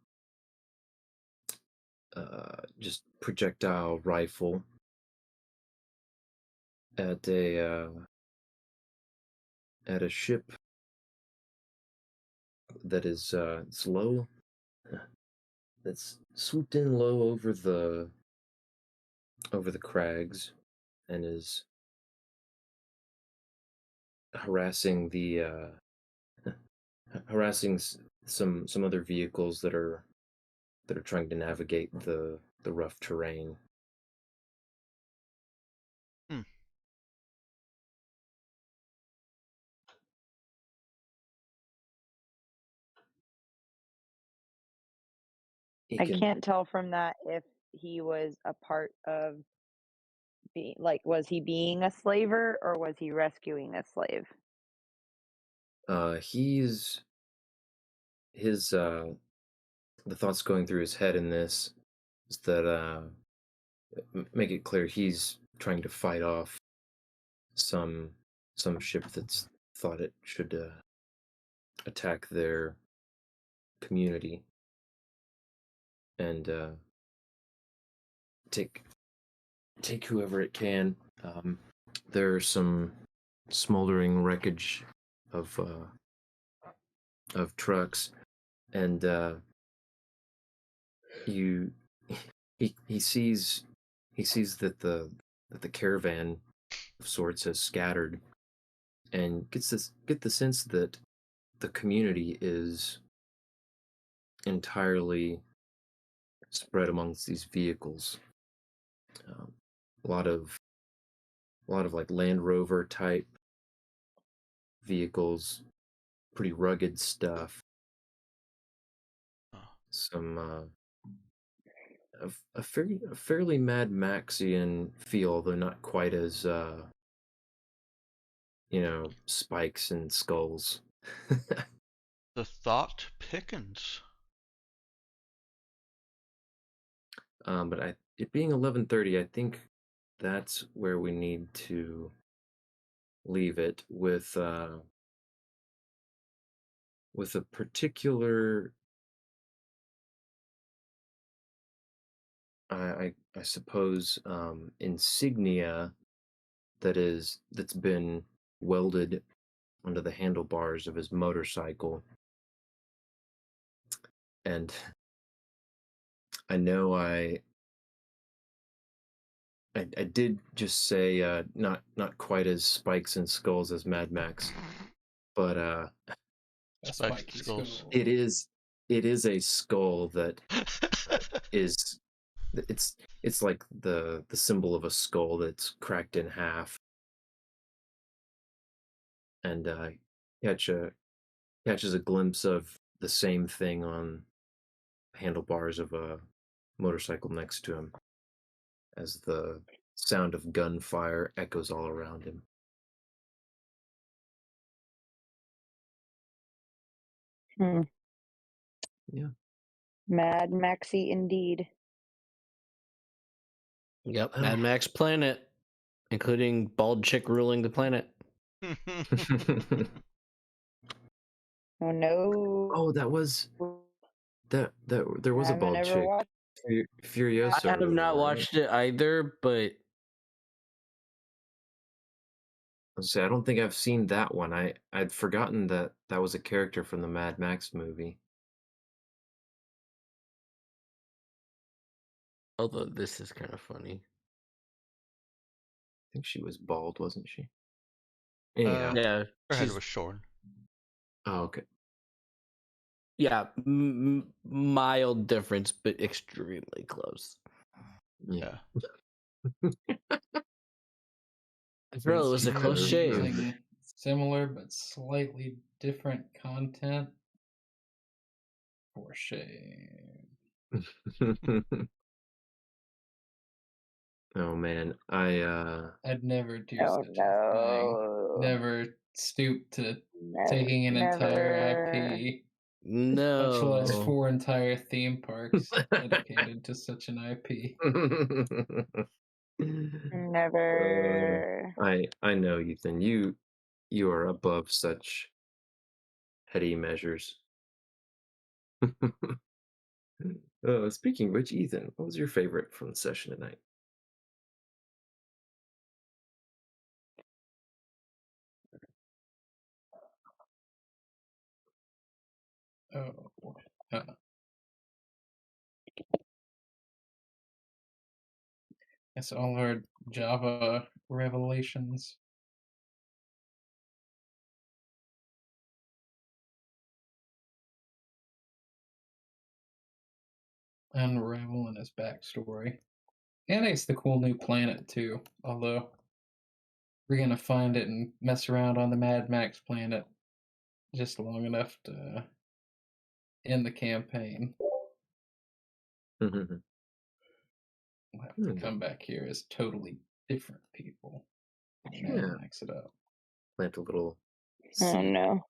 just projectile rifle at a ship that is it's low, that's swooped in low over the crags and is harassing the harassing some other vehicles that are trying to navigate the rough terrain. Hmm. He I can can't tell from that if he was a part of being like, was he being a slaver or was he rescuing a slave? he's his the thoughts going through his head in this is that make it clear he's trying to fight off some some ship that's thought it should attack their community and take whoever it can. There's some smoldering wreckage of trucks, and you he sees that the caravan of sorts has scattered, and get the sense that the community is entirely spread amongst these vehicles. Um, a lot of like Land Rover type vehicles, pretty rugged stuff. Oh. Some a fairly Mad Maxian feel, though not quite as spikes and skulls. The thought Pickens. But it being 11:30, I think that's where we need to leave it with a particular I suppose insignia that's been welded onto the handlebars of his motorcycle. And I know I did just say not quite as spikes and skulls as Mad Max, but A Spikes spiky skulls. skull. it is a skull that is it's like the symbol of a skull that's cracked in half, and catch a catches a glimpse of the same thing on handlebars of a motorcycle next to him as the sound of gunfire echoes all around him. Hmm. Yeah. Mad Maxi indeed. Yep, Well. Mad Max Planet, including bald chick ruling the planet. Oh no. Oh, that was that there I was a haven't bald ever chick. watched. Furiosa I have ruling, not right? watched it either, but Say I don't think I've seen that one. I'd forgotten that that was a character from the Mad Max movie. although this is kind of funny. I think she was bald, wasn't she? Anyhow. Yeah, Her head she's was shorn. Oh, okay. yeah, mild difference, but extremely close. Yeah. I feel it was a Speaking close of, shave. Something similar but slightly different content. For shame. Oh man, I'd never do Oh such a thing. no. Never stoop to Ne- taking an entire never. IP, much less No. 4 entire theme parks dedicated to such an IP. Never. I know, Ethan. You are above such heady measures. Speaking of which, Ethan, what was your favorite from the session tonight? Oh boy. It's all our Java revelations. Unraveling his backstory. And it's the cool new planet too, although we're gonna find it and mess around on the Mad Max planet just long enough to end the campaign. Mhm. We'll have to come back here as totally different people and Mad Yeah, Max it up. plant a little Oh seed. no.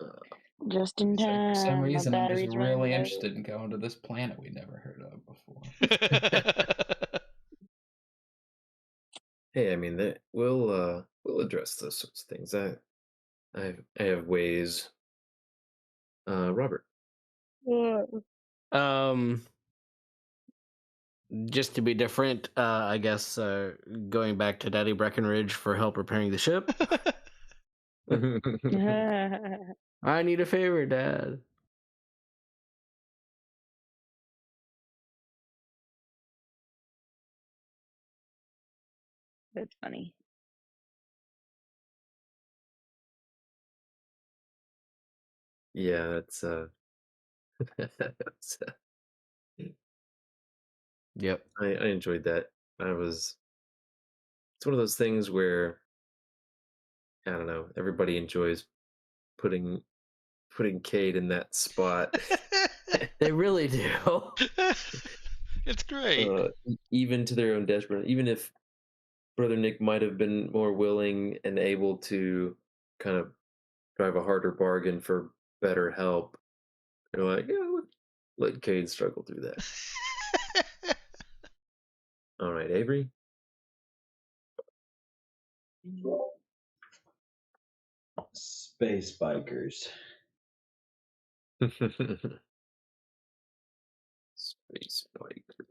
Uh, Just in So for some time. My reason, I'm just battery's running really low. interested in going to this planet we never heard of before. hey, I mean that we'll address those sorts of things. I have ways. Robert. Um, just to be different, I guess going back to Daddy Breckenridge for help repairing the ship. I need a favor, Dad. That's funny. Yeah, that's that's, Yep. I enjoyed that. It's one of those things where I don't know, everybody enjoys putting Cade in that spot. They really do. It's great. Even to their own detriment. Even if Brother Nick might have been more willing and able to kind of drive a harder bargain for better help, they're like, yeah, let Cade struggle through that. All right, Avery. Space bikers. Space biker.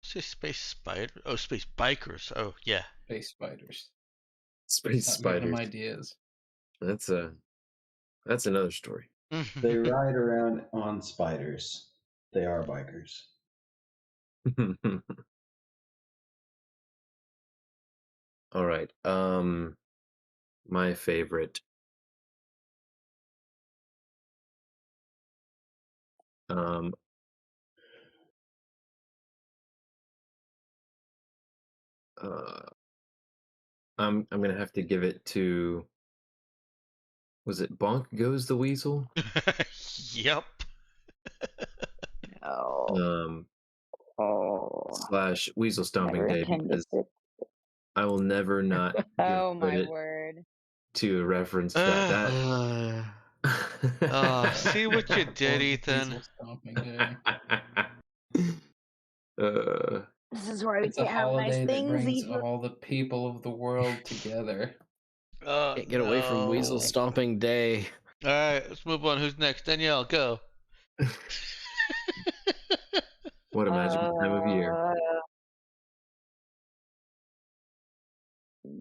Say space spider. Oh, space bikers. Oh, yeah. Space spiders. Space Stop giving them spiders. ideas. That's another story. They ride around on spiders. They are bikers. All right. My favorite. Um, I'm gonna have to give it to. Was it Bonk Goes the Weasel? Yep. Oh, oh, Slash Weasel Stomping never Day, intended because it. I will never not give Oh my credit word. to a reference to that. See what you did, Ethan. Weasel Stomping Day. uh, This is why we It's a can't have nice holiday that things, brings Ethan. all the people of the world together. Can't get away from Weasel no. Stomping Day. All right, let's move on. Who's next? Danielle, go. what a magical time of year.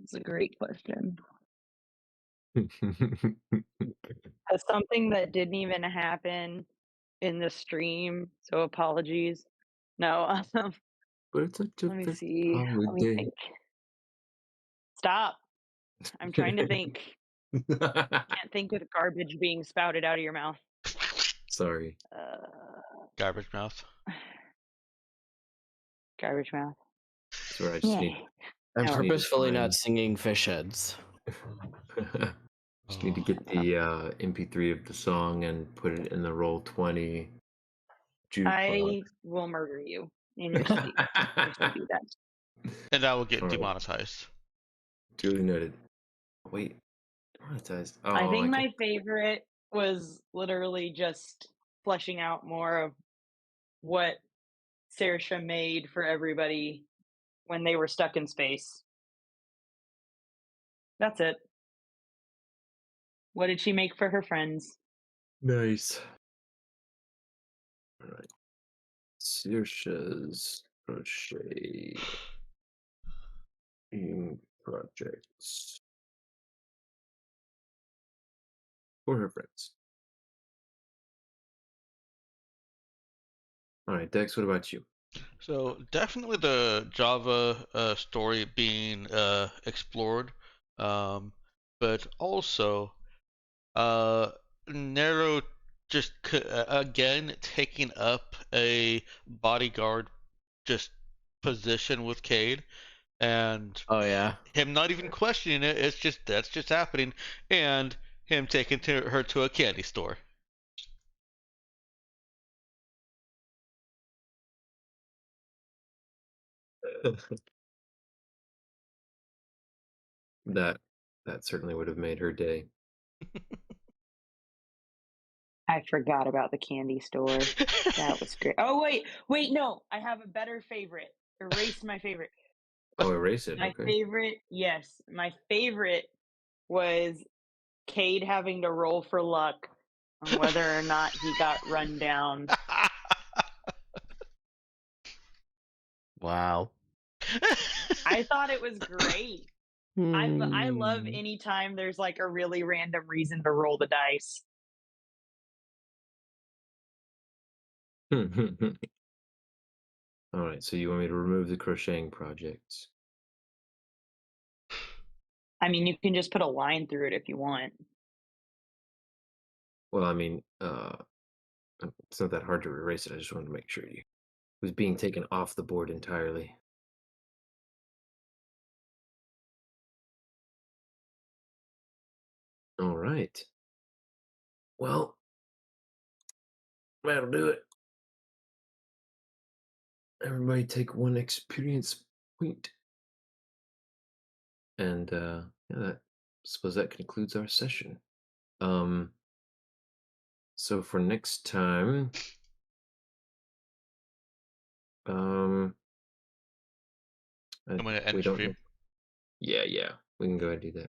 It's a great question. Something that didn't even happen in the stream, so apologies. No, But it's such a let me festive see. Let me holiday. think. Stop. I'm trying to think. Can't think of garbage being spouted out of your mouth. Sorry. Garbage mouth. Garbage mouth. Sorry, I just need. I No. just need to Purposefully not find- singing fish heads. Just need to get the MP3 of the song and put it in the Roll20 jukebox. I will murder you in your sleep if you do that. And I will get All right. demonetized. Duly noted. Wait, demonetized. Oh, I think can't- my favorite was literally just fleshing out more of what Saoirse made for everybody when they were stuck in space. That's it. What did she make for her friends? Nice. All right. Saoirse's crocheting projects for her friends. All right, Dex, what about you? So definitely the Java story being explored, but also Nero just again taking up a bodyguard just position with Cade, and Oh yeah. him not even questioning it. It's just that's just happening, and him taking her to a candy store. that certainly would have made her day. I forgot about the candy store. That was great. Oh wait, no, I have a better favorite. Erase my favorite. Oh, erase it. My Okay. favorite, yes, my favorite was Cade having to roll for luck on whether or not he got run down. Wow. I thought it was great. I love Hmm. anytime there's like a really random reason to roll the dice. All right, so you want me to remove the crocheting projects? I mean, you can just put a line through it if you want. Well, I mean, it's not that hard to erase it. I just wanted to make sure it was being taken off the board entirely. All right. Well, that'll do it. Everybody take 1 experience point. And yeah, suppose that concludes our session. So for next time, I'm gonna end we the don't stream. know. Yeah, we can go ahead and do that.